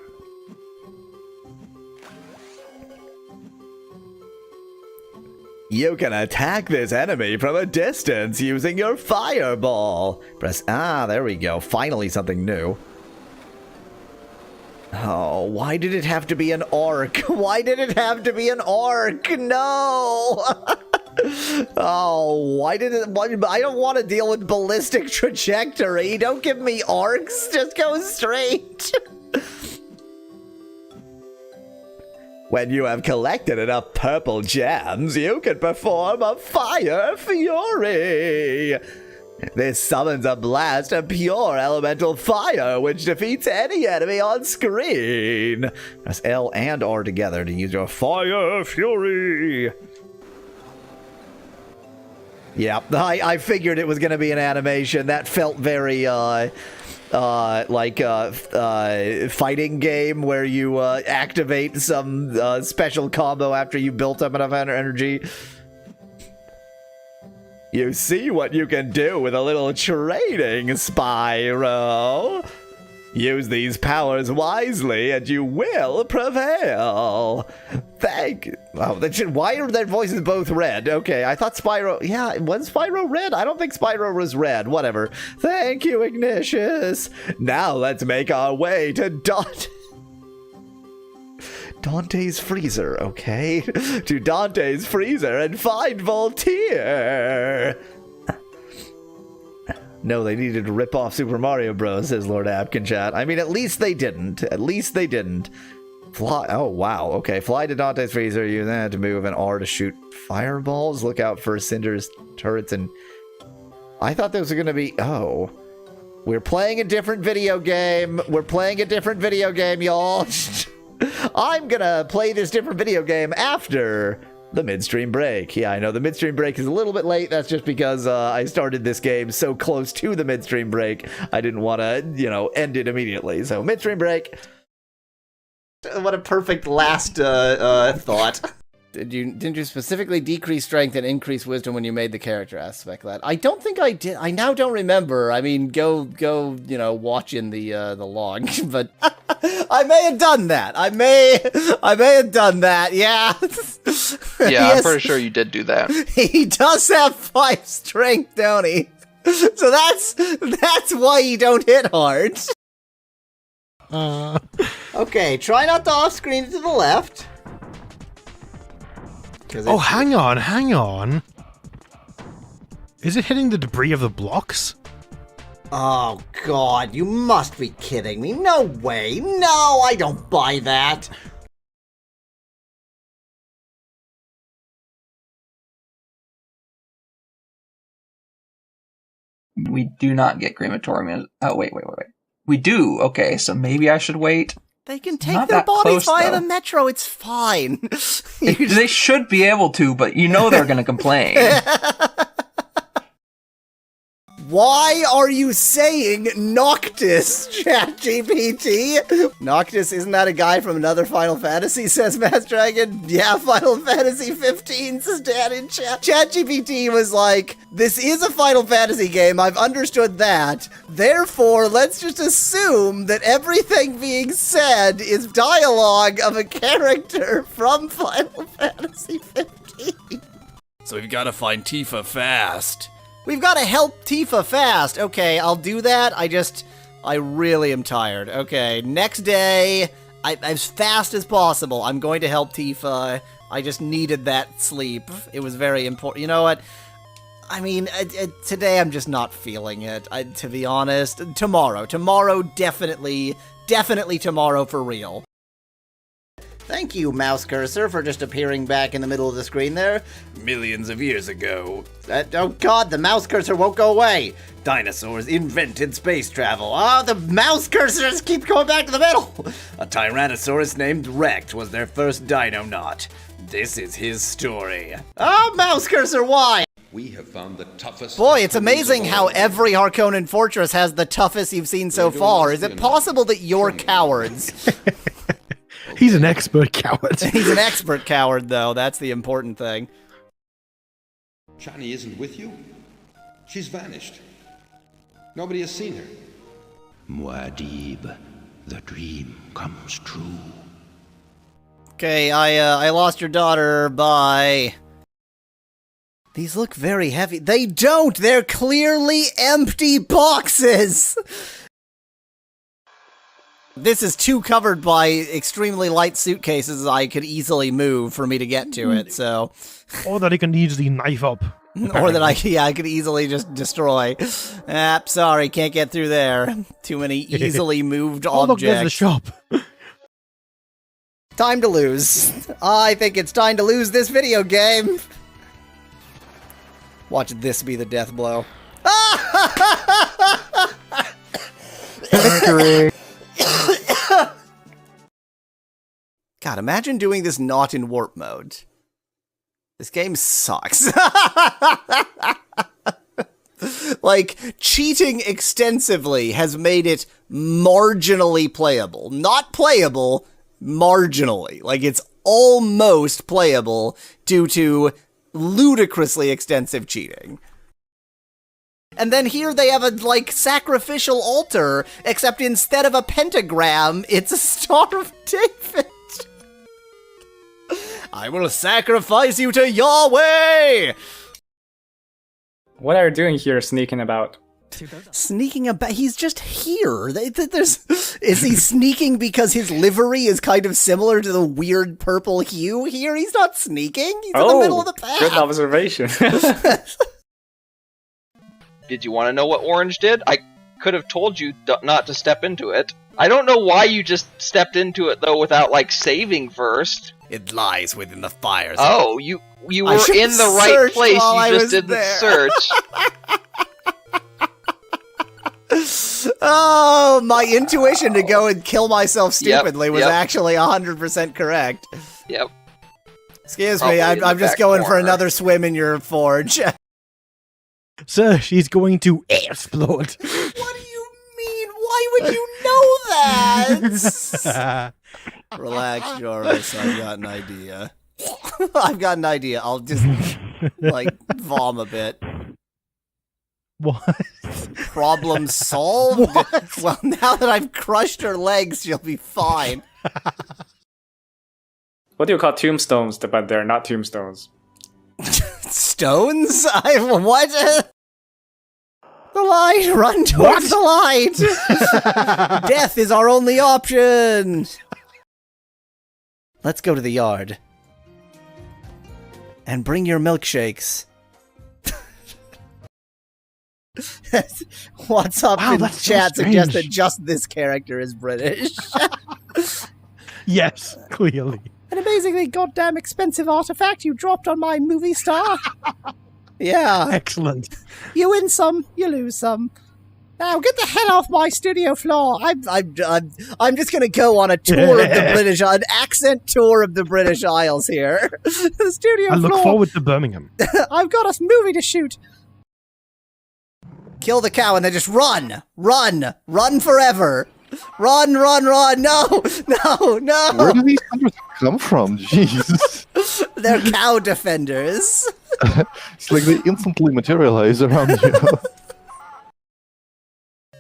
You can attack this enemy from a distance using your fireball. Press, there we go. Finally something new. Oh, why did it have to be an arc? Why did it have to be an arc? No! Oh, why did it... I don't want to deal with ballistic trajectory. Don't give me arcs. Just go straight. When you have collected enough purple gems, you can perform a fire fury. This summons a blast of pure elemental fire, which defeats any enemy on screen. Press L and R together to use your fire fury. Yeah, I figured it was going to be an animation. That felt very, fighting game where you activate some special combo after you built up enough energy. You see what you can do with a little training, Spyro. Use these powers wisely and you will prevail. Thank you. Oh, why are their voices both red? Okay, I thought Spyro... Yeah, was Spyro red? I don't think Spyro was red. Whatever. Thank you, Ignatius. Now let's make our way to Dante's freezer, okay? To Dante's freezer and find Voltaire. No, they needed to rip off Super Mario Bros, says Lord Apkinchat. I mean, at least they didn't. At least they didn't. Fly. Oh, wow. Okay, fly to Dante's freezer. You then have to move an R to shoot fireballs. Look out for cinders, turrets, and... I thought those were going to be... Oh. We're playing a different video game. We're playing a different video game, y'all. I'm gonna play this different video game after the midstream break. Yeah, I know the midstream break is a little bit late. That's just because I started this game so close to the midstream break. I didn't want to, end it immediately. So, midstream break. What a perfect last thought. Didn't you specifically decrease strength and increase wisdom when you made the character aspect that? I don't think I did. I now don't remember. I mean, go, watch in the log. But I may have done that. I may have done that. Yeah. Yeah, I'm pretty sure you did do that. He does have 5 strength, don't he? So that's why you don't hit hard. Okay, try not to off screen to the left. Oh, hang on. Is it hitting the debris of the blocks? Oh, God, you must be kidding me. No way. No, I don't buy that. We do not get crematorium. Oh, wait. We do. Okay, so maybe I should wait. They can take their bodies via the metro. It's fine. They should be able to, but they're going to complain. Why are you saying Noctis, ChatGPT? Noctis, isn't that a guy from another Final Fantasy, says Mass Dragon? Yeah, Final Fantasy 15, says Dan in chat. ChatGPT was like, this is a Final Fantasy game, I've understood that. Therefore, let's just assume that everything being said is dialogue of a character from Final Fantasy 15. So we've got to find Tifa fast. We've got to help Tifa fast. Okay, I'll do that. I really am tired. Okay, next day, as fast as possible, I'm going to help Tifa. I just needed that sleep. It was very important. You know what? I mean, today I'm just not feeling it, to be honest. Tomorrow, definitely tomorrow for real. Thank you, mouse cursor, for just appearing back in the middle of the screen there. Millions of years ago, Oh god, the mouse cursor won't go away! dinosaurs invented space travel. Oh, the mouse cursors keep going back to the middle! A Tyrannosaurus named Rex was their first dino-naut. This is his story. Oh, mouse cursor, why? We have found the toughest... Boy, it's amazing how every Harkonnen fortress has the toughest you've seen so far. Is it possible that you're cowards? He's an expert coward. He's an expert coward, though. That's the important thing. Shani isn't with you? She's vanished. Nobody has seen her. Muad'Dib, the dream comes true. Okay, I lost your daughter. Bye. These look very heavy. They don't! They're clearly empty boxes! This is too covered by extremely light suitcases I could easily move for me to get to it, so... Or that he can easily knife up. Or that I could easily just destroy. Sorry, can't get through there. Too many easily moved Oh, look, there's the objects. shop. Time to lose. I think it's time to lose this video game. Watch this be the death blow. Victory. God, imagine doing this not in warp mode. This game sucks. Like, cheating extensively has made it marginally playable. Not playable, marginally. Like, it's almost playable due to ludicrously extensive cheating. And then here they have a, like, sacrificial altar, except instead of a pentagram, it's a Star of David. I will sacrifice you to Yahweh! What are you doing here, sneaking about? Sneaking about? He's just here. Is he sneaking because his livery is kind of similar to the weird purple hue here? He's not sneaking. He's in the middle of the path. Good observation. Did you want to know what orange did? I could have told you not to step into it. I don't know why you just stepped into it, though, without, like, saving first. It lies within the fire. Oh, you were in the right place, you just didn't search. Oh, my intuition to go and kill myself stupidly was actually 100% correct. Yep. Excuse me, I'm just going for another swim in your forge. Sir, she's going to explode. What do you mean? Why would you know that? Relax, Jarvis. I've got an idea. I've got an idea. I'll just, like, vom a bit. What? Problem solved? What? Well, now that I've crushed her legs, she'll be fine. What do you call tombstones, but they're not tombstones? Stones? What? The light! Run towards the light! Death is our only option! Let's go to the yard. And bring your milkshakes. What's up in that's chat so suggests strange. that just this character is British. Yes, clearly. An amazingly goddamn expensive artifact you dropped on my movie star. Yeah. Excellent. You win some, you lose some. Now get the hell off my studio floor. I'm just gonna go on a tour of the British, an accent tour of the British Isles here. The studio I look floor. forward to Birmingham. I've got a movie to shoot. Kill the cow and then just run, run forever. Run, no, no. Where do these numbers come from? Jeez. They're cow defenders. It's like they instantly materialize around you.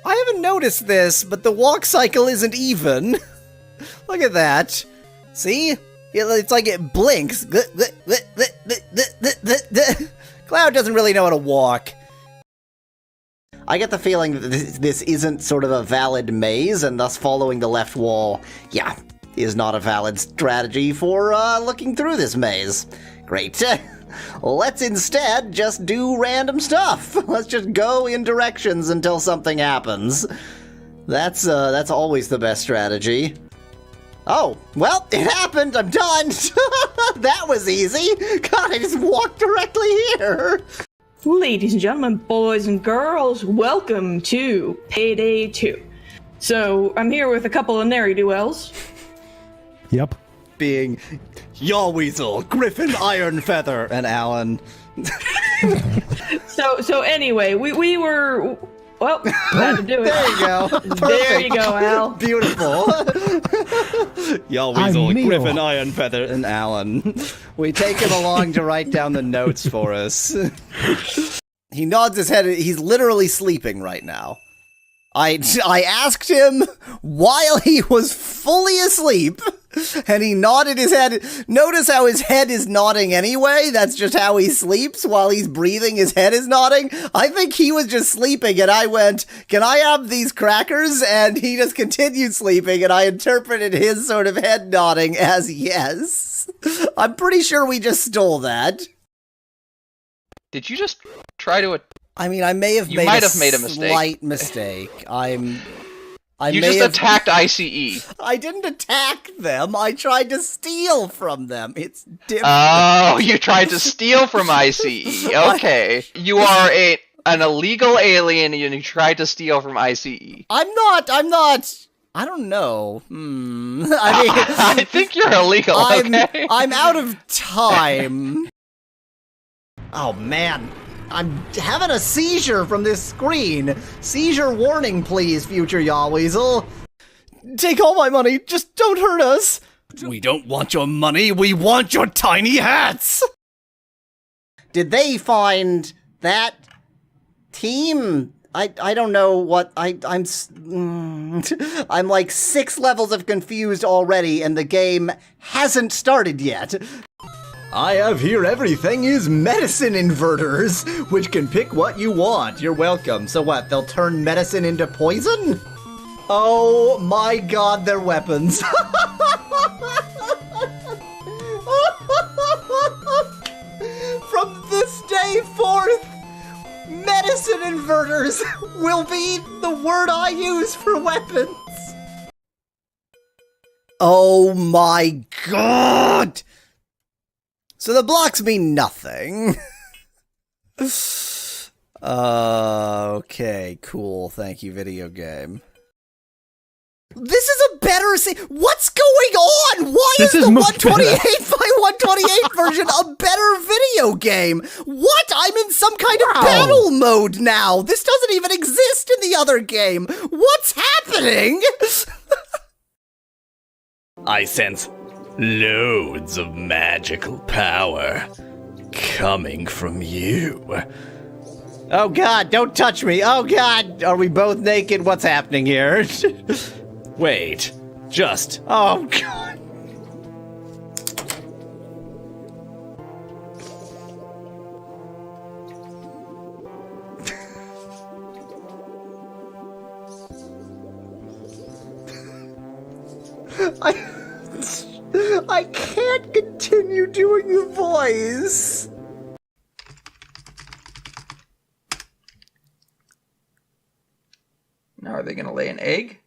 I haven't noticed this, but the walk cycle isn't even. Look at that. See? It's like it blinks. Cloud doesn't really know how to walk. I get the feeling that this isn't sort of a valid maze, and thus following the left wall, is not a valid strategy for looking through this maze. Great. Let's instead just do random stuff. Let's just go in directions until something happens. That's always the best strategy. Oh, well, it happened. I'm done. That was easy. God, I just walked directly here. Ladies and gentlemen, boys and girls, welcome to Payday 2. So, I'm here with a couple of ne'er-do-wells. Yep. Being Yawweasel, Griffin Ironfeather, and Alan. So anyway, we were... Well, had to do it. There you go. There you go, Al. Beautiful. Yawweasel, Griffin Ironfeather, and Alan. We take him along to write down the notes for us. He nods his head. He's literally sleeping right now. I asked him while he was fully asleep, and he nodded his head. Notice how his head is nodding anyway? That's just how he sleeps. While he's breathing, his head is nodding. I think he was just sleeping, and I went, "Can I have these crackers?" And he just continued sleeping, and I interpreted his sort of head nodding as yes. I'm pretty sure we just stole that. Did you just try to... I mean, I may have You made might a have made a mistake. slight mistake. You just attacked ICE. I didn't attack them. I tried to steal from them. It's different. Oh, you tried to steal from ICE. Okay. You are an illegal alien and you tried to steal from ICE. I'm not. I don't know. I mean, I think you're illegal, okay? I'm out of time. Oh, man. I'm having a seizure from this screen. Seizure warning, please, future Yawweasel. Take all my money. Just don't hurt us. We don't want your money. We want your tiny hats. Did they find that team? I don't know what I'm like 6 levels of confused already, and the game hasn't started yet. I have here everything is medicine inverters, which can pick what you want. You're welcome. So what, they'll turn medicine into poison? Oh my god, they're weapons. From this day forth, medicine inverters will be the word I use for weapons. Oh my god! So the blocks mean nothing. Okay, cool. Thank you, video game. This is a better what's going on? Why is the 128 by 128 version a better video game? What? I'm in some kind of battle mode now. This doesn't even exist in the other game. What's happening? I sense loads of magical power coming from you. Oh god, don't touch me. Oh god, are we both naked? What's happening here? Wait, just... Oh god. I can't continue doing the voice. Now, are they going to lay an egg?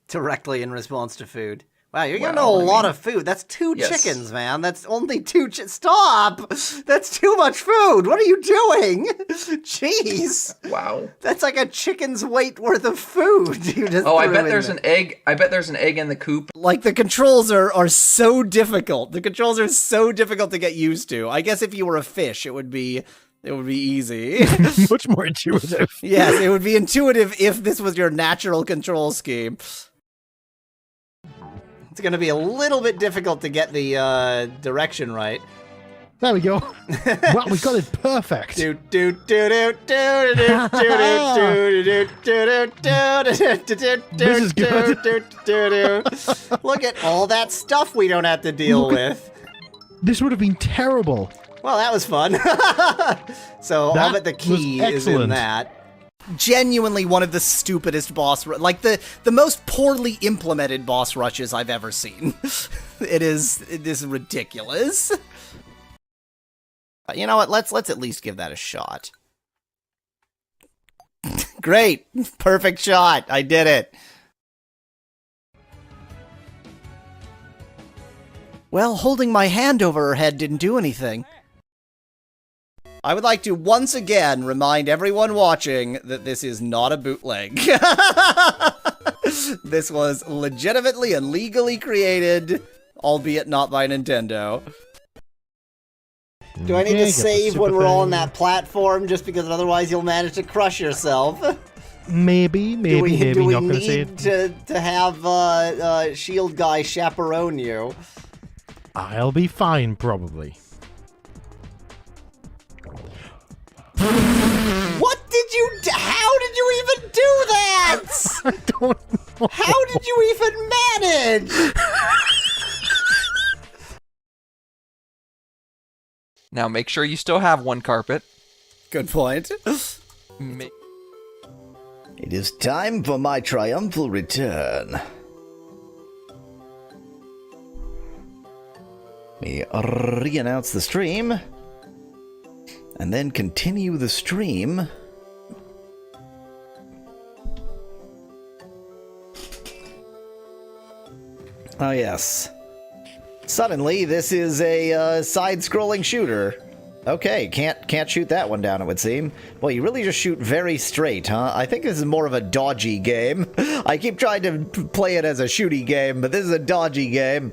Directly in response to food. Wow, you're getting a lot of food. That's 2 chickens, man. That's only 2 Stop! That's too much food! What are you doing? Jeez. Wow. That's like a chicken's weight worth of food. You just I bet there's an egg. I bet there's an egg in the coop. Like, the controls are so difficult. The controls are so difficult to get used to. I guess if you were a fish, it would be easy. Much more intuitive. Yes, it would be intuitive if this was your natural control scheme. It's going to be a little bit difficult to get the direction right. There we go. Wow, we got it perfect. Look at all that stuff we don't have to deal with. This would have been terrible. Well, that was fun. So I'll bet the key is in that. Genuinely one of the stupidest boss, like the most poorly implemented boss rushes I've ever seen. It is ridiculous. You know what? Let's at least give that a shot. Great, perfect shot. I did it. Well, holding my hand over her head didn't do anything. I would like to once again remind everyone watching that this is not a bootleg. This was legitimately and legally created, albeit not by Nintendo. Do I need to save when we're all on that platform just because otherwise you'll manage to crush yourself? Maybe, Do we not gonna say need it. to have Shield Guy chaperone you? I'll be fine, probably. What did you do? How did you even do that? I don't know. How did you even manage? Now make sure you still have one carpet. Good point. Ma- It is time for my triumphal return. We re-announce the stream, and then continue the stream. Oh yes. Suddenly, this is a side-scrolling shooter. Okay, can't shoot that one down, it would seem. Well, you really just shoot very straight, huh? I think this is more of a dodgy game. I keep trying to play it as a shooty game, but this is a dodgy game.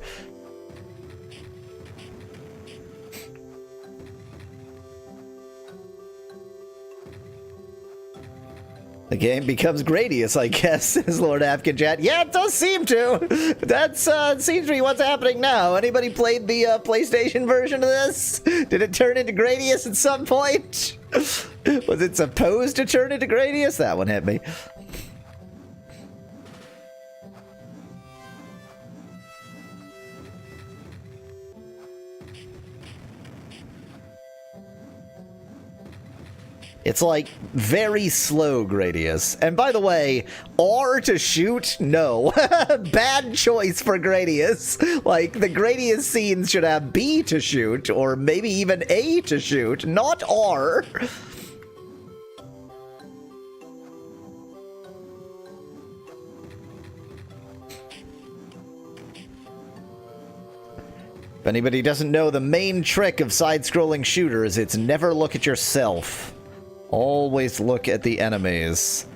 The game becomes Gradius, I guess, says Lord Afghan Chat. Yeah, it does seem to. That's seems to be what's happening now. Anybody played the PlayStation version of this? Did it turn into Gradius at some point? Was it supposed to turn into Gradius? That one hit me. It's like very slow Gradius. And by the way, R to shoot? No. Bad choice for Gradius. Like, the Gradius scenes should have B to shoot, or maybe even A to shoot, not R. If anybody doesn't know, the main trick of side-scrolling shooters, it's never look at yourself. Always look at the enemies.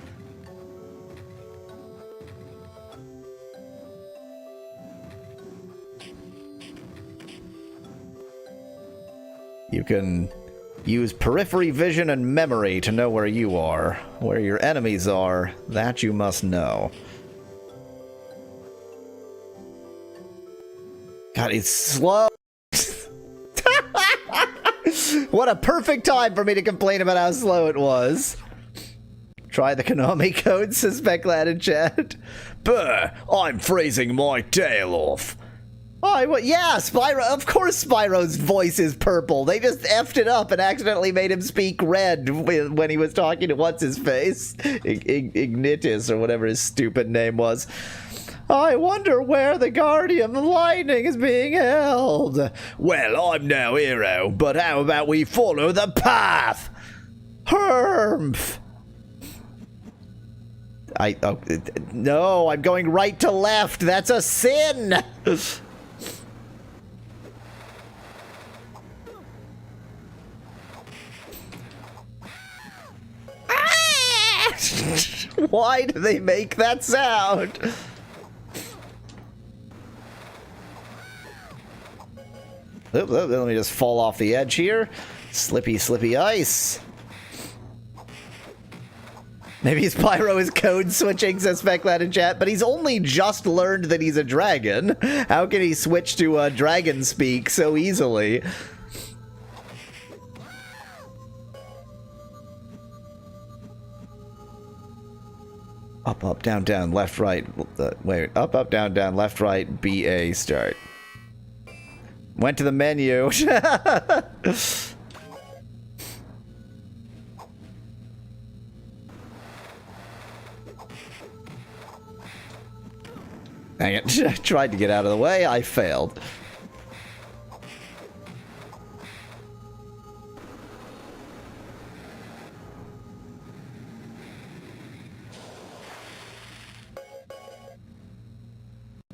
You can use periphery vision and memory to know where you are. Where your enemies are, that you must know. God, it's slow. What a perfect time for me to complain about how slow it was. Try the Konami code, says Becklad in chat. Buh, I'm freezing my tail off. Oh, yeah, Spyro. Of course Spyro's voice is purple. They just effed it up and accidentally made him speak red when he was talking to what's-his-face? Ignitus, or whatever his stupid name was. I wonder where the Guardian of Lightning is being held. Well, I'm no hero, but how about we follow the path? Hermph. No, I'm going right to left. That's a sin. Why do they make that sound? Oop, let me just fall off the edge here. Slippy, slippy ice. Maybe Spyro is code switching, says Specklad in chat, but he's only just learned that he's a dragon. How can he switch to dragon speak so easily? Up, up, down, down, left, right. Wait, up, up, down, down, left, right, BA, start. Went to the menu. Dang it. I tried to get out of the way. I failed.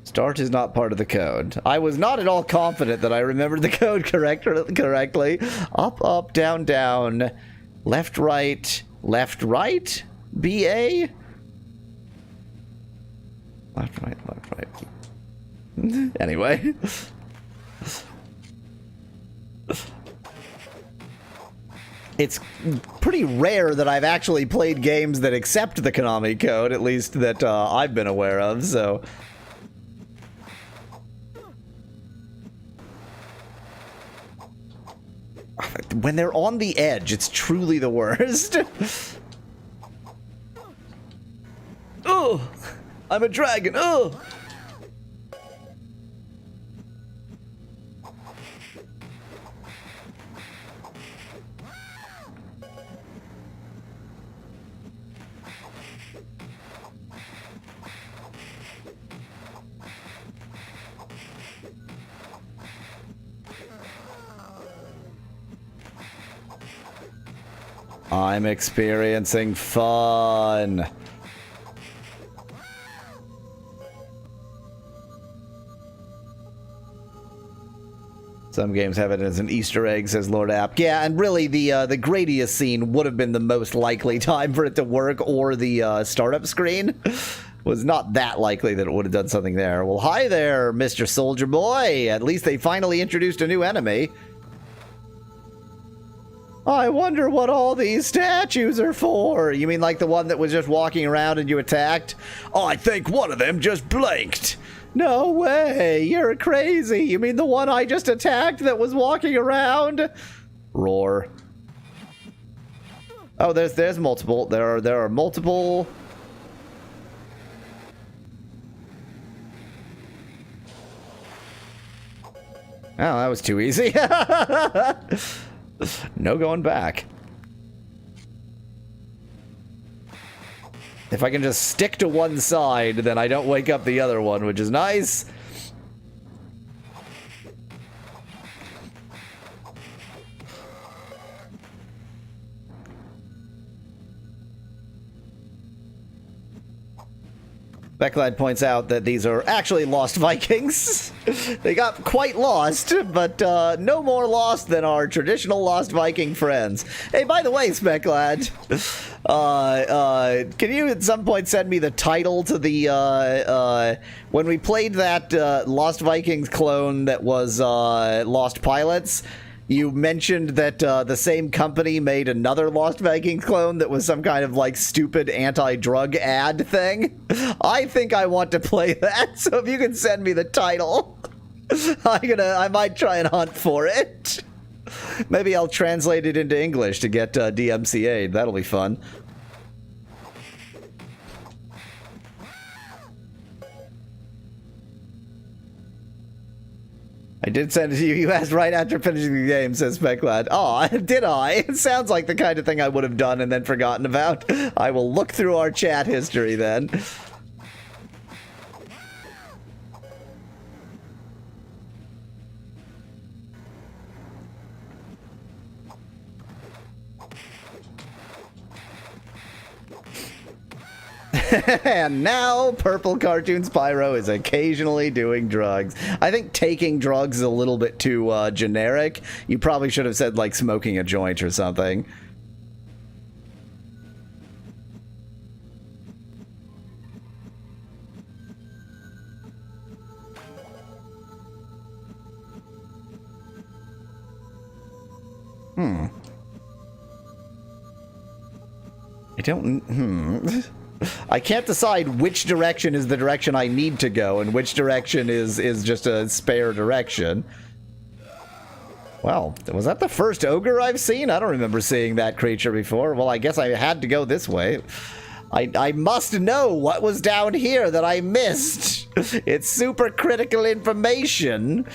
Start is not part of the code. I was not at all confident that I remembered the code correctly. Up, up, down, down. Left, right. Left, right? BA? Left, right, left, right. Anyway. It's pretty rare that I've actually played games that accept the Konami code, at least that I've been aware of, so... When they're on the edge, it's truly the worst. Oh, I'm a dragon. Oh. I'm experiencing fun. Some games have it as an Easter egg, says Lord App. Yeah, and really the Gradius scene would have been the most likely time for it to work, or the startup screen. Was not that likely that it would have done something there. Well, hi there, Mr. Soldier Boy. At least they finally introduced a new enemy. I wonder what all these statues are for. You mean like the one that was just walking around and you attacked? Oh, I think one of them just blinked. No way, you're crazy. You mean the one I just attacked that was walking around? Roar. Oh, there's multiple. There are multiple. Oh, that was too easy. No going back. If I can just stick to one side, then I don't wake up the other one, which is nice. Becklad points out that these are actually lost Vikings. They got quite lost, but no more lost than our traditional lost Viking friends. Hey, by the way, Specklad, can you at some point send me the title to the, when we played that Lost Vikings clone that was Lost Pilots, you mentioned that the same company made another Lost Vikings clone that was some kind of like stupid anti-drug ad thing. I think I want to play that, so if you can send me the title, I might try and hunt for it. Maybe I'll translate it into English to get DMCA'd. That'll be fun. I did send it to you. You asked right after finishing the game, says Specklad. Aw, did I? It sounds like the kind of thing I would have done and then forgotten about. I will look through our chat history then. And now, Purple Cartoon Spyro is occasionally doing drugs. I think taking drugs is a little bit too generic. You probably should have said, like, smoking a joint or something. I don't... I can't decide which direction is the direction I need to go and which direction is just a spare direction. Well, was that the first ogre I've seen? I don't remember seeing that creature before. Well, I guess I had to go this way. I must know what was down here that I missed. It's super critical information.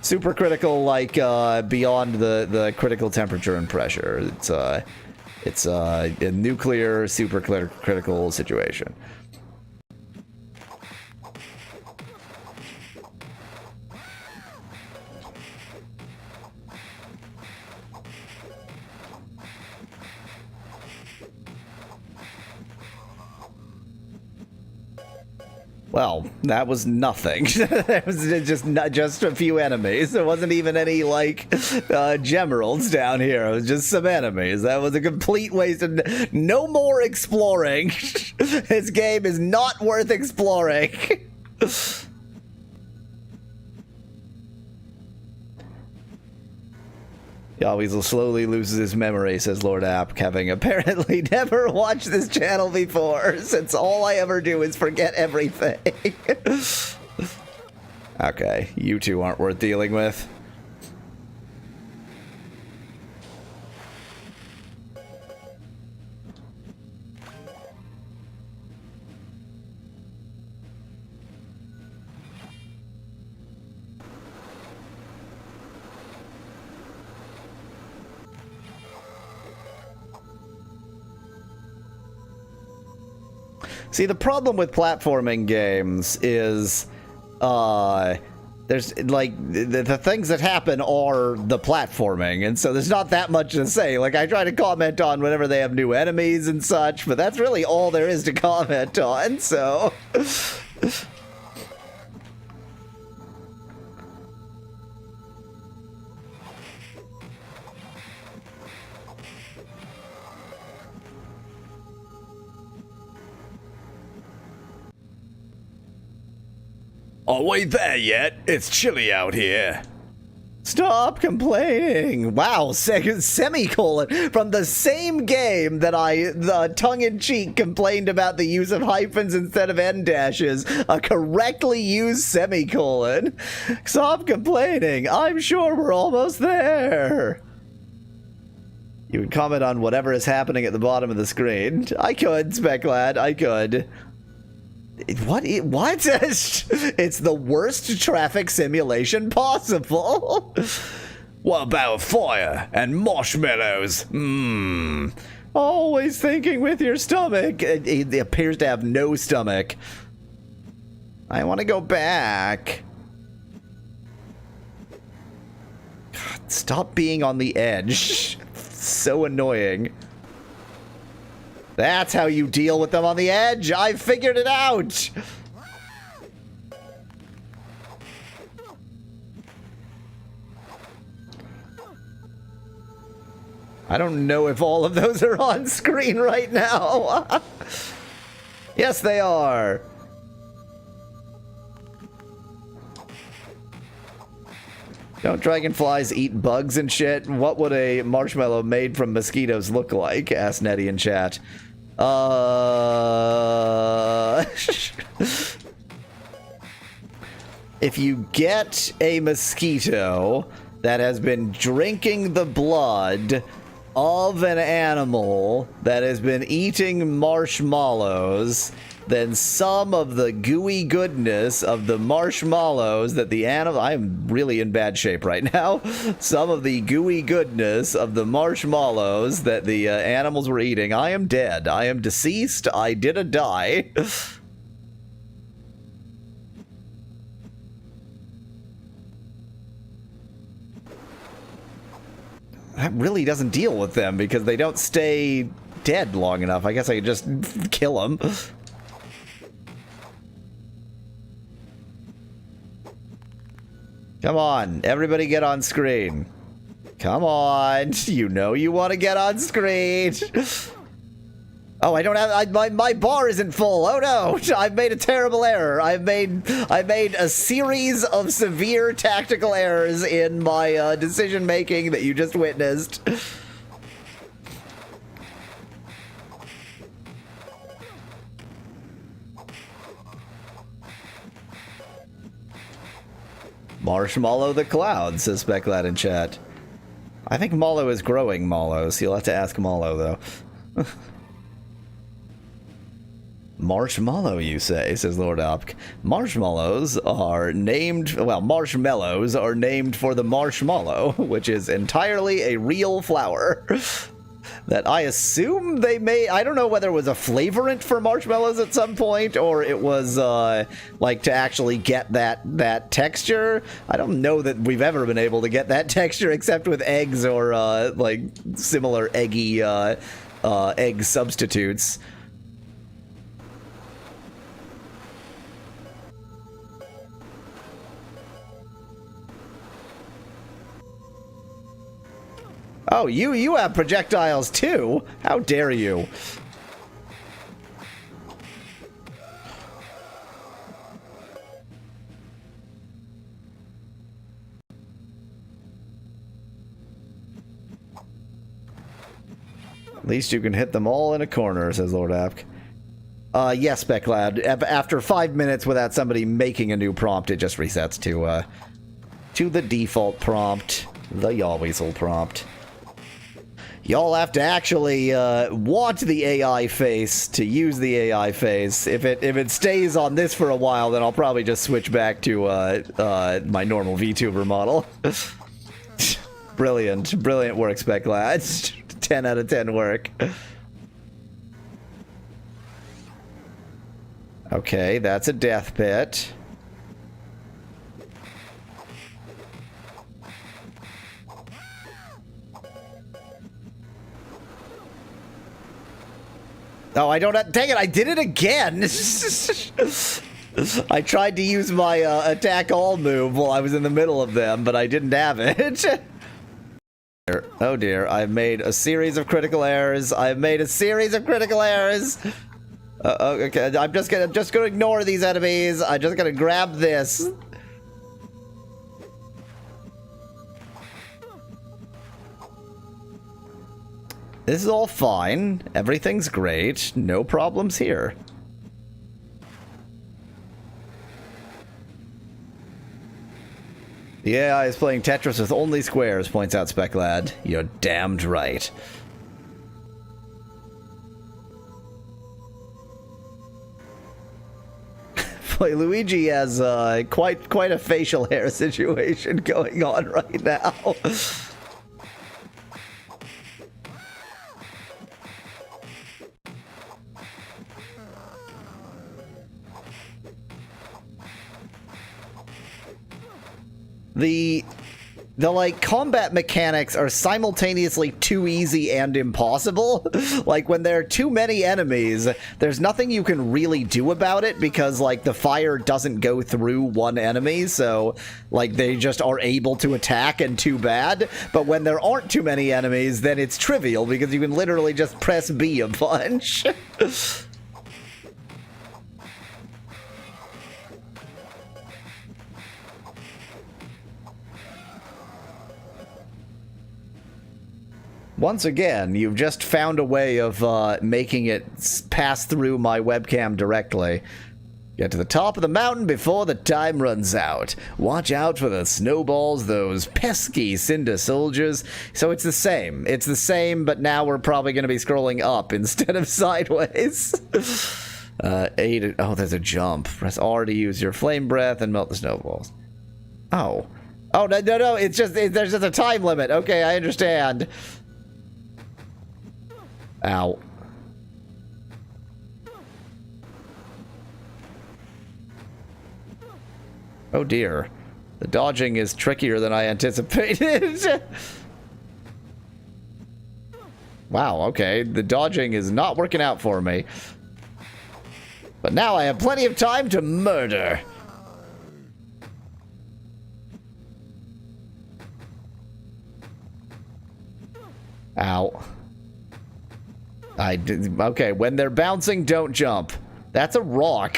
Super critical, like, beyond the critical temperature and pressure. It's a nuclear, super critical situation. Well, that was nothing. It was just a few enemies. There wasn't even any, like, gemeralds down here. It was just some enemies. That was a complete waste of... No more exploring. This game is not worth exploring. He always slowly loses his memory, says Lord App, having apparently never watched this channel before, since all I ever do is forget everything. Okay, you two aren't worth dealing with. See, the problem with platforming games is, there's, like, the things that happen are the platforming, and so there's not that much to say. Like, I try to comment on whenever they have new enemies and such, but that's really all there is to comment on, so... Are we there yet? It's chilly out here. Stop complaining. Wow, semicolon. From the same game that I, tongue-in-cheek, complained about the use of hyphens instead of end dashes, a correctly used semicolon. Stop complaining. I'm sure we're almost there. You would comment on whatever is happening at the bottom of the screen. I could, Speclad, I could. What? It's the worst traffic simulation possible. What about fire and marshmallows? Always thinking with your stomach. It appears to have no stomach. I want to go back. God, stop being on the edge. So annoying. That's how you deal with them on the edge. I figured it out. I don't know if all of those are on screen right now. Yes, they are. Don't dragonflies eat bugs and shit? What would a marshmallow made from mosquitoes look like? Asked Nettie in chat. If you get a mosquito that has been drinking the blood of an animal that has been eating marshmallows, then some of the gooey goodness of the marshmallows that the animal... I'm really in bad shape right now. Some of the gooey goodness of the marshmallows that the animals were eating. I am dead. I am deceased. I did a die. That really doesn't deal with them because they don't stay dead long enough. I guess I could just kill them. Come on, everybody get on screen. Come on, you know you want to get on screen. Oh, I don't have, my bar isn't full. Oh no, I've made a terrible error. I've made a series of severe tactical errors in my decision making that you just witnessed. Marshmallow the cloud, says Speclad in chat. I think Mallow is growing Mallow, so you'll have to ask Mallow, though. Marshmallow, you say, says Lord Opk. Marshmallows are named... Well, marshmallows are named for the marshmallow, which is entirely a real flower. That I assume they made... I don't know whether it was a flavorant for marshmallows at some point, or it was, like, to actually get that texture. I don't know that we've ever been able to get that texture except with eggs or, like, similar eggy, egg substitutes. Oh, you have projectiles too? How dare you? At least you can hit them all in a corner, says Lord Apk. Yes, Becklad. After 5 minutes without somebody making a new prompt, it just resets to the default prompt, the Yawweasel prompt. Y'all have to actually want the AI face to use the AI face. If it stays on this for a while, then I'll probably just switch back to my normal VTuber model. Brilliant work, Becklad. 10 out of 10 work. Okay, that's a death pit. Oh, I don't... Dang it, I did it again! I tried to use my attack all move while I was in the middle of them, but I didn't have it. Oh dear, I've made a series of critical errors. Okay, I'm just gonna ignore these enemies. I'm just gonna grab this. This is all fine. Everything's great. No problems here. The AI is playing Tetris with only squares, points out Specklad. You're damned right. Boy, Luigi has quite a facial hair situation going on right now. The like combat mechanics are simultaneously too easy and impossible. Like when there are too many enemies, there's nothing you can really do about it because like the fire doesn't go through one enemy, so like they just are able to attack and too bad. But when there aren't too many enemies, then it's trivial because you can literally just press B a bunch. Once again, you've just found a way of making it pass through my webcam directly. Get to the top of the mountain before the time runs out. Watch out for the snowballs, those pesky Cinder soldiers. So it's the same. It's the same, but now we're probably going to be scrolling up instead of sideways. Oh, there's a jump. Press R to use your flame breath and melt the snowballs. Oh. Oh, no. It's just, there's just a time limit. Okay, I understand. Ow. Oh dear. The dodging is trickier than I anticipated. Wow, okay. The dodging is not working out for me. But now I have plenty of time to murder. Ow. Okay, when they're bouncing, don't jump. That's a rock.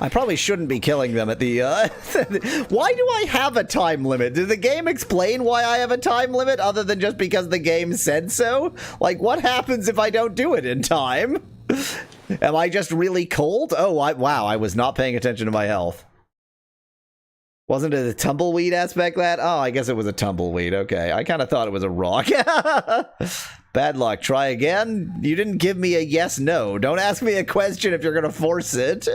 I probably shouldn't be killing them at the, Why do I have a time limit? Did the game explain why I have a time limit other than just because the game said so? Like, what happens if I don't do it in time? Am I just really cold? Oh, wow, I was not paying attention to my health. Wasn't it a tumbleweed aspect that? Oh, I guess it was a tumbleweed. Okay, I kind of thought it was a rock. Bad luck. Try again. You didn't give me a yes/no. Don't ask me a question if you're gonna force it.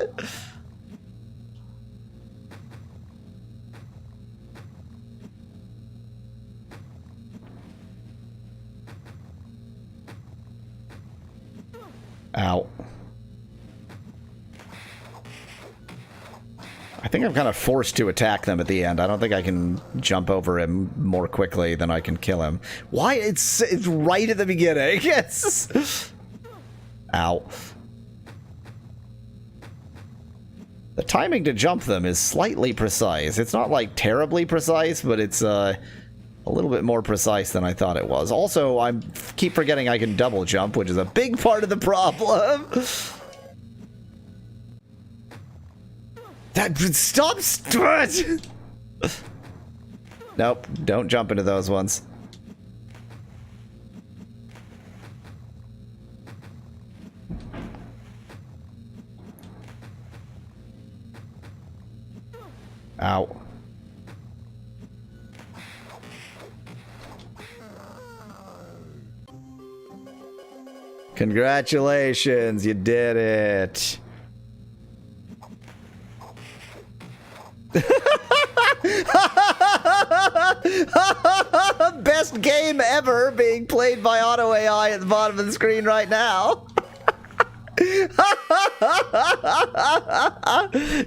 Ow. I think I'm kind of forced to attack them at the end. I don't think I can jump over him more quickly than I can kill him. Why? It's right at the beginning. Yes. Ow. The timing to jump them is slightly precise. It's not like terribly precise, but it's a little bit more precise than I thought it was. Also, I keep forgetting I can double jump, which is a big part of the problem. Stop! Nope, don't jump into those ones. Ow. Congratulations, you did it. Best game ever being played by auto AI at the bottom of the screen right now.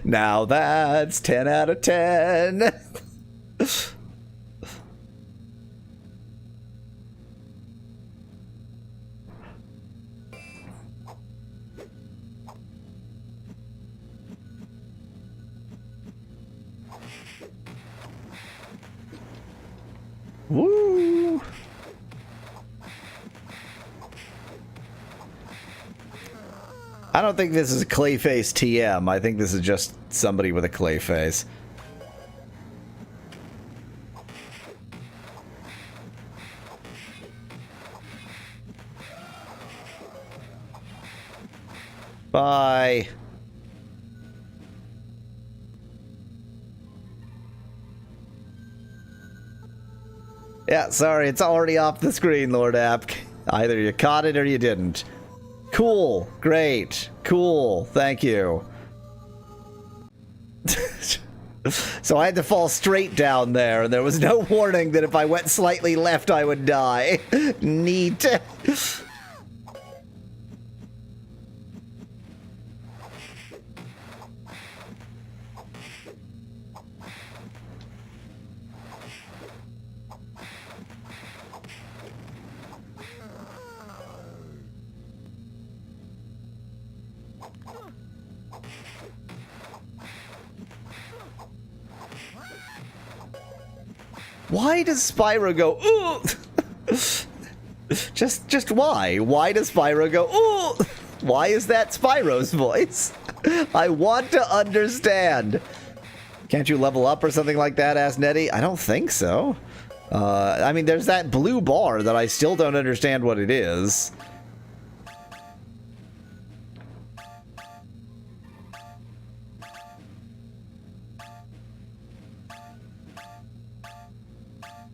Now that's 10 out of 10. Woo! I don't think this is a Clayface TM. I think this is just somebody with a clay face. Bye. Yeah, sorry, it's already off the screen, Lord Apk. Either you caught it or you didn't. Cool. Great. Cool. Thank you. So I had to fall straight down there, and there was no warning that if I went slightly left, I would die. Neat. Why does Spyro go, ooh? just why? Why does Spyro go, ooh? Why is that Spyro's voice? I want to understand. Can't you level up or something like that, asked Nettie? I don't think so. I mean, there's that blue bar that I still don't understand what it is.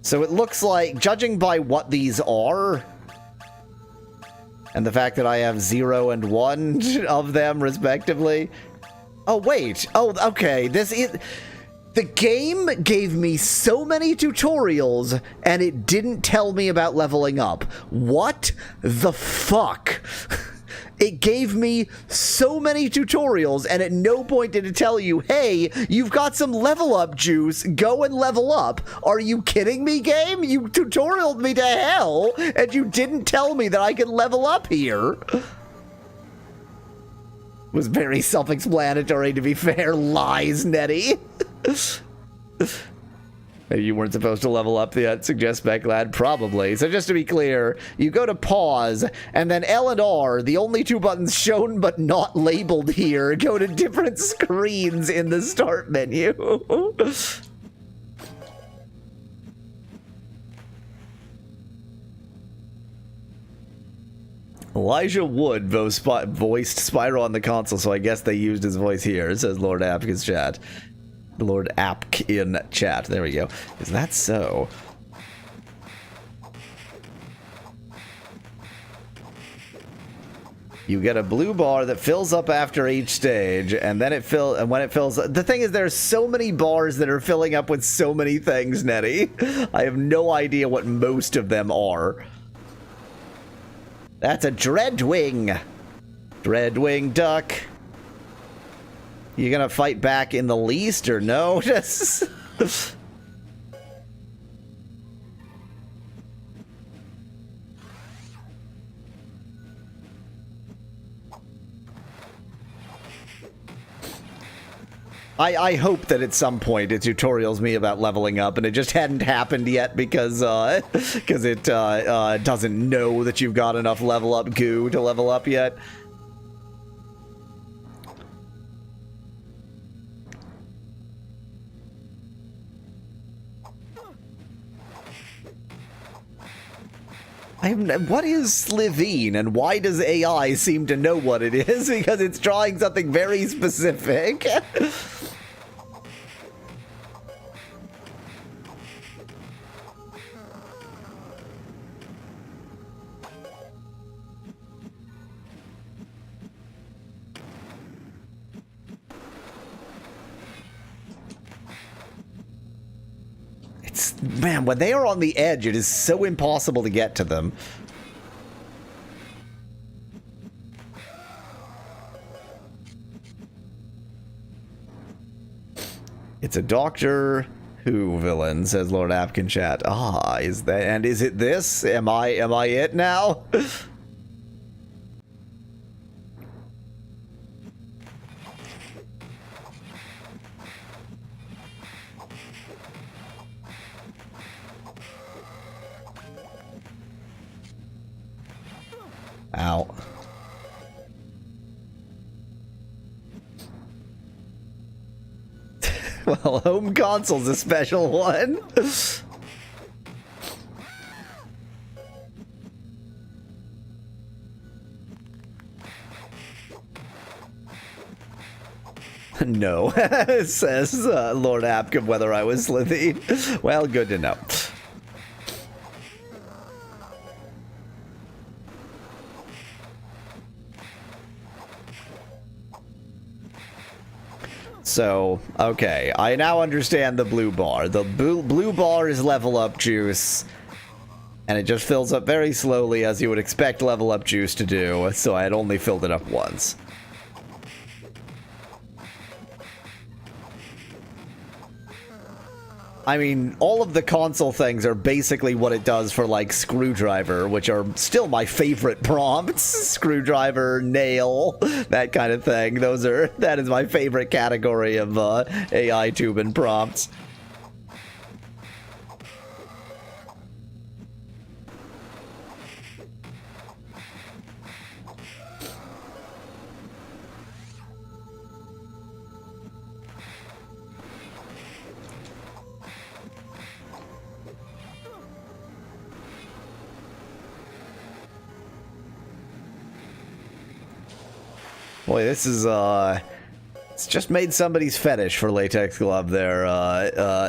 So it looks like, judging by what these are, and the fact that I have 0 and 1 of them, respectively. Oh, wait. Oh, okay. The game gave me so many tutorials, and it didn't tell me about leveling up. What the fuck? It gave me so many tutorials, and at no point did it tell you, hey, you've got some level up juice, go and level up. Are you kidding me, game? You tutorialed me to hell, and you didn't tell me that I could level up here. Was very self-explanatory, to be fair. Lies, Nettie. Maybe you weren't supposed to level up yet, suggests Becklad. Probably. So just to be clear, you go to pause, and then L and R, the only two buttons shown but not labeled here, go to different screens in the start menu. Elijah Wood voiced Spyro on the console, so I guess they used his voice here, says Lord Apk's chat. Lord Apk in chat. There we go. Is that so? You get a blue bar that fills up after each stage, and then when it fills, the thing is, there's so many bars that are filling up with so many things, Nettie. I have no idea what most of them are. That's a Dreadwing. Dreadwing duck. You gonna fight back in the least or no? I hope that at some point it tutorials me about leveling up, and it just hadn't happened yet because it doesn't know that you've got enough level up goo to level up yet. What is Slitheen, and why does AI seem to know what it is? Because it's drawing something very specific. Man, when they are on the edge, it is so impossible to get to them. It's a Doctor Who villain, says Lord Apkin chat. Ah, is that, and is it this? Am I it now? Ow. Well, home console's a special one. No, says Lord Apkin whether I was Slitheen. Well, good to know. So, okay, I now understand the blue bar. The blue bar is level up juice, and it just fills up very slowly as you would expect level up juice to do, so I had only filled it up once. I mean, all of the console things are basically what it does for, like, Screwdriver, which are still my favorite prompts. Screwdriver, nail, that kind of thing. That is my favorite category of AI tubing prompts. Boy, this is, it's just made somebody's fetish for latex glove there,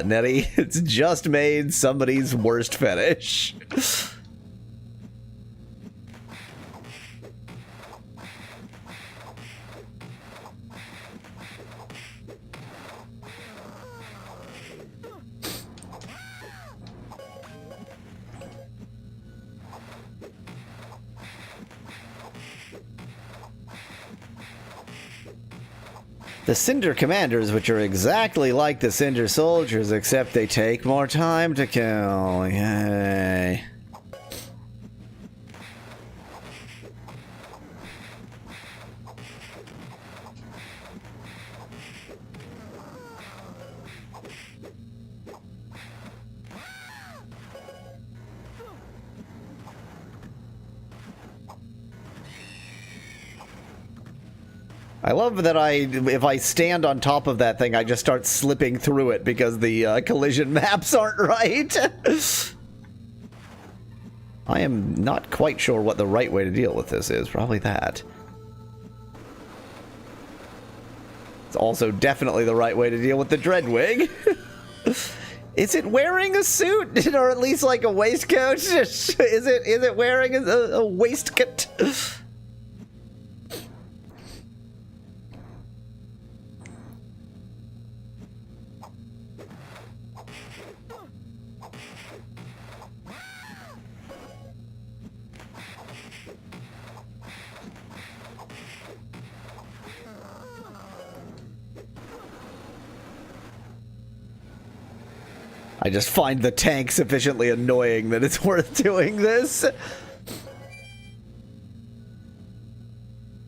Nettie. It's just made somebody's worst fetish. The Cinder Commanders, which are exactly like the Cinder Soldiers, except they take more time to kill. Yay. I love that if I stand on top of that thing, I just start slipping through it because the collision maps aren't right. I am not quite sure what the right way to deal with this is. Probably that. It's also definitely the right way to deal with the Dreadwing. Is it wearing a suit? Or at least like a waistcoat? Is it wearing a waistcoat? I just find the tank sufficiently annoying that it's worth doing this.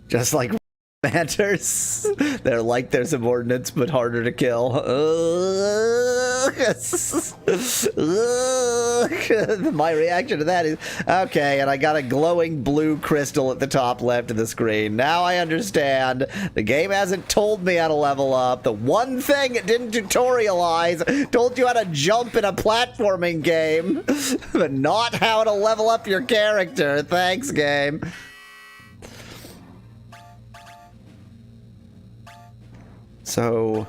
Just like mantis. They're like their subordinates, but harder to kill. My reaction to that is, okay, and I got a glowing blue crystal at the top left of the screen. Now I understand. The game hasn't told me how to level up. The one thing it didn't tutorialize told you how to jump in a platforming game, but not how to level up your character. Thanks, game. So,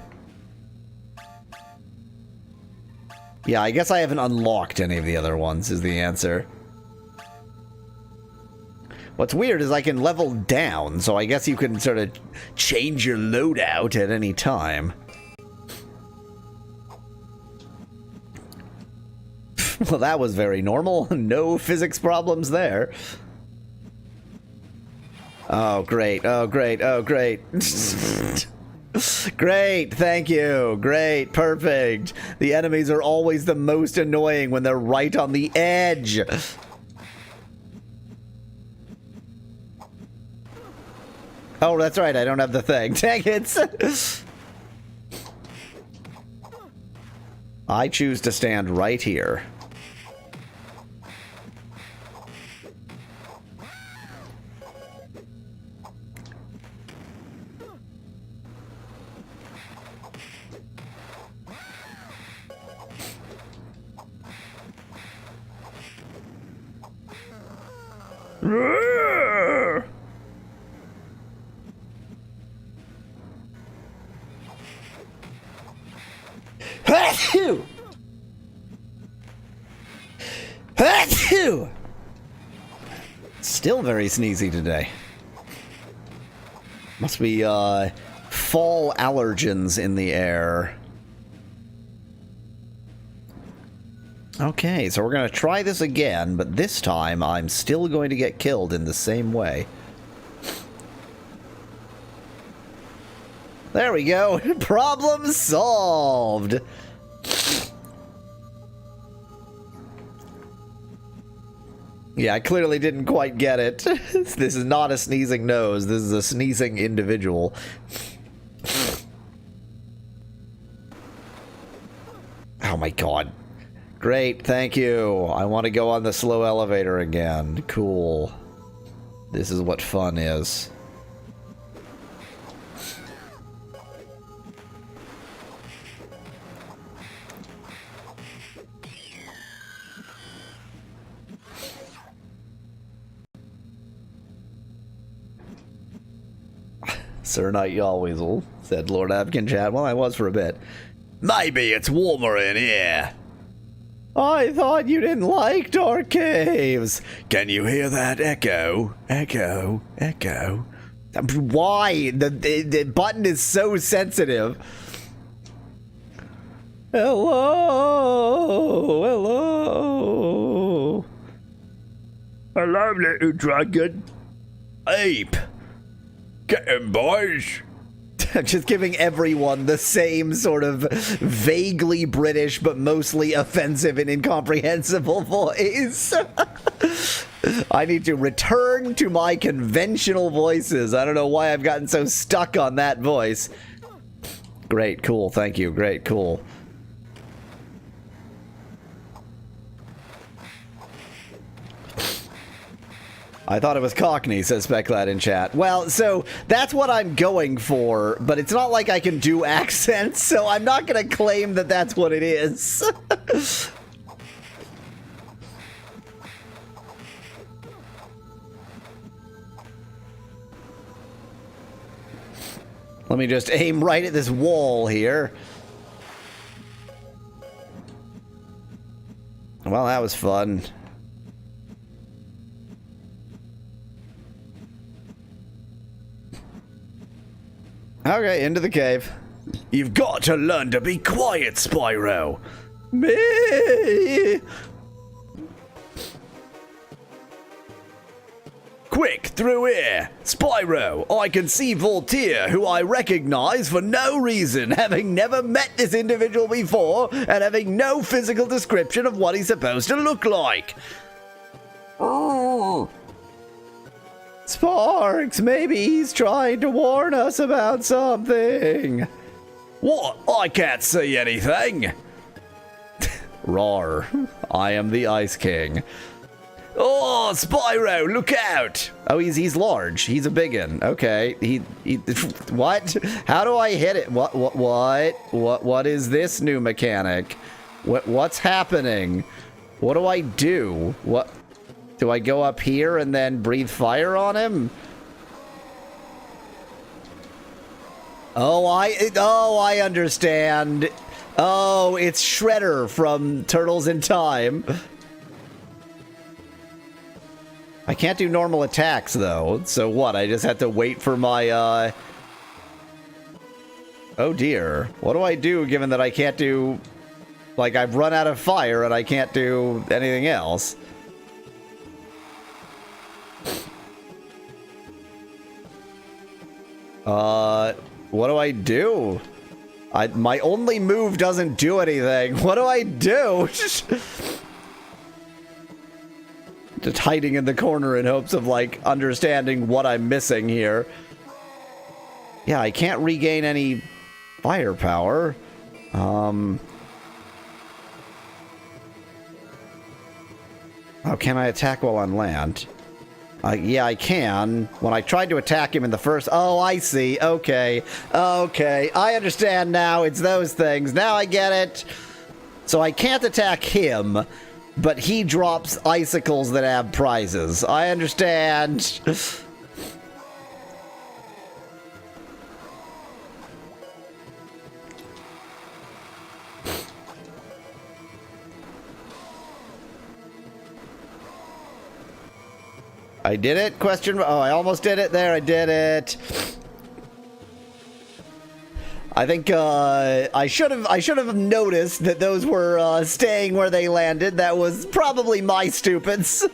yeah, I guess I haven't unlocked any of the other ones, is the answer. What's weird is I can level down, so I guess you can sort of change your loadout at any time. Well, that was very normal. No physics problems there. Oh, great. Oh, great. Oh, great. Great, thank you. Great, perfect. The enemies are always the most annoying when they're right on the edge. Oh, that's right, I don't have the thing. Dang it. I choose to stand right here. Still very sneezy today. Must be fall allergens in the air. Okay, so we're going to try this again, but this time I'm still going to get killed in the same way. There we go. Problem solved. Yeah, I clearly didn't quite get it. This is not a sneezing nose. This is a sneezing individual. Oh my god. Great, thank you. I want to go on the slow elevator again. Cool. This is what fun is. Sir Knight Yallweasel, said Lord Abkin Chat. Well, I was for a bit. Maybe it's warmer in here. I thought you didn't like dark caves. Can you hear that echo? Echo, echo. Why? The button is so sensitive. Hello, hello. Hello, little dragon. Ape. Get him, boys. Just giving everyone the same sort of vaguely British but mostly offensive and incomprehensible voice. I need to return to my conventional voices. I don't know why I've gotten so stuck on that voice. Great, cool, thank you. Great, cool. I thought it was Cockney, says Speclad in chat. Well, so that's what I'm going for, but it's not like I can do accents, so I'm not going to claim that that's what it is. Let me just aim right at this wall here. Well, that was fun. Okay, into the cave. You've got to learn to be quiet, Spyro. Me. Quick, through here. Spyro, I can see Voltaire, who I recognize for no reason, having never met this individual before, and having no physical description of what he's supposed to look like. Oh. Sparks, maybe he's trying to warn us about something. What? I can't see anything. Roar. I am the Ice King. Oh, Spyro, look out! Oh, he's large. He's a biggin. Okay. He what? How do I hit it? What is this new mechanic? What's happening? What do I do? What do I go up here and then breathe fire on him? Oh, I understand. Oh, it's Shredder from Turtles in Time. I can't do normal attacks, though. So what? I just have to wait for my, Oh, dear. What do I do, given that I can't do... Like, I've run out of fire, and I can't do anything else? What do I do? My only move doesn't do anything. What do I do? Just hiding in the corner in hopes of, like, understanding what I'm missing here. Yeah, I can't regain any firepower. Oh, can I attack while on land? Yeah, I can. When I tried to attack him in the first... Oh, I see. Okay. Okay. I understand now. It's those things. Now I get it. So I can't attack him, but he drops icicles that have prizes. I understand. I did it? Question. Oh, I almost did it. There, I did it. I think I should have noticed that those were staying where they landed. That was probably my stupids.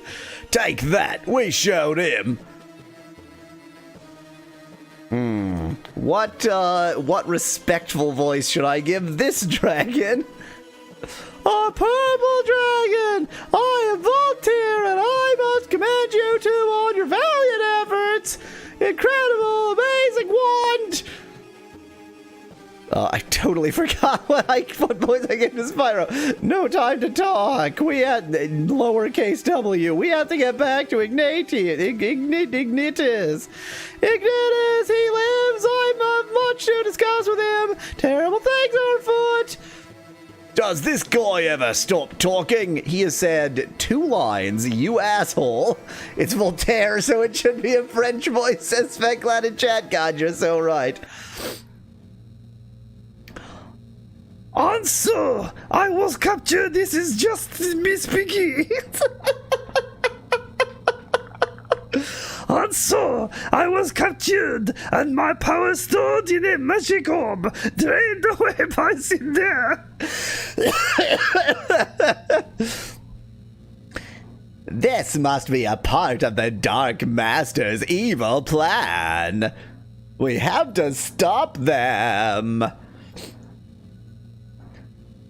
Take that. We showed him. What respectful voice should I give this dragon? A purple dragon! I am Voltaire, and I must commend you two on your valiant efforts! Incredible, amazing wand! I totally forgot what voice I gave to Spyro. No time to talk. We had lowercase w. We have to get back to Ignitus. Ignitus, he lives. I have much to discuss with him. Terrible things are afoot. Does this guy ever stop talking? He has said 2 lines, you asshole. It's Voltaire, so it should be a French voice, says Specglad in chat. God, you're so right. Answer! I was captured. This is just Miss Piggy. Answer! I was captured, and my power stored in a magic orb, drained away by Cinder. This must be a part of the Dark Master's evil plan. We have to stop them.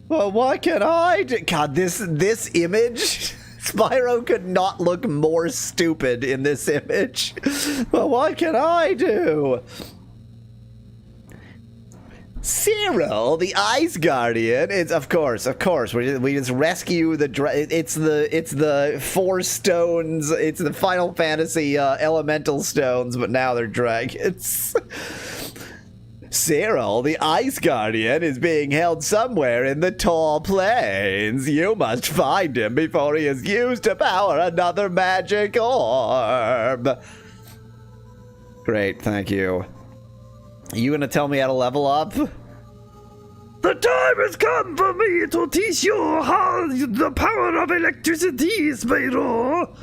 Well, what can I do? God, this image... Spyro could not look more stupid in this image. Well, what can I do? Cyril, the Ice Guardian. It's of course. We just rescue the. It's the 4 stones. It's the Final Fantasy elemental stones, but now they're dragons. Cyril, the Ice Guardian, is being held somewhere in the tall plains. You must find him before he is used to power another magic orb. Great, thank you. Are you gonna tell me how to level up? The time has come for me to teach you how the power of electricity, Spyro.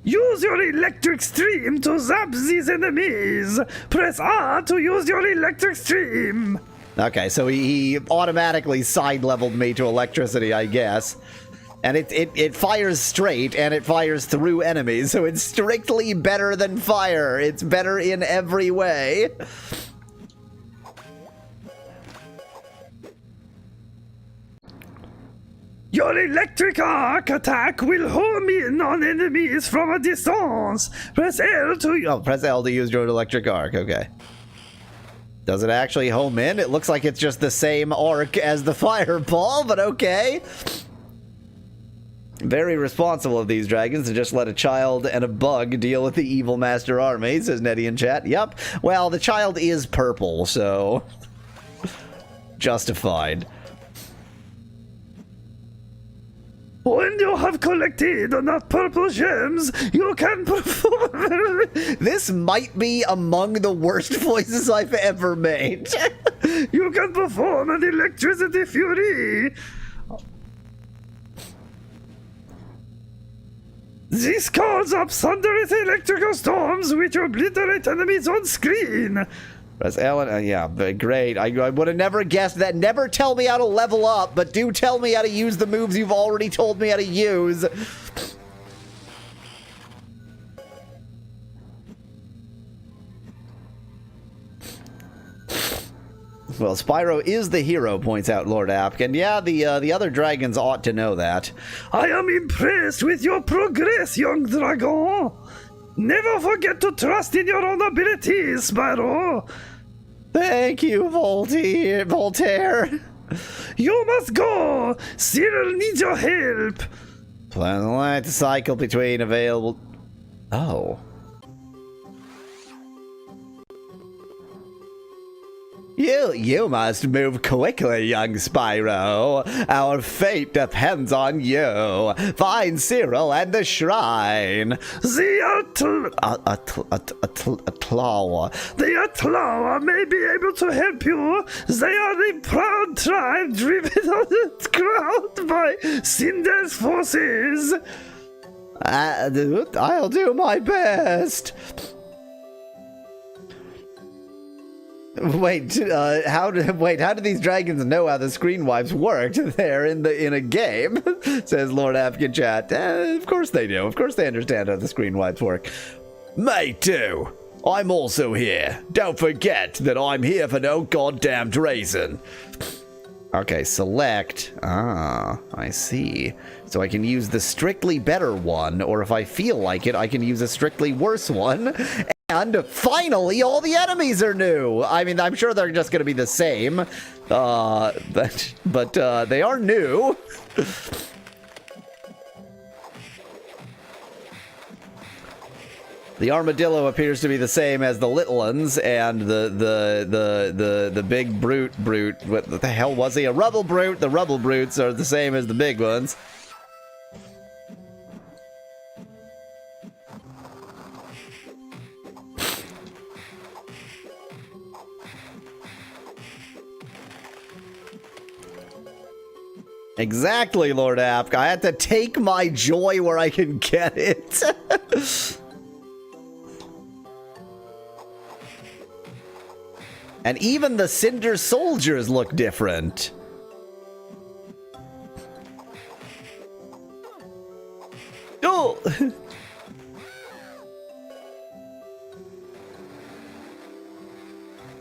Use your electric stream to zap these enemies. Press R to use your electric stream. Okay, so he automatically side leveled me to electricity, I guess. And it fires straight, and it fires through enemies, so it's strictly better than fire. It's better in every way. Your electric arc attack will home in on enemies from a distance. Press L to... press L to use your electric arc. Okay. Does it actually home in? It looks like it's just the same arc as the fireball, but okay. Very responsible of these dragons to just let a child and a bug deal with the evil master army, says Nettie in chat. Yup. Well, the child is purple, so... justified. When you have collected enough purple gems, you can perform... This might be among the worst voices I've ever made. You can perform an electricity fury. This calls up thunderous electrical storms which obliterate enemies on screen. Press L yeah, but great. I would have never guessed that. Never tell me how to level up, but do tell me how to use the moves you've already told me how to use. Well, Spyro is the hero, points out Lord Apkin. Yeah, the other dragons ought to know that. I am impressed with your progress, young dragon. Never forget to trust in your own abilities, Spyro. Thank you, Voltaire. You must go. Cyril needs your help. Plan the line to cycle between available... Oh. You must move quickly, young Spyro. Our fate depends on you. Find Cyril and the shrine. The Atlawa may be able to help you. They are the proud tribe driven on the ground by Cinder's forces. I'll do my best. Wait, how do these dragons know how the screen wipes worked? They're in a game, says Lord Afghan chat. Of course they do. Of course they understand how the screen wipes work. Mate too. I'm also here. Don't forget that I'm here for no goddamn reason. Okay, select. Ah, I see. So I can use the strictly better one, or if I feel like it, I can use a strictly worse one. And finally, all the enemies are new. I mean, I'm sure they're just going to be the same, but they are new. The armadillo appears to be the same as the little ones, and the big brute. What the hell was he? A rubble brute. The rubble brutes are the same as the big ones. Exactly, Lord Apk. I had to take my joy where I can get it. And even the Cinder soldiers look different. Oh!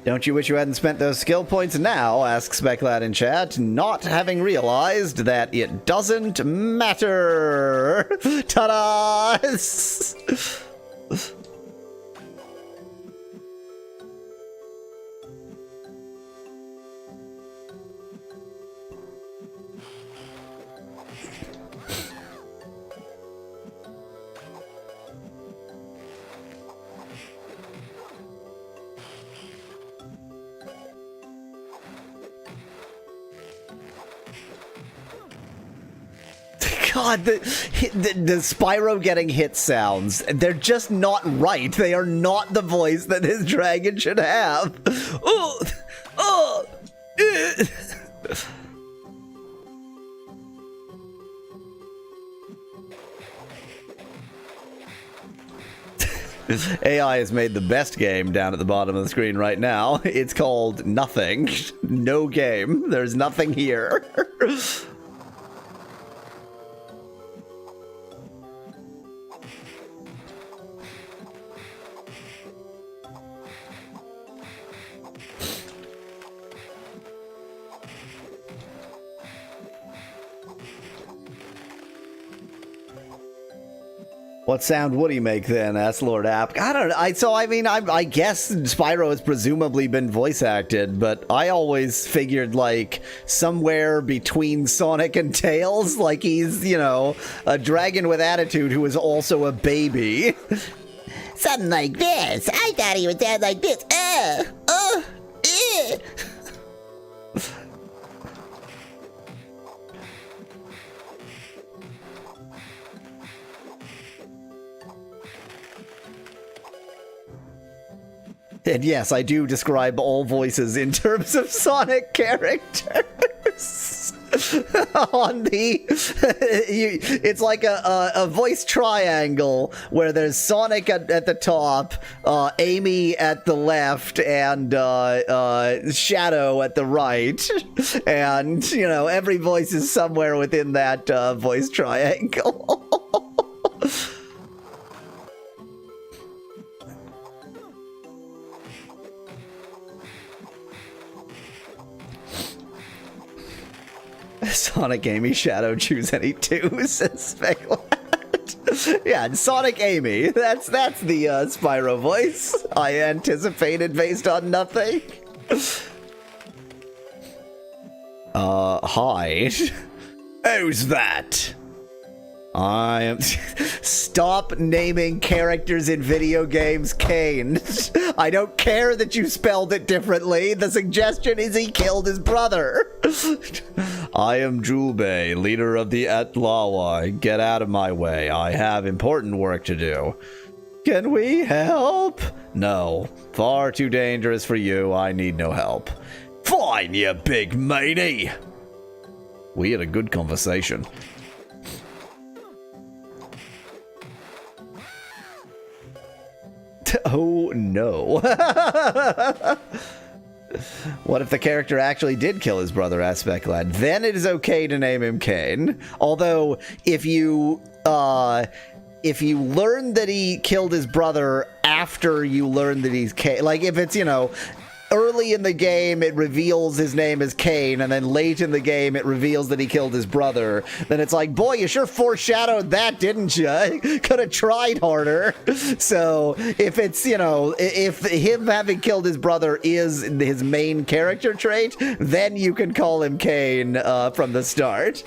Don't you wish you hadn't spent those skill points now, asks Speclad in chat, not having realized that it doesn't matter. Ta-da! God, the Spyro getting hit sounds, they're just not right. They are not the voice that this dragon should have. Oh, oh, AI has made the best game down at the bottom of the screen right now. It's called Nothing. No game. There's nothing here. What sound would he make then? Asked Lord App. I don't know. I guess Spyro has presumably been voice acted, but I always figured like somewhere between Sonic and Tails, like he's, you know, a dragon with attitude who is also a baby. Something like this. I thought he would sound like this. And yes, I do describe all voices in terms of Sonic characters. On the... it's like a voice triangle where there's Sonic at the top, Amy at the left, and Shadow at the right. And, you know, every voice is somewhere within that voice triangle. Sonic, Amy, Shadow, choose any two, says Speculate. Yeah, Sonic, Amy. That's the Spyro voice I anticipated based on nothing. Hi. Who's that? I am... Stop naming characters in video games Kane. I don't care that you spelled it differently. The suggestion is he killed his brother. I am Julbei, leader of the Atlawa. Get out of my way. I have important work to do. Can we help? No. Far too dangerous for you. I need no help. Fine, you big matey. We had a good conversation. Oh no. What if the character actually did kill his brother, asked Speculad? Then it is okay to name him Kane. Although, if you learn that he killed his brother after you learn that he's Kane, like if it's, you know, early in the game it reveals his name is Kane, and then late in the game it reveals that he killed his brother, then it's like, boy, you sure foreshadowed that, didn't you? Could have tried harder. So if it's, you know, if him having killed his brother is his main character trait, then you can call him Kane from the start.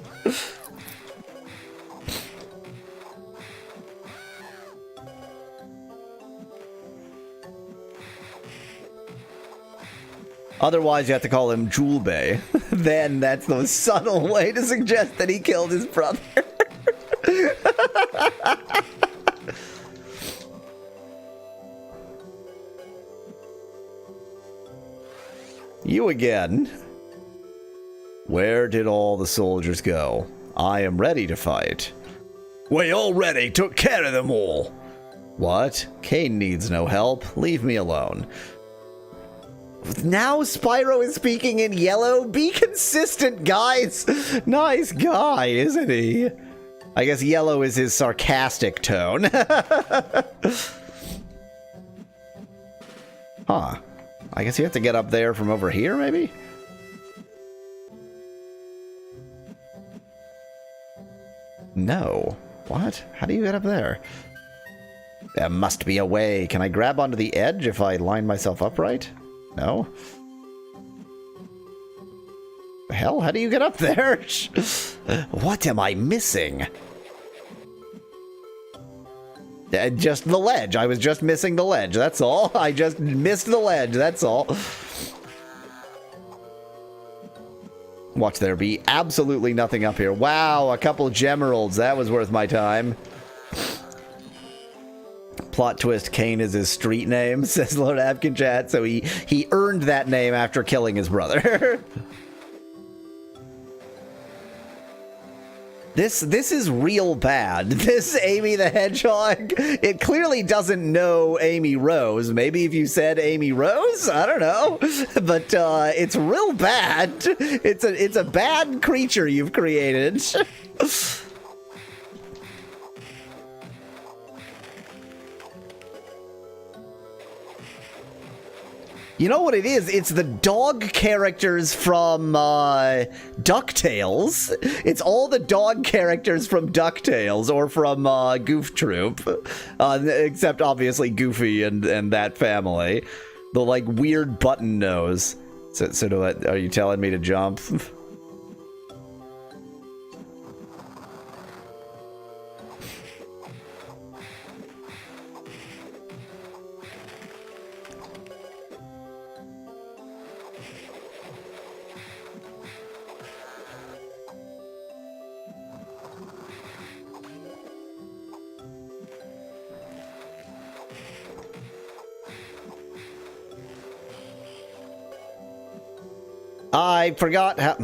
Otherwise, you have to call him Julbei. Then that's the subtle way to suggest that he killed his brother. You again. Where did all the soldiers go? I am ready to fight. We already took care of them all. What? Kane needs no help. Leave me alone. Now Spyro is speaking in yellow? Be consistent, guys! Nice guy, isn't he? I guess yellow is his sarcastic tone. Huh. I guess you have to get up there from over here, maybe? No. What? How do you get up there? There must be a way. Can I grab onto the edge if I line myself upright? No? The hell? How do you get up there? What am I missing? Just the ledge. I was just missing the ledge. That's all. I just missed the ledge. That's all. Watch there be absolutely nothing up here. Wow, a couple gemeralds. That was worth my time. Plot twist, Kane is his street name, says Lord Apkin Chat, so he earned that name after killing his brother. This is real bad. This Amy the Hedgehog, it clearly doesn't know Amy Rose. Maybe if you said Amy Rose, I don't know. But it's real bad. It's a bad creature you've created. You know what it is? It's the dog characters from DuckTales. It's all the dog characters from DuckTales or from Goof Troop. Except obviously Goofy and that family. The like weird button nose. So are you telling me to jump? I forgot how.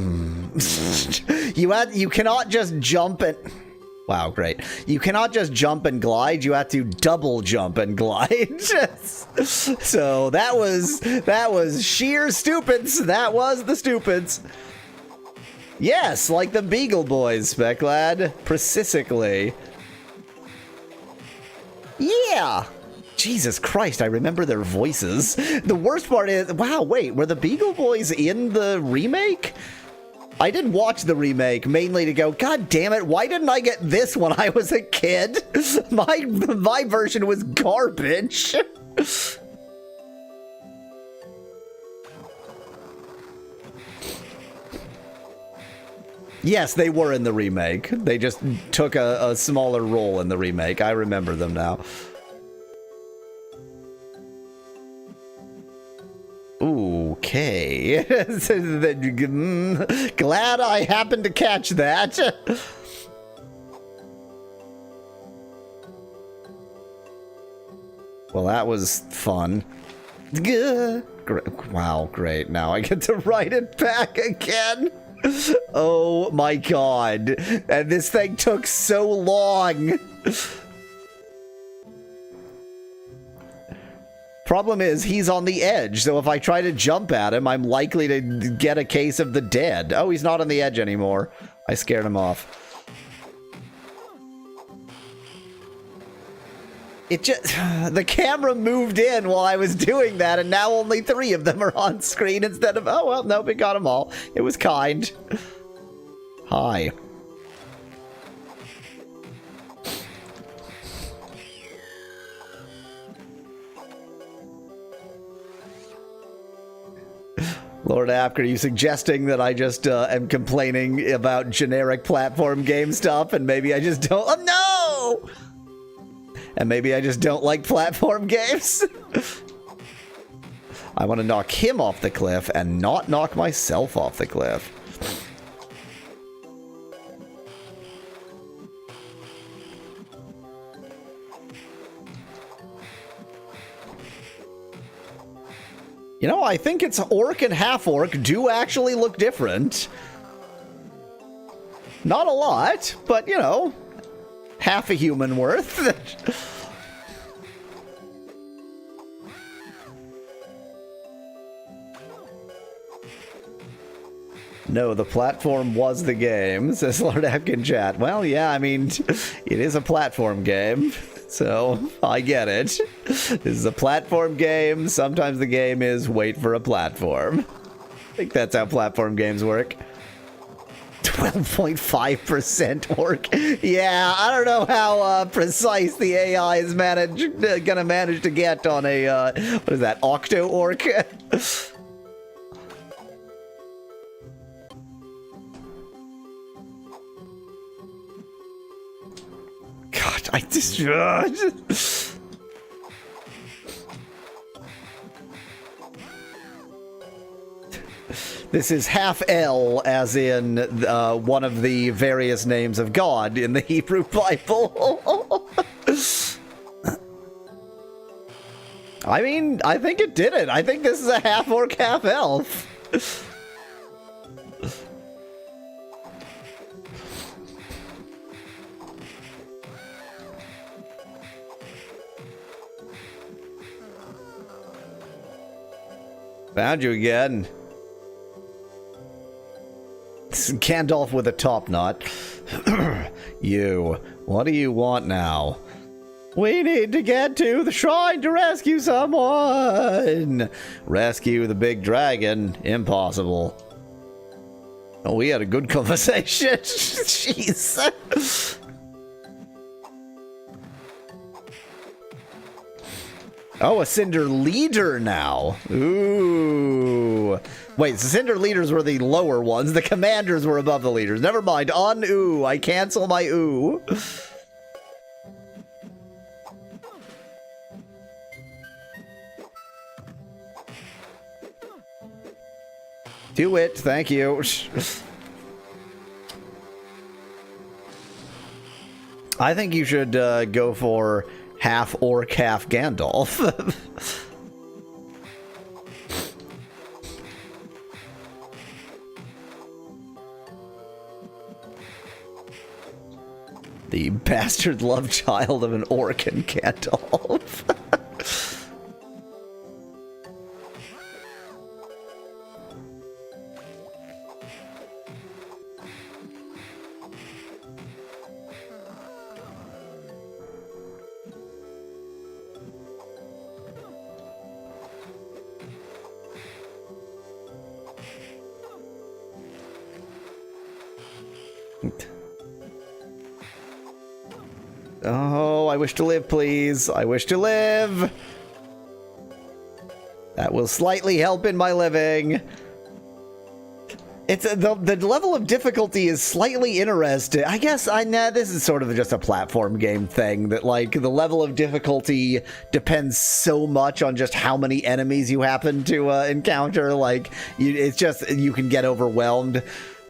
You cannot just jump and. Wow, great. You cannot just jump and glide. You have to double jump and glide. So that was sheer stupids. That was the stupids. Yes, like the Beagle Boys, Speclad. Precisely. Yeah. Jesus Christ, I remember their voices. The worst part is, wow, wait, were the Beagle Boys in the remake? I did watch the remake mainly to go, God damn it, why didn't I get this when I was a kid? My version was garbage. Yes, they were in the remake. They just took a smaller role in the remake. I remember them now. Okay. Glad I happened to catch that. Well, that was fun. Wow, great. Now I get to write it back again. Oh my god. And this thing took so long. Problem is, he's on the edge, so if I try to jump at him, I'm likely to get a case of the dead. Oh, he's not on the edge anymore. I scared him off. It just... The camera moved in while I was doing that, and now only 3 of them are on screen instead of... Oh, well, nope, it got them all. It was kind. Hi. Lord Apk, are you suggesting that I just am complaining about generic platform game stuff and maybe I just don't... Oh, no! And maybe I just don't like platform games? I want to knock him off the cliff and not knock myself off the cliff. You know, I think it's orc and half-orc do actually look different. Not a lot, but, you know, half a human worth. No, the platform was the game, says Lord Apkin chat. Well, yeah, I mean, it is a platform game. So, I get it. This is a platform game. Sometimes the game is wait for a platform. I think that's how platform games work. 12.5% orc. Yeah, I don't know how precise the AI is gonna manage to get on a, what is that, octo orc? God, I just... This is half L, as in one of the various names of God in the Hebrew Bible. I mean, I think it did it. I think this is a half orc, half elf. Found you again. Gandalf with a top knot. You. What do you want now? We need to get to the shrine to rescue someone. Rescue the big dragon. Impossible. Oh, we had a good conversation. Jeez. Oh, a Cinder leader now. Ooh. Wait, the Cinder leaders were the lower ones. The commanders were above the leaders. Never mind. On ooh. I cancel my ooh. Do it. Thank you. I think you should go for half orc, half Gandalf. The bastard love child of an orc and Gandalf. Oh, I wish to live, please. I wish to live. That will slightly help in my living. It's the level of difficulty is slightly interesting. I guess this is sort of just a platform game thing that like the level of difficulty depends so much on just how many enemies you happen to encounter. Like it's just you can get overwhelmed.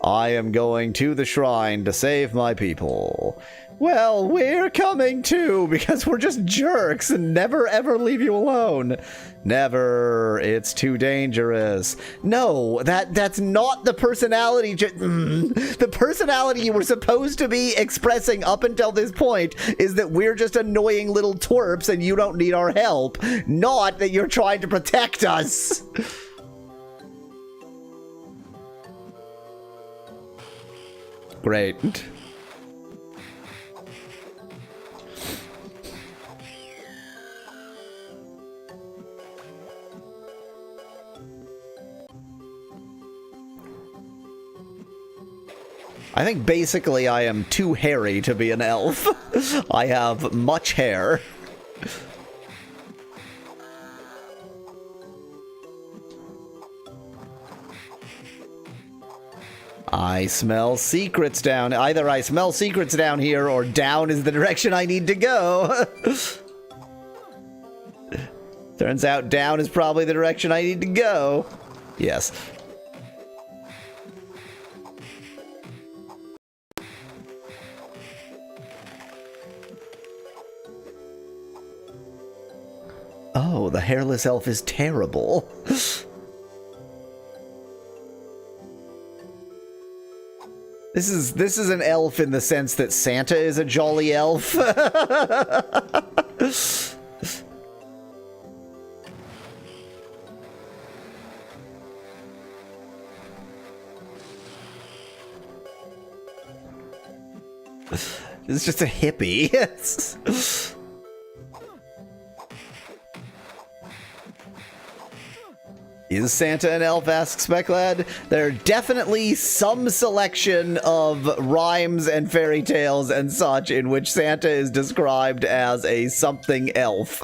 I am going to the shrine to save my people. Well, we're coming too, because we're just jerks and never ever leave you alone. Never. It's too dangerous. No, that's not the personality. The personality you were supposed to be expressing up until this point is that we're just annoying little twerps and you don't need our help. Not that you're trying to protect us. Great. I think basically I am too hairy to be an elf. I have much hair. I smell secrets down. Either I smell secrets down here or down is the direction I need to go. Turns out down is probably the direction I need to go. Yes. Oh, the hairless elf is terrible. This is an elf in the sense that Santa is a jolly elf. It's just a hippie. Is Santa an elf? Asks Specklad. There are definitely some selection of rhymes and fairy tales and such in which Santa is described as a something elf.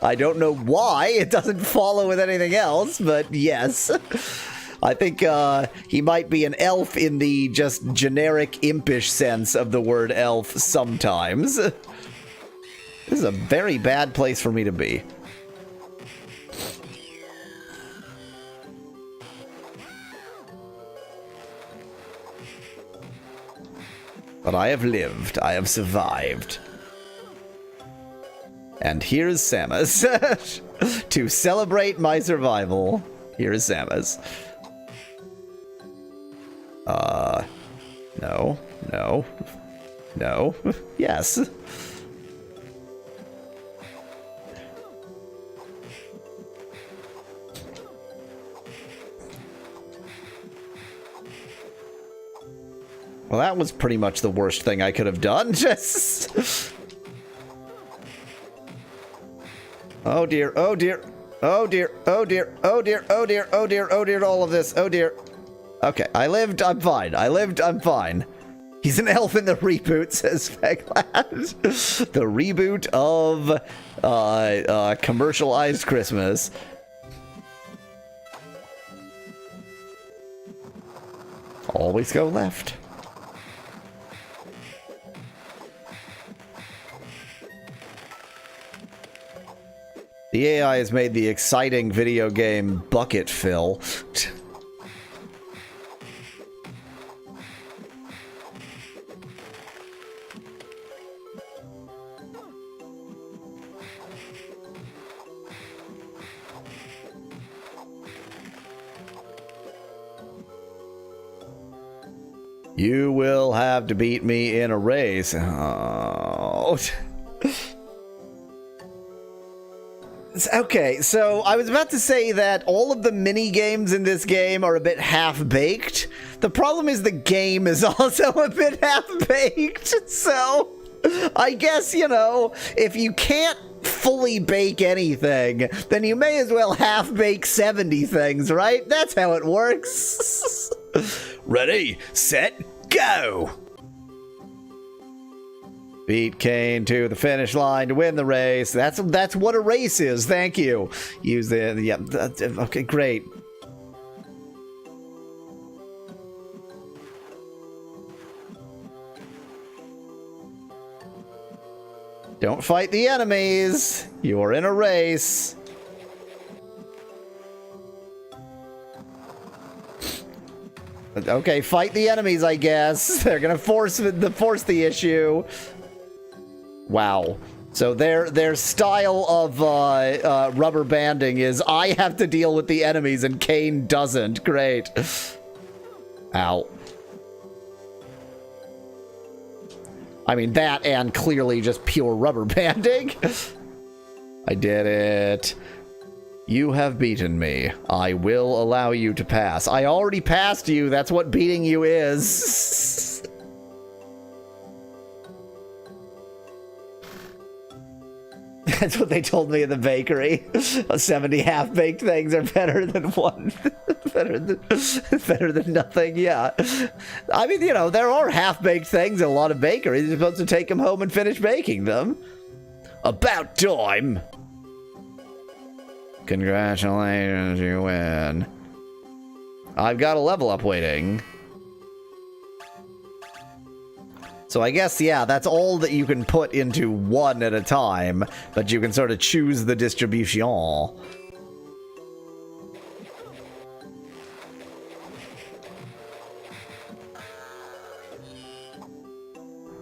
I don't know why. It doesn't follow with anything else, but yes. I think he might be an elf in the just generic impish sense of the word elf sometimes. This is a very bad place for me to be. But I have lived. I have survived. And here is Samus. To celebrate my survival, here is Samus. No. No. No. Yes. Well, that was pretty much the worst thing I could have done. Just... Oh dear, oh dear, oh dear, oh dear, oh dear, oh dear, oh dear, oh dear, all of this, oh dear. Okay, I lived, I'm fine. I lived, I'm fine. He's an elf in the reboot, says Feglad. The reboot of commercialized Christmas. Always go left. The AI has made the exciting video game bucket fill. You will have to beat me in a race. Oh. Okay, so I was about to say that all of the mini games in this game are a bit half-baked. The problem is the game is also a bit half-baked. So I guess, you know, if you can't fully bake anything, then you may as well half-bake 70 things, right? That's how it works. Ready, set, go! Beat Kane to the finish line to win the race. That's what a race is. Thank you. Use the yeah. Okay, great. Don't fight the enemies. You're in a race. Okay, fight the enemies, I guess. They're gonna force the issue. Wow. So their style of rubber banding is I have to deal with the enemies and Kane doesn't. Great. Ow. I mean, that and clearly just pure rubber banding. I did it. You have beaten me. I will allow you to pass. I already passed you. That's what beating you is. That's what they told me in the bakery. 70 half-baked things are better than one. better than nothing, yeah. I mean, you know, there are half-baked things in a lot of bakeries. You're supposed to take them home and finish baking them. About time. Congratulations, you win. I've got a level up waiting. So I guess, yeah, that's all that you can put into one at a time, but you can sort of choose the distribution.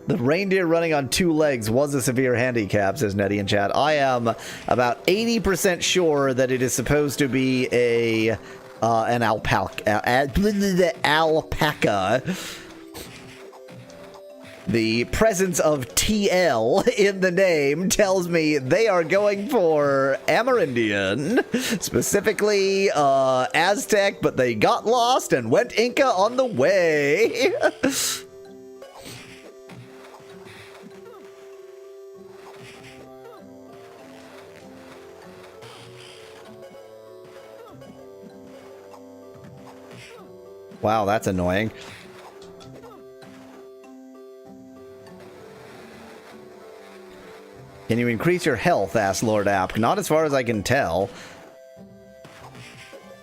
The reindeer running on two legs was a severe handicap, says Nettie in chat. I am about 80% sure that it is supposed to be an alpaca. Alpaca. The presence of TL in the name tells me they are going for Amerindian, specifically Aztec, but they got lost and went Inca on the way. Wow, that's annoying. Can you increase your health? Asked Lord App. Not as far as I can tell.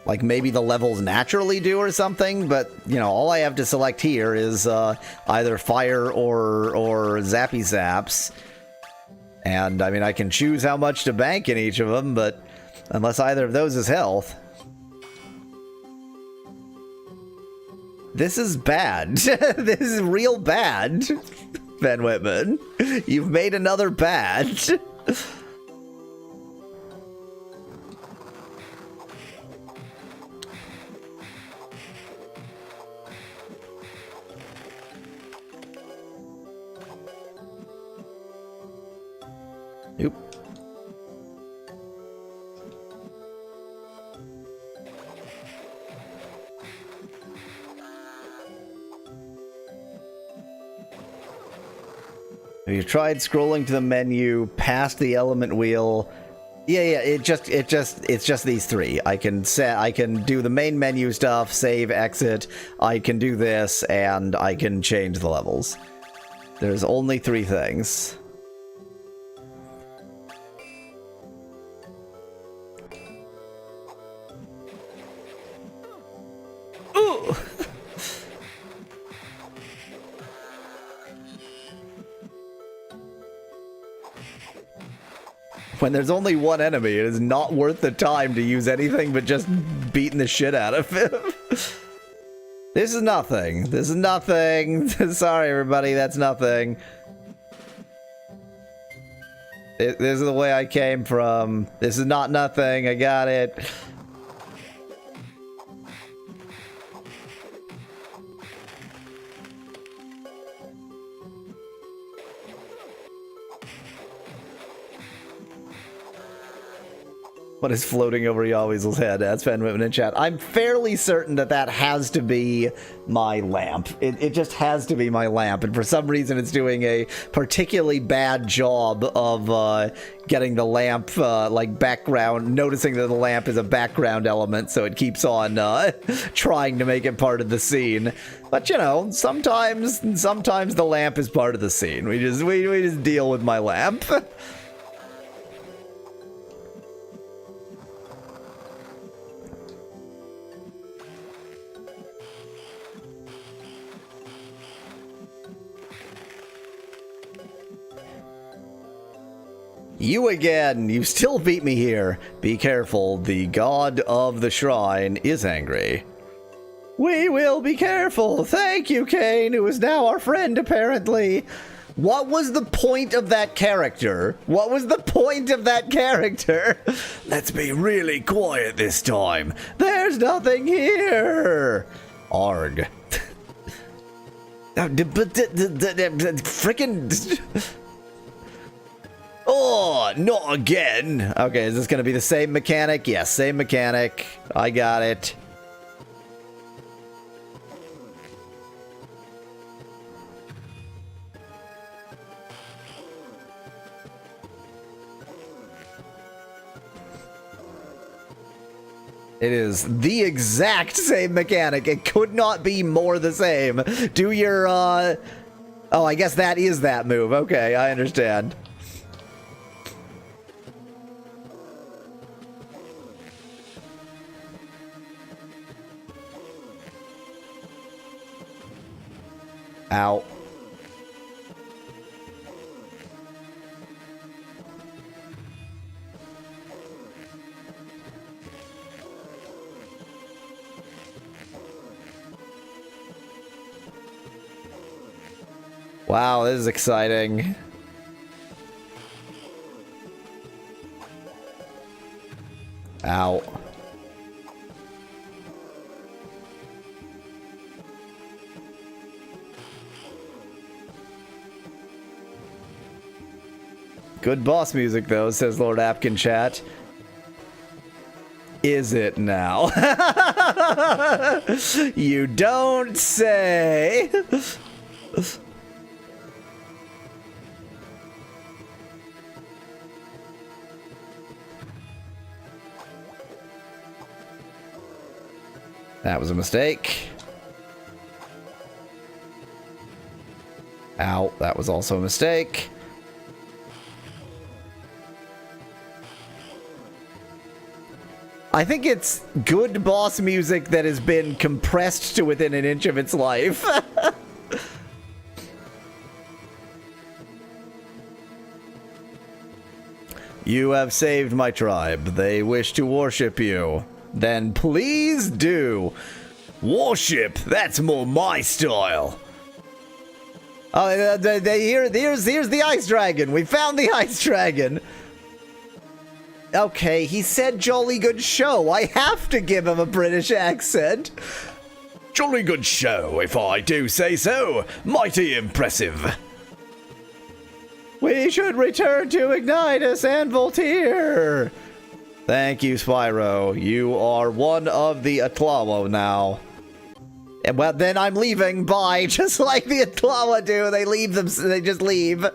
Like maybe the levels naturally do or something, but you know, all I have to select here is either fire or zappy zaps. And I mean, I can choose how much to bank in each of them, but unless either of those is health. This is bad. This is real bad. Ben Whitman, you've made another badge. Oop. Have you tried scrolling to the menu past the element wheel Yeah, it's just these three. I can do the main menu stuff, save, exit. I can do this, and I can change the levels. There's only 3 things. Ooh! When there's only one enemy, it is not worth the time to use anything but just beating the shit out of him. This is nothing. This is nothing. Sorry, everybody, that's nothing. This is the way I came from. This is not nothing. I got it. What is floating over Yahweezel's head? That's Fan Whitman in chat. I'm fairly certain that that has to be my lamp. It just has to be my lamp. And for some reason, it's doing a particularly bad job of getting the lamp, like, background, noticing that the lamp is a background element, so it keeps on trying to make it part of the scene. But, you know, sometimes the lamp is part of the scene. We just deal with my lamp. You again! You still beat me here! Be careful, the god of the shrine is angry. We will be careful! Thank you, Kane, who is now our friend, apparently! What was the point of that character? What was the point of that character? Let's be really quiet this time. There's nothing here! Arg. Frickin'... Oh, not again. Okay, is this going to be the same mechanic? Yes, same mechanic. I got it. It is the exact same mechanic. It could not be more the same. Do your, Oh, I guess that is that move. Okay, I understand. Ow. Wow, this is exciting. Ow. Good boss music, though, says Lord Apkin chat. Is it now? You don't say. That was a mistake. Ow, that was also a mistake. I think it's good boss music that has been compressed to within an inch of its life. You have saved my tribe. They wish to worship you. Then please do. Worship? That's more my style. Oh, here's the ice dragon. We found the ice dragon. Okay, he said jolly good show. I have to give him a British accent. Jolly good show, if I do say so. Mighty impressive. We should return to Ignitus and Voltaire. Thank you, Spyro. You are one of the Atlawa now. And well, then I'm leaving. Bye. Just like the Atlawa do. They leave them. They just leave.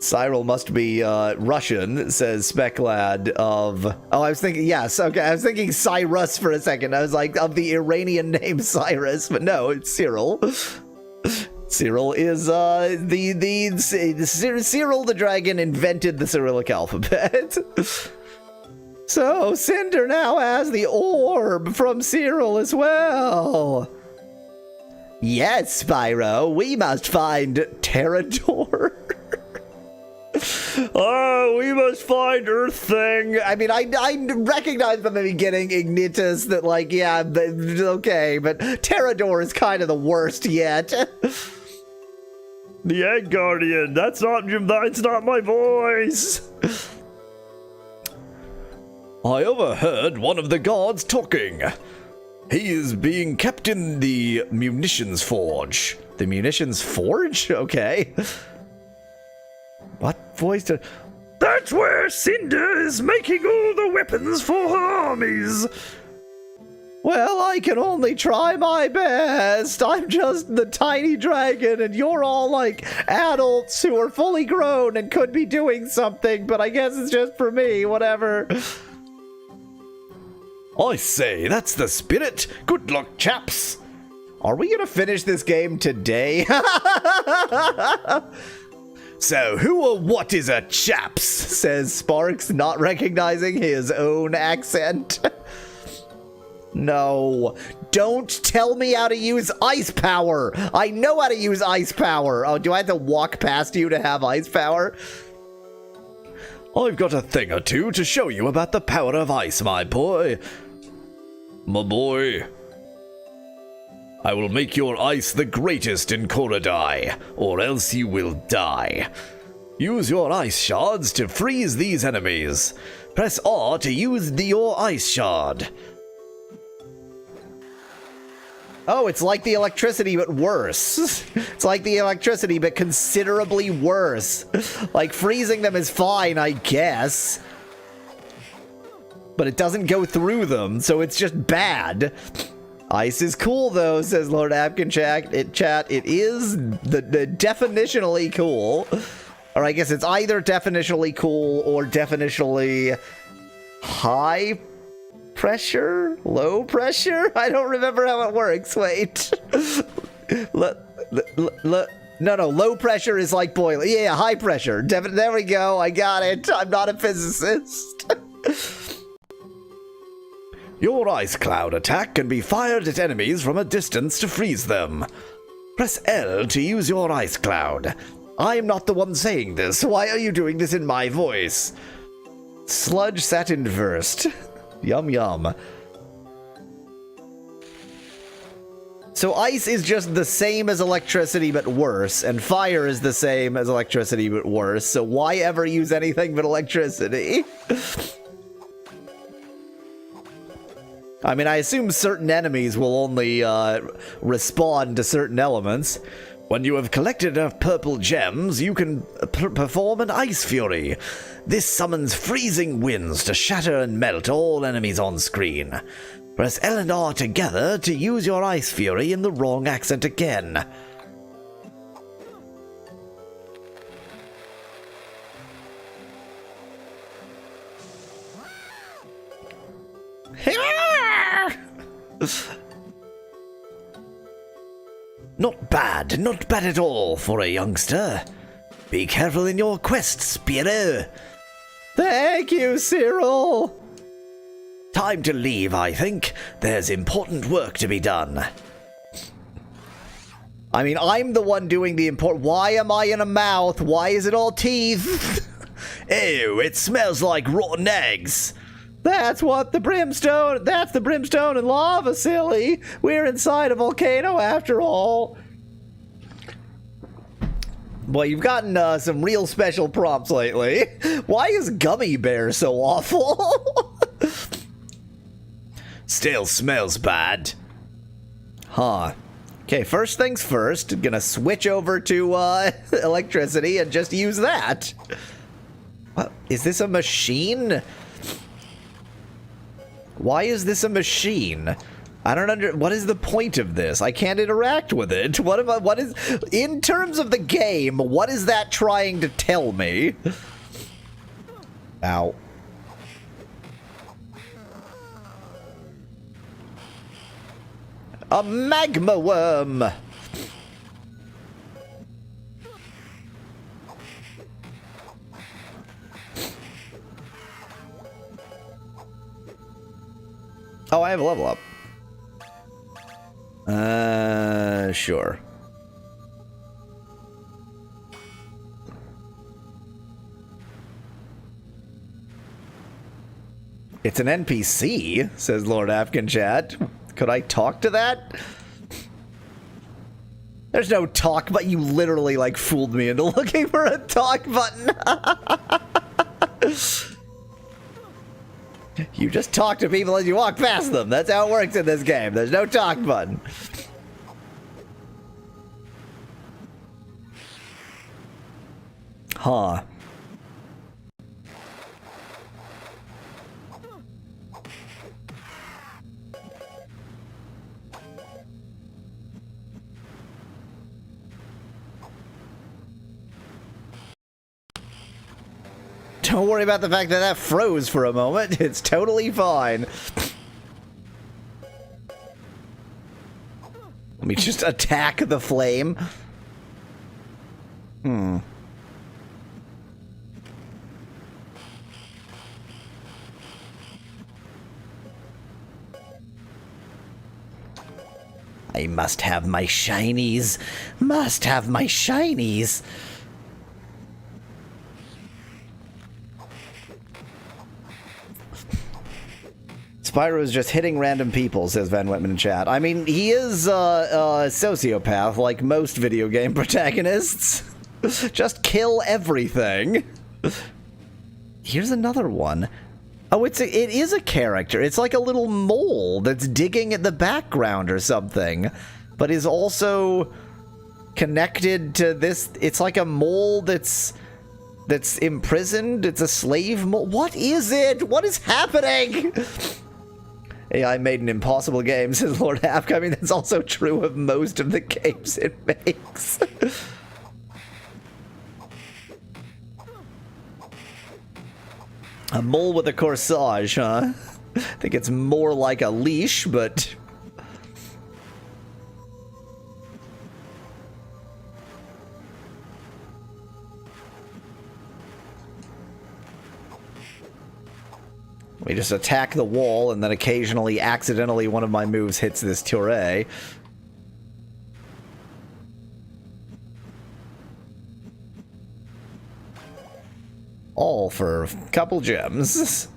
Cyril must be Russian, says Speclad of... Oh, I was thinking, yes, okay, I was thinking Cyrus for a second. I was like, of the Iranian name Cyrus, but no, it's Cyril. Cyril is, Cyril the Dragon invented the Cyrillic alphabet. So, Cinder now has the orb from Cyril as well. Yes, Spyro, we must find Terrador. Oh, we must find Earth Thing. I mean, I recognize from the beginning, Ignitus, that, like, yeah, okay, but Terrador is kind of the worst yet. The Egg Guardian. That's not my voice. I overheard one of the guards talking. He is being kept in the munitions forge. The munitions forge? Okay. What voice did... That's where Cinder is making all the weapons for her armies. Well, I can only try my best. I'm just the tiny dragon, and you're all like adults who are fully grown and could be doing something, but I guess it's just for me, whatever. I say, that's the spirit. Good luck, chaps. Are we gonna finish this game today? So, who or what is a chaps? Says Sparks, not recognizing his own accent. No, don't tell me how to use ice power. I know how to use ice power. Oh, do I have to walk past you to have ice power? I've got a thing or two to show you about the power of ice, my boy. My boy. I will make your ice the greatest in Korodai, or else you will die. Use your ice shards to freeze these enemies. Press R to use your ice shard. Oh, it's like the electricity, but worse. It's like the electricity, but considerably worse. Like, freezing them is fine, I guess. But it doesn't go through them, so it's just bad. Ice is cool, though, says Lord Apkin chat. It is the definitionally cool. Or I guess it's either definitionally cool or definitionally high pressure? Low pressure? I don't remember how it works. Wait. No, low pressure is like boiling. Yeah, high pressure. There we go. I got it. I'm not a physicist. Your ice cloud attack can be fired at enemies from a distance to freeze them. Press L to use your ice cloud. I'm not the one saying this. Why are you doing this in my voice? Sludge sat inversed. Yum yum. So ice is just the same as electricity but worse, and fire is the same as electricity but worse, so why ever use anything but electricity? I mean, I assume certain enemies will only respond to certain elements. When you have collected enough purple gems, you can perform an Ice Fury. This summons freezing winds to shatter and melt all enemies on screen. Press L and R together to use your Ice Fury in the wrong accent again. Not bad at all for a youngster. Be careful in your quest, Spyro. Thank you, Cyril. Time to leave, I think. There's important work to be done. I mean, I'm the one doing the important... Why am I in a mouth? Why is it all teeth? Ew, it smells like rotten eggs. That's the brimstone and lava, silly. We're inside a volcano after all. Well, you've gotten some real special prompts lately. Why is Gummy Bear so awful? Still smells bad. Huh. Okay, first things first. Gonna switch over to electricity and just use that. What? Is this a machine? Why is this a machine? I don't what is the point of this? I can't interact with it. What is, in terms of the game, what is that trying to tell me? Ow. A magma worm! Oh, I have a level up. Sure. It's an NPC, says Lord Afghan Chat. Could I talk to that? There's no talk, but you literally, like, fooled me into looking for a talk button. You just talk to people as you walk past them. That's how it works in this game. There's no talk button. Huh. Don't worry about the fact that that froze for a moment. It's totally fine. Let me just attack the flame. I must have my shinies. Must have my shinies. Spyro is just hitting random people, says Van Whitman in chat. I mean, he is a sociopath, like most video game protagonists. Just kill everything. Here's another one. Oh, it is a character. It's like a little mole that's digging at the background or something, but is also connected to this. It's like a mole that's imprisoned. It's a slave mole. What is it? What is happening? AI made an impossible game, says Lord Hapk. I mean, that's also true of most of the games it makes. A mole with a corsage, huh? I think it's more like a leash, but... We just attack the wall, and then occasionally, accidentally, one of my moves hits this turret. All for a couple gems.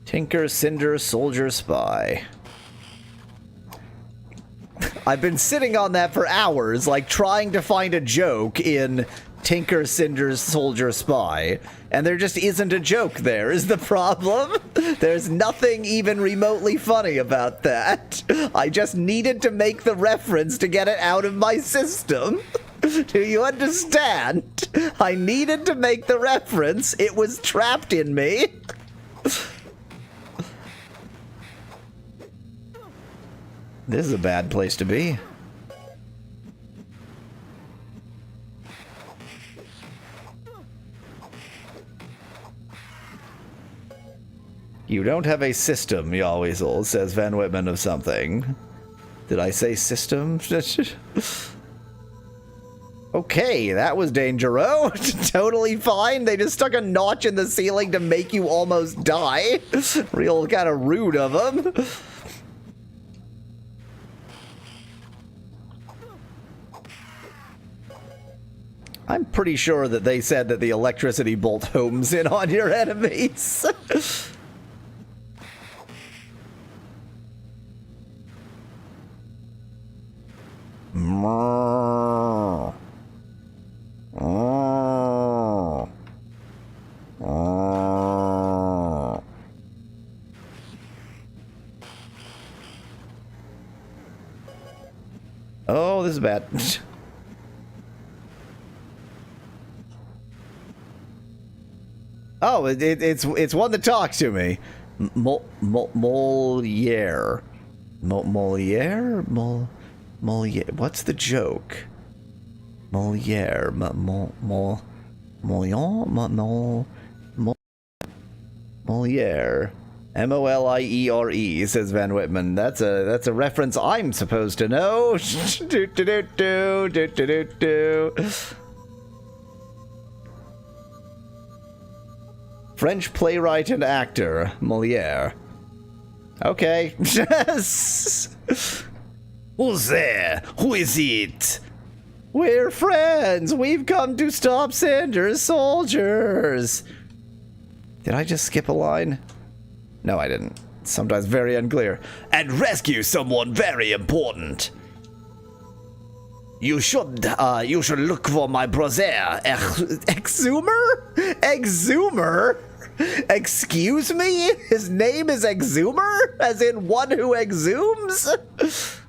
Tinker, Cinder, Soldier, Spy. I've been sitting on that for hours, like trying to find a joke in Tinker, Cinder, Soldier, Spy, and there just isn't a joke there, is the problem. There's nothing even remotely funny about that. I just needed to make the reference to get it out of my system. Do you understand? I needed to make the reference. It was trapped in me. This is a bad place to be. You don't have a system, Yahweasel, says Van Whitman of something. Did I say system? Okay, that was dangerous. Totally fine. They just stuck a notch in the ceiling to make you almost die. Real kind of rude of them. I'm pretty sure that they said that the electricity bolt homes in on your enemies. Oh, this is bad. Oh, it's one that talks to me. Moliere. Moliere? Moliere. What's the joke? Moliere. Moliere. Moliere, says Van Whitman. That's a reference I'm supposed to know. French playwright and actor, Moliere. Okay. Who's there? Who is it? We're friends. We've come to stop Sanders' soldiers. Did I just skip a line? No, I didn't. Sometimes very unclear. And rescue someone very important. You should look for my brother, Exhumer? Exhumer? Excuse me? His name is Exhumer? As in one who exhumes?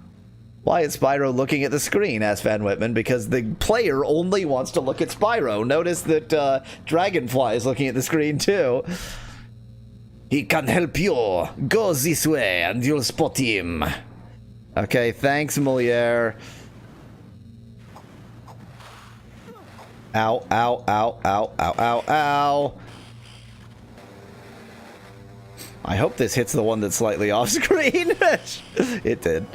Why is Spyro looking at the screen, asked Van Whitman, because the player only wants to look at Spyro. Notice that Dragonfly is looking at the screen, too. He can help you. Go this way, and you'll spot him. Okay, thanks, Moliere. Ow, ow, ow, ow, ow, ow, ow. I hope this hits the one that's slightly off screen. It did.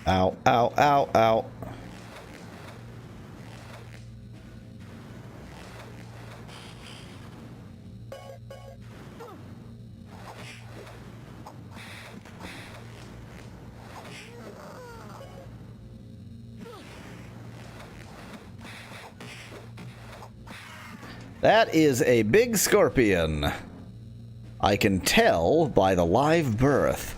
Ow, ow, ow, ow. That is a big scorpion. I can tell by the live birth.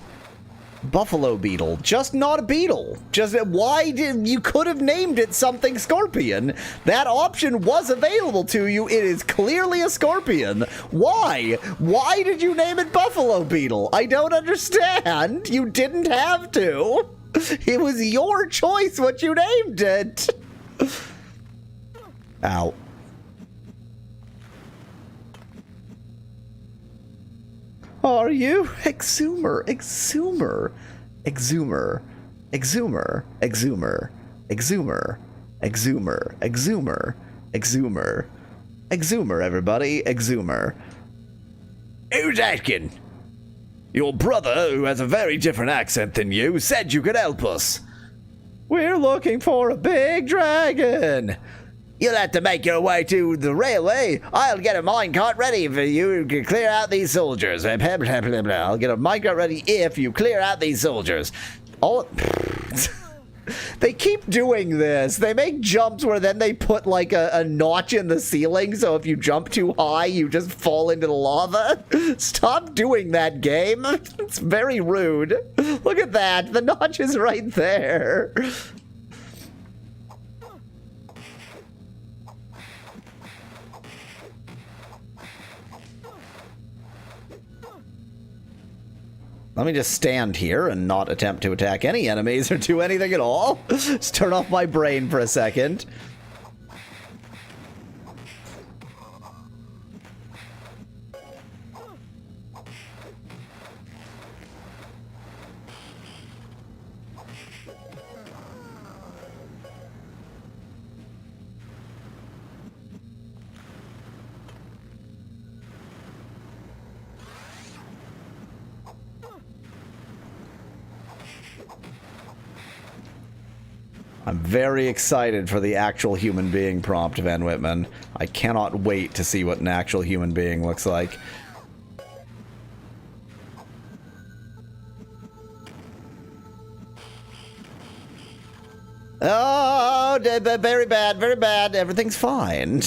Buffalo beetle, just not a beetle. Just why did you could have named it something scorpion? That option was available to you. It is clearly a scorpion. Why? Why did you name it buffalo beetle? I don't understand. You didn't have to. It was your choice what you named it. Ow. Are you? Exhumer, exhumer, exhumer, exhumer, exhumer, exhumer, exhumer, exhumer, exhumer, exhumer, everybody, exhumer. Who's asking? Your brother, who has a very different accent than you, said you could help us. We're looking for a big dragon. You'll have to make your way to the railway. I'll get a minecart ready for you to clear out these soldiers. I'll get a minecart ready if you clear out these soldiers. They keep doing this. They make jumps where then they put like a notch in the ceiling, so if you jump too high, you just fall into the lava. Stop doing that, game. It's very rude. Look at that. The notch is right there. Let me just stand here and not attempt to attack any enemies or do anything at all. Just turn off my brain for a second. I'm very excited for the actual human being prompt, Van Whitman. I cannot wait to see what an actual human being looks like. Oh, very bad, very bad. Everything's fine.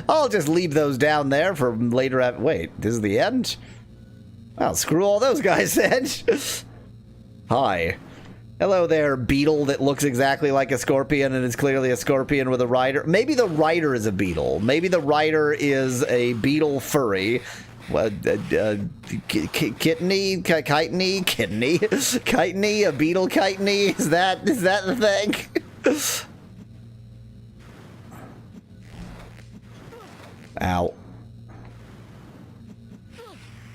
I'll just leave those down there for later. Wait, this is the end? Well, screw all those guys then. Hi. Hello there, beetle that looks exactly like a scorpion and is clearly a scorpion with a rider. Maybe the rider is a beetle. Maybe the rider is a beetle furry. Kitney, a beetle kitney. Is that the thing? Ow.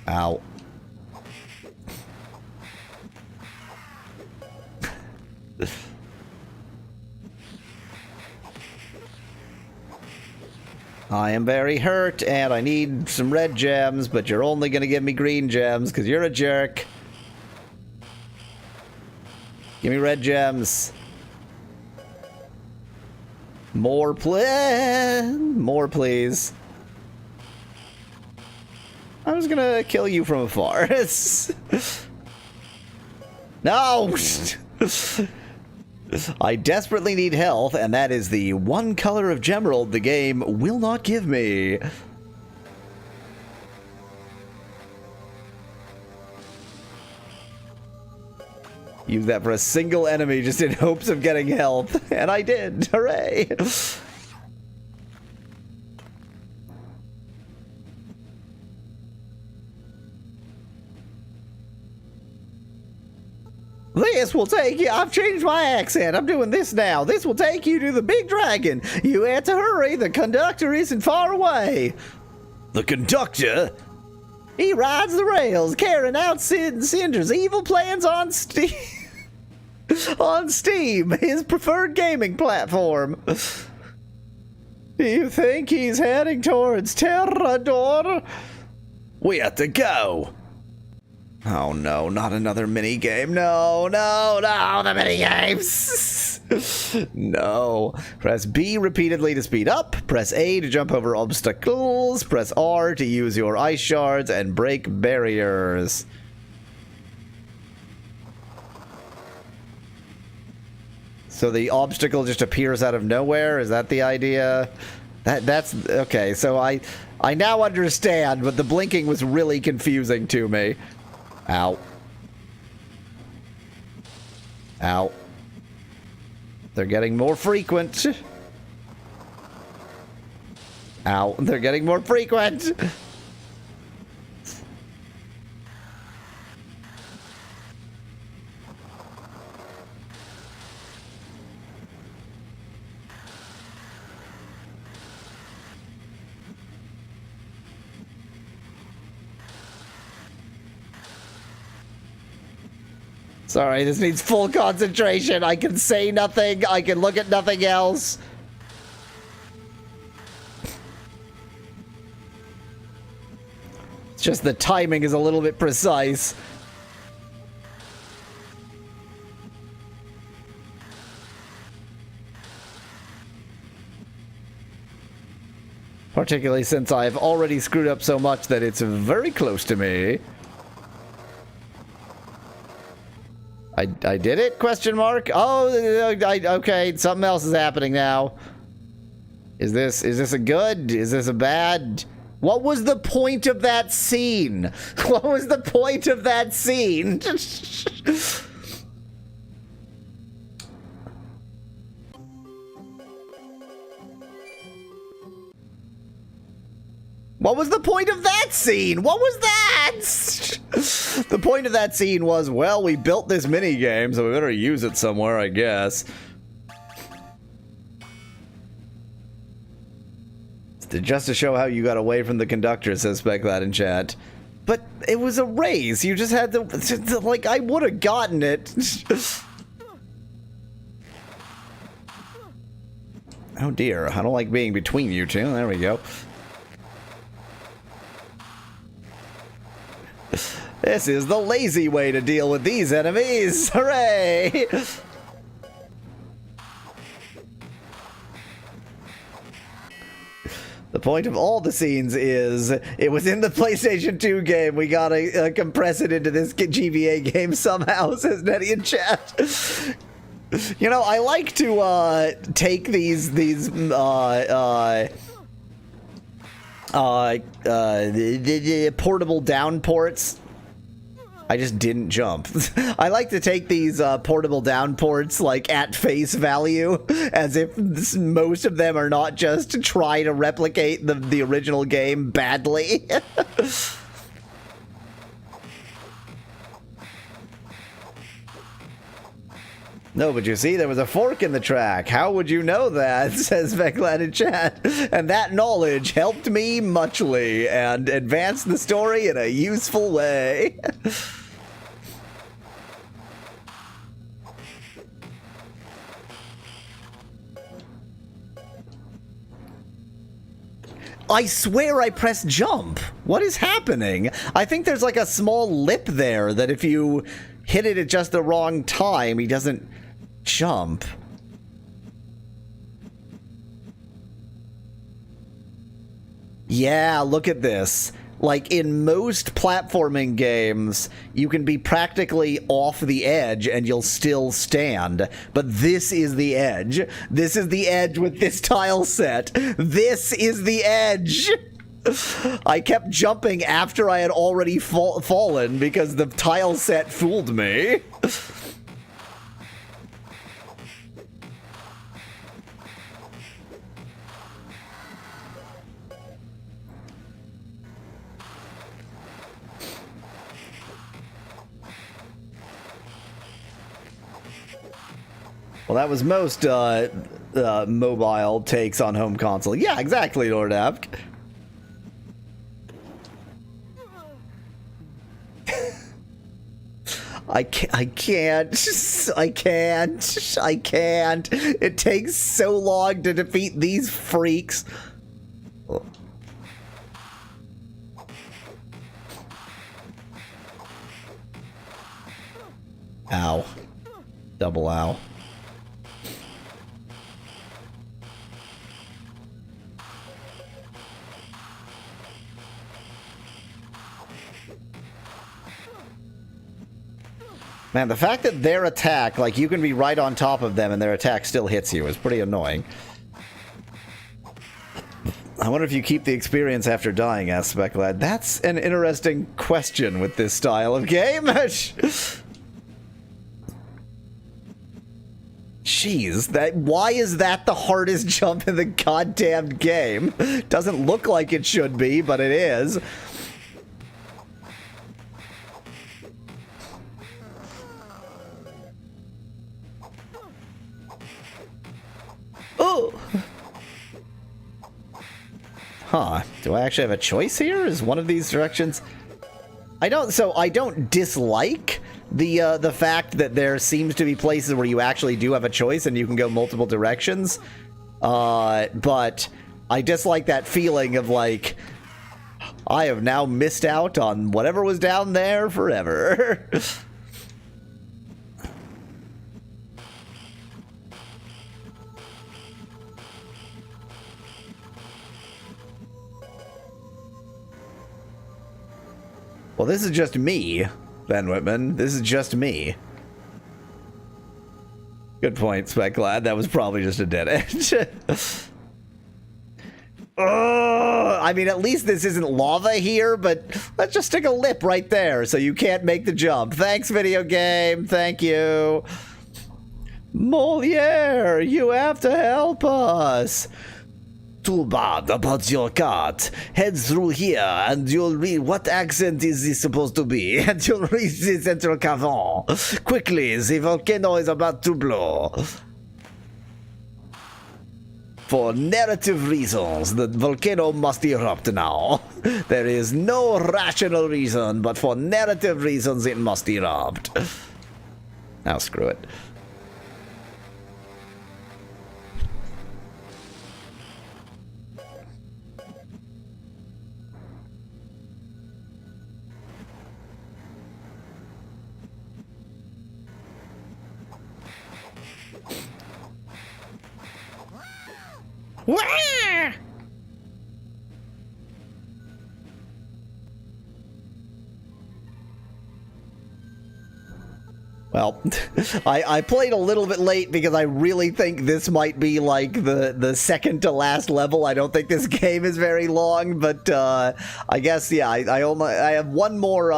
Ow. I am very hurt, and I need some red gems, but you're only gonna give me green gems, because you're a jerk. Give me red gems. More, more, please. I'm just gonna kill you from afar. No! I desperately need health, and that is the one color of Gemerald the game will not give me. Use that for a single enemy just in hopes of getting health, and I did. Hooray! This will take you. I've changed my accent. I'm doing this now. This will take you to the big dragon. You have to hurry. The conductor isn't far away. The conductor? He rides the rails, carrying out Cinder's evil plans on Steam. On Steam, his preferred gaming platform. Do you think he's heading towards Terrador? We have to go. Oh no, not another minigame. No, the minigames! No. Press B repeatedly to speed up, press A to jump over obstacles, press R to use your ice shards and break barriers. So the obstacle just appears out of nowhere? Is that the idea? That's okay, so I now understand, but the blinking was really confusing to me. Ow. Ow. They're getting more frequent. Ow. They're getting more frequent. Sorry, this needs full concentration. I can say nothing. I can look at nothing else. It's just the timing is a little bit precise. Particularly since I've already screwed up so much that it's very close to me. I did it? Question mark? Oh, okay. Something else is happening now. Is this a good? Is this a bad? What was the point of that scene? What was the point of that scene? What was the point of that scene? What was that? The point of that scene was, well, we built this mini game, so we better use it somewhere, I guess. Just to show how you got away from the conductor, says Speclad in chat. But it was a race. You just had to like, I would have gotten it. Oh dear, I don't like being between you two. There we go. This is the lazy way to deal with these enemies! Hooray! The point of all the scenes is, it was in the PlayStation 2 game, we gotta compress it into this GBA game somehow, says Nettie in chat. You know, I like to take these portable down ports. I just didn't jump. I like to take these portable down ports like at face value, as if most of them are not just to try to replicate the original game badly. No, but you see, there was a fork in the track. How would you know that? Says Veclad in chat. And that knowledge helped me muchly and advanced the story in a useful way. I swear I pressed jump. What is happening? I think there's like a small lip there that if you hit it at just the wrong time, he doesn't jump. Yeah, look at this. Like, in most platforming games, you can be practically off the edge and you'll still stand. But this is the edge. This is the edge with this tile set. This is the edge! I kept jumping after I had already fallen because the tile set fooled me. Well, that was most mobile takes on home console. Yeah, exactly, Lord Apk. I can't. It takes so long to defeat these freaks. Ow. Double ow. Man, the fact that their attack, like, you can be right on top of them and their attack still hits you is pretty annoying. I wonder if you keep the experience after dying, asks Specklad. That's an interesting question with this style of game. Jeez, why is that the hardest jump in the goddamn game? Doesn't look like it should be, but it is. Oh! Huh. Do I actually have a choice here? Is one of these directions... I don't dislike the fact that there seems to be places where you actually do have a choice and you can go multiple directions. But I dislike that feeling of like, I have now missed out on whatever was down there forever. Well, this is just me, Ben Whitman. This is just me. Good point, Specklad. That was probably just a dead end. I mean, at least this isn't lava here, but let's just stick a lip right there so you can't make the jump. Thanks, video game. Thank you. Moliere, you have to help us. Too bad about your cat. Head through here and you'll read what accent is this supposed to be, and you'll reach the central cavern. Quickly, the volcano is about to blow. For narrative reasons, the volcano must erupt now. There is no rational reason, but for narrative reasons it must erupt. Now screw it. Wah! Well, I played a little bit late because I really think this might be like the second to last level. I don't think this game is very long, but I guess yeah. I have one more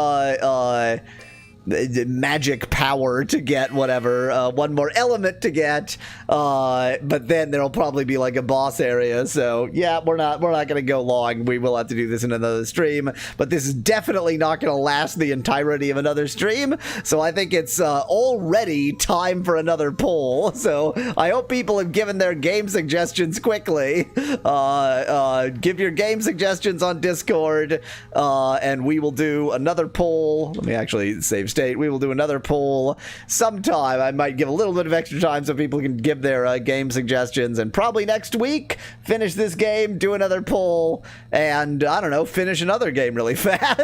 magic power to get whatever, one more element to get, but then there'll probably be like a boss area. So yeah, we're not gonna go long. We will have to do this in another stream, but this is definitely not gonna last the entirety of another stream. So I think it's already time for another poll. So I hope people have given their game suggestions quickly. Give your game suggestions on Discord, and we will do another poll. Let me actually save state. We will do another poll sometime. I might give a little bit of extra time so people can give their game suggestions, and probably next week finish this game, do another poll, and I don't know, finish another game really fast.